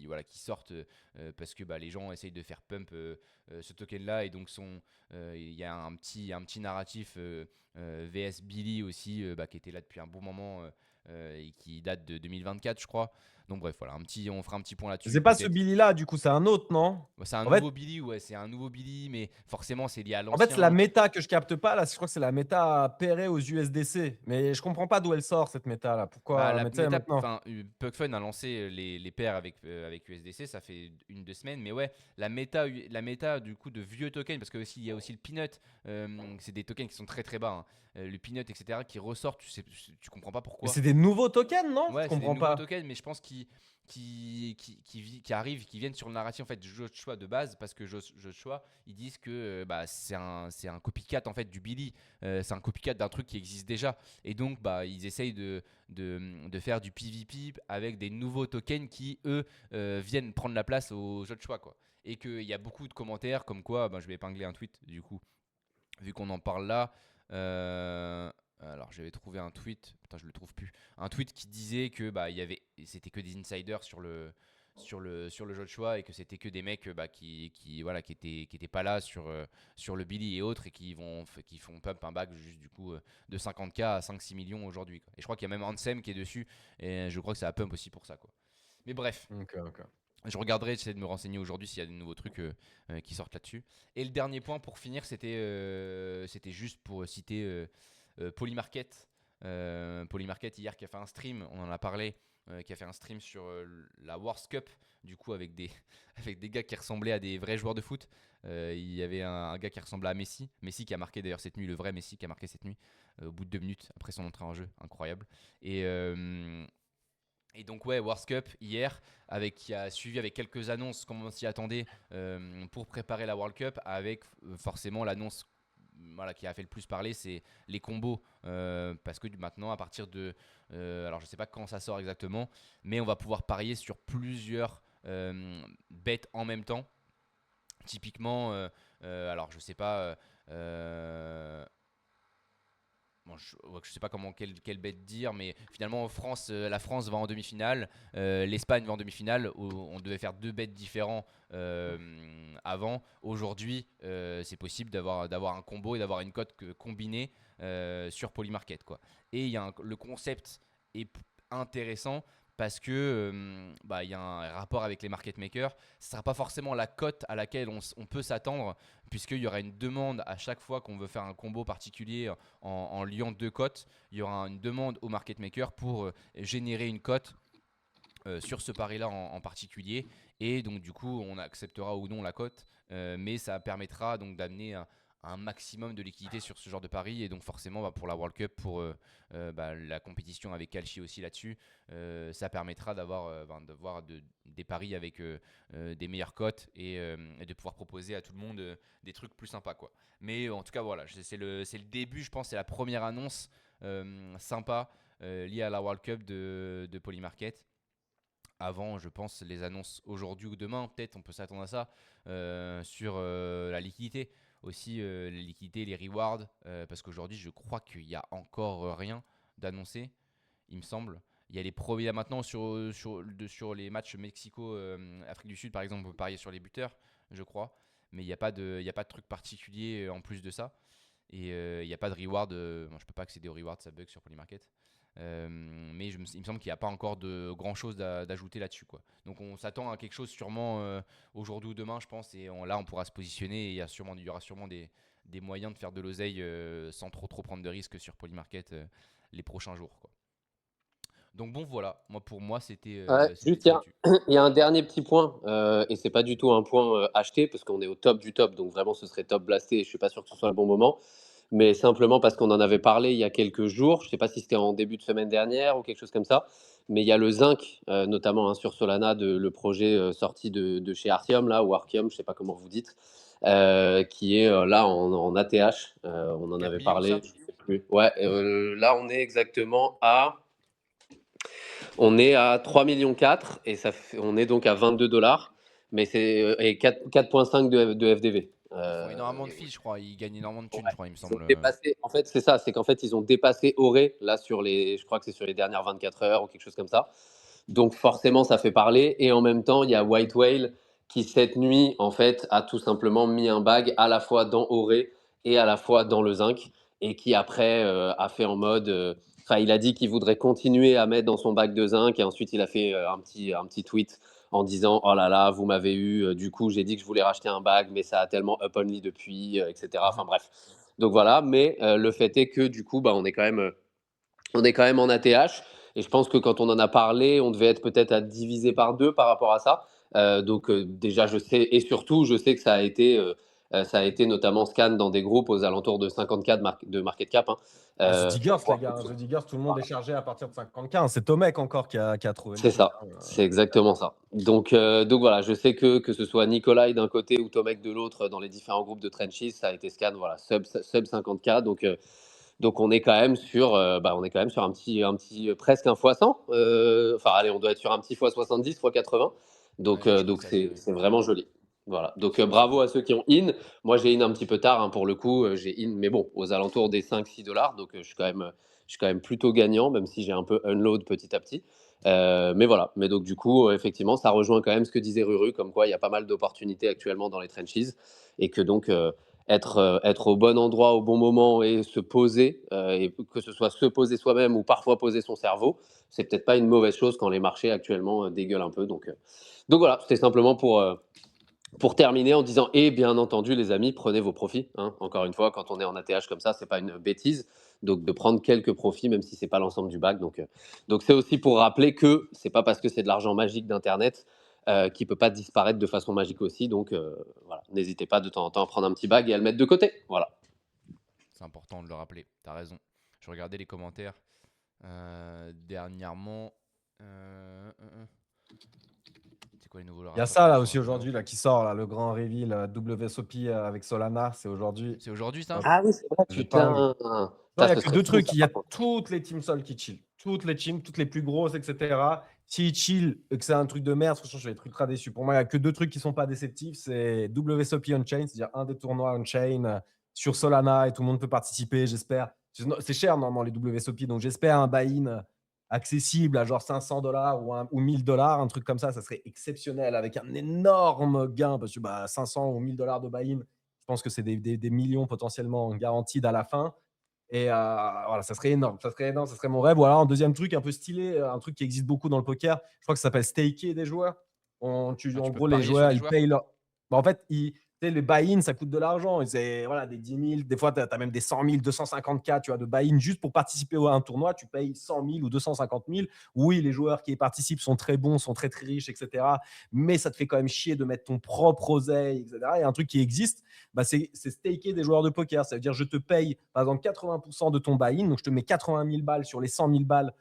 voilà, qui sortent parce que les gens essayent de faire pump ce token-là et donc il y a un petit narratif VS Billy aussi qui était là depuis un bon moment et qui date de 2024, je crois. Donc bref, voilà, on fera un petit point là-dessus C'est pas ce peut-être. Billy-là, du coup, c'est un autre, non? C'est un En fait, nouveau Billy, ouais, c'est un nouveau Billy, mais forcément c'est lié à c'est la l'ancien. méta que je capte pas. Là, je crois que c'est la méta pairée aux USDC. Mais je comprends pas d'où elle sort, cette méta-là. Pourquoi? La Mais tu sais, méta, maintenant. enfin, PugFun a lancé les paires avec USDC, ça fait 1-2 semaines, mais ouais, la méta du coup de vieux tokens, parce qu'il y a aussi le Peanut, c'est des tokens qui sont très très bas, hein. Le Peanut, etc., qui ressortent, tu comprends pas Mais pourquoi. c'est des nouveaux tokens, non? Je Ouais, c'est des comprends nouveaux pas. tokens, mais je pense qui arrivent, qui viennent sur le narratif en fait de Joshua de base, parce que Joshua, ils disent que c'est un copycat en fait du Billy, c'est un copycat d'un truc qui existe déjà, et donc ils essayent de faire du PvP avec des nouveaux tokens qui eux viennent prendre la place au Joshua quoi. Et qu'il y a beaucoup de commentaires comme quoi, je vais épingler un tweet du coup, vu qu'on en parle là. Alors j'avais trouvé un tweet, putain je le trouve plus, un tweet qui disait que c'était que des insiders sur le Joshua et que c'était que des mecs voilà qui étaient pas là sur le Billy et autres et qui font pump un bag juste du coup de 50K à 5-6 millions aujourd'hui quoi. Et je crois qu'il y a même Ansem qui est dessus et je crois que ça a pump aussi pour ça quoi. Mais bref, Ok, ok. je regarderai, j'essaie de me renseigner aujourd'hui s'il y a des nouveaux trucs qui sortent là-dessus. Et le dernier point pour finir, c'était juste pour citer Polymarket. Polymarket hier qui a fait un stream, on en a parlé, qui a fait un stream sur la World Cup, du coup avec des, avec des gars qui ressemblaient à des vrais joueurs de foot. Il y avait un gars qui ressemblait à Messi. Messi qui a marqué d'ailleurs cette nuit, le vrai Messi qui a marqué cette nuit, au bout de 2 minutes après son entrée en jeu, incroyable. Et donc ouais, World Cup hier, qui a suivi avec quelques annonces comme on s'y attendait pour préparer la World Cup, avec forcément l'annonce voilà, qui a fait le plus parler, c'est les combos. Parce que maintenant, à partir de... alors je sais pas quand ça sort exactement, mais on va pouvoir parier sur plusieurs bets en même temps. Typiquement, alors je sais pas... bon, je sais pas quelle bet dire, mais finalement la France va en demi-finale, l'Espagne va en demi-finale. On devait faire 2 bets différents avant. Aujourd'hui, c'est possible d'avoir un combo et d'avoir une cote combinée sur Polymarket, quoi. Et le concept est intéressant parce que il y a un rapport avec les market makers. Ce ne sera pas forcément la cote à laquelle on peut s'attendre, puisqu'il y aura une demande à chaque fois qu'on veut faire un combo particulier en liant 2 cotes. Il y aura une demande au market maker pour générer une cote sur ce pari-là en particulier. Et donc du coup, on acceptera ou non la cote, mais ça permettra donc d'amener un maximum de liquidité sur ce genre de pari. Et donc forcément, pour la World Cup, pour la compétition avec Kalshi aussi là-dessus, ça permettra d'avoir des paris avec des meilleures cotes et de pouvoir proposer à tout le monde des trucs plus sympas, quoi. Mais en tout cas, voilà, c'est le début, je pense, c'est la première annonce sympa liée à la World Cup de Polymarket. Avant, je pense, les annonces aujourd'hui ou demain, peut-être on peut s'attendre à ça, sur la liquidité. Aussi, les liquidités, les rewards, parce qu'aujourd'hui, je crois qu'il n'y a encore rien d'annoncé, il me semble. Il y a les premiers maintenant sur les matchs Mexico-Afrique du Sud, par exemple, on peut parier sur les buteurs, je crois. Mais il n'y a pas de truc particulier en plus de ça. Et il n'y a pas de reward. Moi, je peux pas accéder aux rewards, ça bug sur Polymarket. Mais il me semble qu'il n'y a pas encore de grand chose d'ajouter là-dessus, quoi. Donc on s'attend à quelque chose sûrement aujourd'hui ou demain, je pense. Et là, on pourra se positionner et il y aura sûrement des moyens de faire de l'oseille sans trop prendre de risques sur Polymarket les prochains jours, quoi. Donc bon, voilà. Pour moi, c'était Juste, ça là-dessus. il y a un dernier petit point, et c'est pas du tout un point acheté, parce qu'on est au top du top, donc vraiment ce serait top blasté, et je suis pas sûr que ce soit le bon moment, mais simplement parce qu'on en avait parlé il y a quelques jours, je sais pas si c'était en début de semaine dernière ou quelque chose comme ça, mais il y a le zinc, notamment sur Solana, le projet sorti de chez Artium, là, ou Arcium, je sais pas comment vous dites, qui est là en ATH, on en 4 avait millions, parlé, ça? je sais plus. Ouais, là on est exactement on est à 3,4 millions et on est donc à 22 $, mais c'est et 4,5 de FDV. Ils font énormément de fees, je crois. Ils gagnent énormément de thunes, Ouais. je crois, il me Ils ont semble. dépassé, en fait, c'est ça, c'est qu'en fait, ils ont dépassé Auré, là, je crois que c'est sur les dernières 24 heures ou quelque chose comme ça. Donc, forcément, ça fait parler. Et en même temps, il y a White Whale qui, cette nuit, en fait, a tout simplement mis un bag à la fois dans Auré et à la fois dans le zinc et qui, après, a fait en mode. Enfin, il a dit qu'il voudrait continuer à mettre dans son bag de zinc et ensuite, il a fait un petit tweet en disant oh là là, vous m'avez eu, du coup, j'ai dit que je voulais racheter un bag, mais ça a tellement up only depuis, etc. Enfin, bref. Donc voilà, mais le fait est que, du coup, on est quand même en ATH. Et je pense que quand on en a parlé, on devait être peut-être à diviser par 2 par rapport à ça. Donc déjà, je sais, et surtout, je sais que ça a été notamment scan dans des groupes aux alentours de 50K de market cap, hein. Jeudi Girls, les Voire gars. plus. Jeudi Girls, tout le monde est chargé à partir de 50K. C'est Tomek encore qui a trouvé le C'est truc. ça, c'est exactement ça. Donc voilà, je sais que ce soit Nikolai d'un côté ou Tomek de l'autre dans les différents groupes de Trenches, ça a été scan, voilà, sub 50K. Donc on est quand même sur, on est quand même sur un petit presque un x100. Enfin allez, on doit être sur un petit x70, x80. Donc Ouais, je donc pense à c'est ouais. c'est vraiment joli. Voilà. Donc Je pense bravo à ceux qui ont in. Moi j'ai in un petit peu tard, hein, pour le coup, j'ai in, mais bon, aux alentours des 5-6 $. Donc je suis quand même plutôt gagnant, même si j'ai un peu unload petit à petit. Mais voilà. Mais donc du coup, effectivement, ça rejoint quand même ce que disait Ruru, comme quoi il y a pas mal d'opportunités actuellement dans les trenches et que donc être au bon endroit au bon moment et se poser, et que ce soit se poser soi-même ou parfois poser son cerveau, c'est peut-être pas une mauvaise chose quand les marchés actuellement dégueulent un peu. Donc voilà, c'était simplement pour terminer en disant, et bien entendu les amis, prenez vos profits, hein. Encore une fois, quand on est en ATH comme ça, c'est pas une bêtise, donc de prendre quelques profits, même si c'est pas l'ensemble du bac. Donc c'est aussi pour rappeler que c'est pas parce que c'est de l'argent magique d'Internet qui peut pas disparaître de façon magique aussi. Donc voilà, n'hésitez pas de temps en temps à prendre un petit bag et à le mettre de côté. Voilà. C'est important de le rappeler. T'as raison. Je regardais les commentaires dernièrement. C'est quoi les nouveaux Il y a rapports ça par là rapport aussi à ça? aujourd'hui là, qui sort, là, le grand reveal WSOP avec Solana. C'est aujourd'hui. C'est aujourd'hui, ça? Ah oui, c'est vrai, Je parle. putain. Non, il Ça, n'y a ce que serait deux fou, trucs. ça, Il y a par contre. toutes les teams Sol qui chill. Toutes les teams, toutes les plus grosses, etc. S'ils chill et que c'est un truc de merde, franchement, je vais être ultra déçu. Pour moi, il n'y a que deux trucs qui ne sont pas déceptifs. C'est WSOP on-chain, c'est-à-dire un des tournois on-chain sur Solana et tout le monde peut participer, j'espère. C'est cher normalement les WSOP, donc j'espère un buy-in accessible à genre $500 ou 1000 $, un truc comme ça serait exceptionnel avec un énorme gain parce que 500 ou 1000 $ de buy-in, je pense que c'est des millions potentiellement garantis à la fin. Et voilà, ça serait énorme, ça serait mon rêve. Ou alors un deuxième truc un peu stylé, un truc qui existe beaucoup dans le poker, je crois que ça s'appelle staker des joueurs. En Tu peux gros, les parier sur joueurs, des ils joueurs? payent leur. En fait, tu sais, les buy-in, ça coûte de l'argent. Et c'est voilà, des 10 000, des fois, tu as même des 100 000, 250K, tu vois, de buy-in juste pour participer à un tournoi. Tu payes 100 000 ou 250 000. Oui, les joueurs qui y participent sont très bons, sont très, très riches, etc. Mais ça te fait quand même chier de mettre ton propre oseille, etc. Et un truc qui existe, c'est staker des joueurs de poker. Ça veut dire, je te paye, par exemple, 80% de ton buy-in. Donc, je te mets 80 000 balles sur les 100 000 balles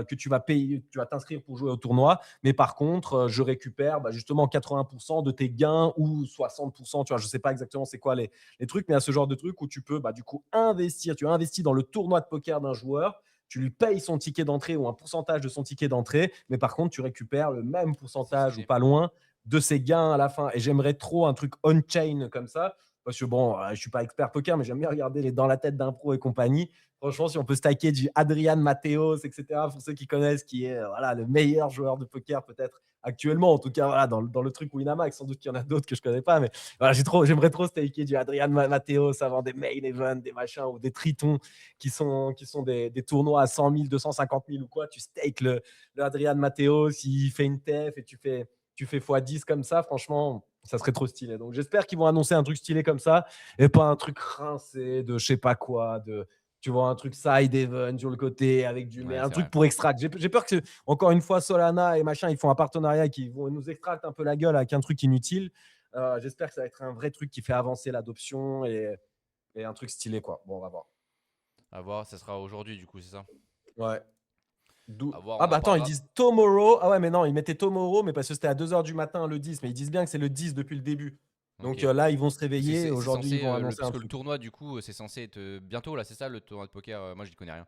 que tu vas payer, tu vas t'inscrire pour jouer au tournoi. Mais par contre, je récupère justement 80% de tes gains ou 60%. Tu vois, je ne sais pas exactement c'est quoi les trucs, mais il y a ce genre de truc où tu peux du coup investir. Tu investis dans le tournoi de poker d'un joueur. Tu lui payes son ticket d'entrée ou un pourcentage de son ticket d'entrée, mais par contre, tu récupères le même pourcentage ou pas loin de ses gains à la fin. Et j'aimerais trop un truc on-chain comme ça, parce que bon, je ne suis pas expert poker, mais j'aime bien regarder les dans la tête d'un pro et compagnie. Franchement, si on peut stacker du Adrian Mateos, etc., pour ceux qui connaissent, qui est voilà, le meilleur joueur de poker peut-être actuellement, en tout cas voilà, dans le truc Winamax, sans doute qu'il y en a d'autres que je ne connais pas, mais voilà, j'aimerais trop staker du Adrian Mateos avant des main events, des machins ou des tritons qui sont des tournois à 100 000, 250 000 ou quoi. Tu stakes le Adrian Mateos, il fait une TF et tu fais x10 comme ça, franchement, ça serait trop stylé. Donc j'espère qu'ils vont annoncer un truc stylé comme ça et pas un truc rincé de je sais pas quoi, tu vois, un truc side event sur le côté avec Ouais, un c'est truc vrai. pour extract. J'ai peur que, encore une fois, Solana et machin, ils font un partenariat qui vont nous extracter un peu la gueule avec un truc inutile. J'espère que ça va être un vrai truc qui fait avancer l'adoption et un truc stylé, quoi. Bon, on va voir. À voir, ça sera aujourd'hui du coup, c'est ça? Ouais. À voir, Ah on en attends, ils parlera. disent tomorrow. Ah ouais, mais non, ils mettaient tomorrow, mais parce que c'était à 2h du matin le 10. Mais ils disent bien que c'est le 10 depuis le début. Donc Ok. là, ils vont se Parce que réveiller. c'est Aujourd'hui, ils censé, vont annoncer parce un que le truc. tournoi du coup, c'est censé être bientôt là, c'est ça le tournoi de poker? Moi, j'y connais rien.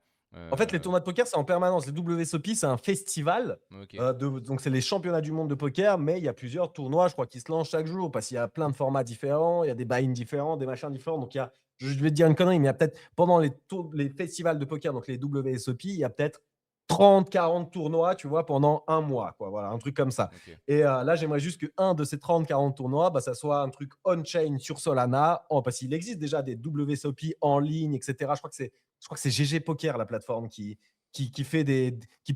En fait, les tournois de poker, c'est en permanence. Les WSOP, c'est un festival. Ok. Donc, c'est les championnats du monde de poker, mais il y a plusieurs tournois, je crois, qui se lancent chaque jour parce qu'il y a plein de formats différents, il y a des buy-in différents, des machins différents. Donc, je vais te dire une connerie, mais il y a peut-être, pendant les festivals de poker, donc les WSOP, il y a peut-être 30, 40 tournois, tu vois, pendant un mois, quoi. Voilà, un truc comme ça. Ok. Et là, j'aimerais juste qu'un de ces 30, 40 tournois, ça soit un truc on-chain sur Solana, parce qu'il existe déjà des WSOP en ligne, etc. Je crois que c'est GG Poker, la plateforme qui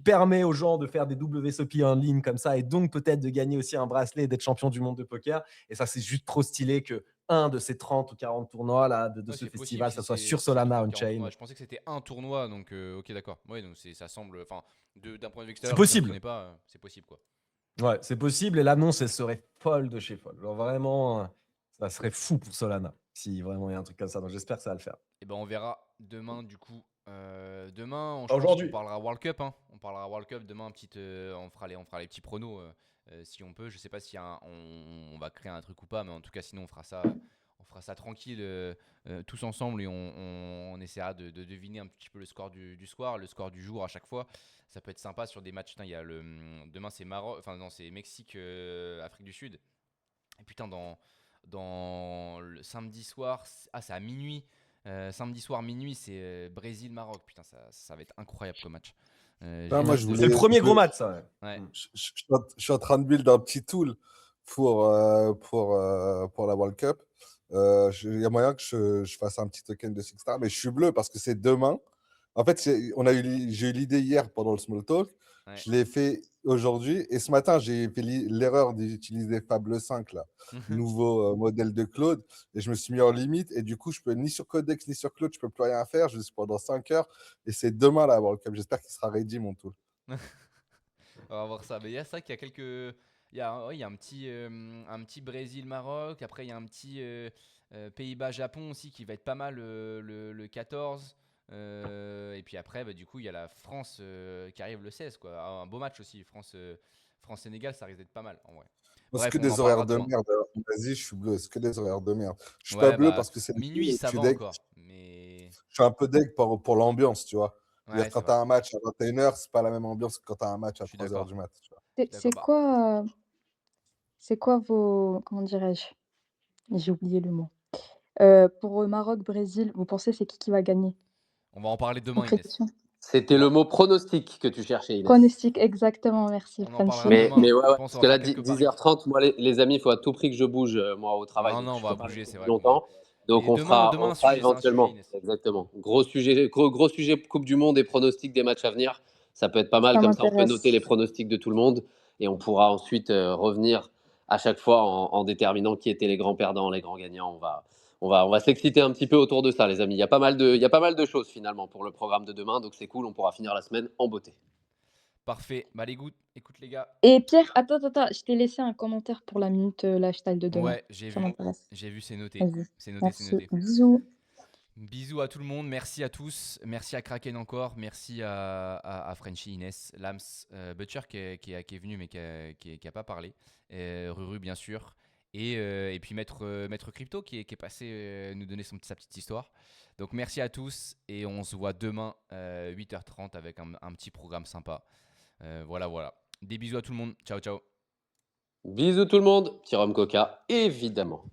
permet aux gens de faire des WSOP en ligne comme ça et donc peut-être de gagner aussi un bracelet et d'être champion du monde de poker. Et ça, c'est juste trop stylé que un de ces 30 ou 40 tournois là, de Ouais, ce c'est possible festival, si ça soit c'est sur si c'est 30 Solana ou 40 on-chain. tournois. Je pensais que c'était un tournoi, donc ok, d'accord. Ouais, donc ça semble, enfin, d'un point de vue C'est extérieur, quelqu'un qui possible. connaît pas, c'est possible quoi. Ouais, c'est possible. Et l'annonce, elle serait folle de chez folle. Genre vraiment, ça serait fou pour Solana si vraiment il y a un truc comme ça. Donc j'espère que ça va le faire. Et ben on verra demain du coup. Demain, je pense qu'on Aujourd'hui. parlera World Cup. Hein. On parlera World Cup demain. On fera les petits pronos si on peut. Je sais pas si on va créer un truc ou pas, mais en tout cas, sinon on fera ça tranquille tous ensemble et on essaiera de deviner un petit peu le score du soir, le score du jour à chaque fois. Ça peut être sympa sur des matchs. Putain, il y a demain c'est Maroc, enfin non c'est Mexique, Afrique du Sud. Et putain dans le samedi soir, c'est à minuit. Samedi soir minuit, c'est Brésil-Maroc. Putain, ça va être incroyable comme match. Putain, J'ai moi, hâte je de. C'est le voulais. premier gros match, ça. Ouais. Je suis en train de build un petit tool pour la World Cup. Il y a moyen que je fasse un petit token de Six Star, mais je suis bleu parce que c'est demain. En fait, j'ai eu l'idée hier pendant le small talk. Ouais. Je l'ai fait aujourd'hui. Et ce matin, j'ai fait l'erreur d'utiliser Fable 5, là, nouveau modèle de Claude. Et je me suis mis en limite. Et du coup, je peux ni sur Codex ni sur Claude, je peux plus rien faire. Je suis pendant 5 heures. Et c'est demain la World Cup. J'espère qu'il sera ready, mon tool. On va voir ça. Mais il y a ça qu'il y a quelques. Il y a un petit Brésil-Maroc. Après, il y a un petit Pays-Bas-Japon aussi qui va être pas mal le 14. Et puis après, du coup, il y a la France qui arrive le 16. Quoi. Un beau match aussi. France-Sénégal, ça risque d'être pas mal en vrai. C'est Bref, que on en des horaires parlera de demain. merde. Vas-y, je suis bleu. C'est que des horaires de merde. Je suis pas Ouais, bleu parce que c'est la minuit, nuit et que ça je suis va deg. encore. Mais. Je suis un peu deg pour l'ambiance, tu vois. C'est-à-dire, Ouais, quand c'est tu vrai. as un match à 21h, c'est pas la même ambiance que quand tu as un match à Je suis 3h d'accord. du mat. Tu vois. C'est D'accord. quoi vos, comment dirais-je? J'ai oublié le mot. Pour Maroc-Brésil, vous pensez c'est qui va gagner? On va en parler demain, Inès. Prédiction. C'était le mot pronostic que tu cherchais, Inès. Pronostic, exactement, merci, On en parlera Frenchy. Mais, demain. mais ouais, Je ouais, pense parce qu'on que va là, faire quelques 10h30, moi, les amis, il faut à tout prix que je bouge, moi, au travail. Non, donc non, on je va peux pas bouger, c'est rester vrai. longtemps. Donc, Et on demain, fera un sujet, c'est un sujet, éventuellement. Inès. Exactement. Gros sujet Coupe du Monde et pronostics des matchs à venir. Ça peut être pas mal. Ça Comme ça, on peut noter m'intéresse. les pronostics de tout le monde. Et on pourra ensuite revenir à chaque fois en déterminant qui étaient les grands perdants, les grands gagnants. On va s'exciter un petit peu autour de ça, les amis. Il y a pas mal de choses, finalement, pour le programme de demain. Donc, c'est cool. On pourra finir la semaine en beauté. Parfait. Bah, écoute, les gars. Et Pierre, attends, je t'ai laissé un commentaire pour la minute lifestyle de demain. Ouais, j'ai Ça vu. m'intéresse. J'ai vu, c'est noté. Vas-y. C'est noté, c'est Merci. noté. Bisous. Bisous à tout le monde, merci à tous, merci à Kraken encore, merci à Frenchy, Inès, Lams, Butcher qui est venu mais qui a pas parlé, Ruru bien sûr, et puis Maître Crypto qui est passé nous donner sa petite histoire. Donc merci à tous et on se voit demain 8h30 avec un petit programme sympa. Voilà. Des bisous à tout le monde, ciao ciao. Bisous tout le monde. Petit rhum coca, évidemment.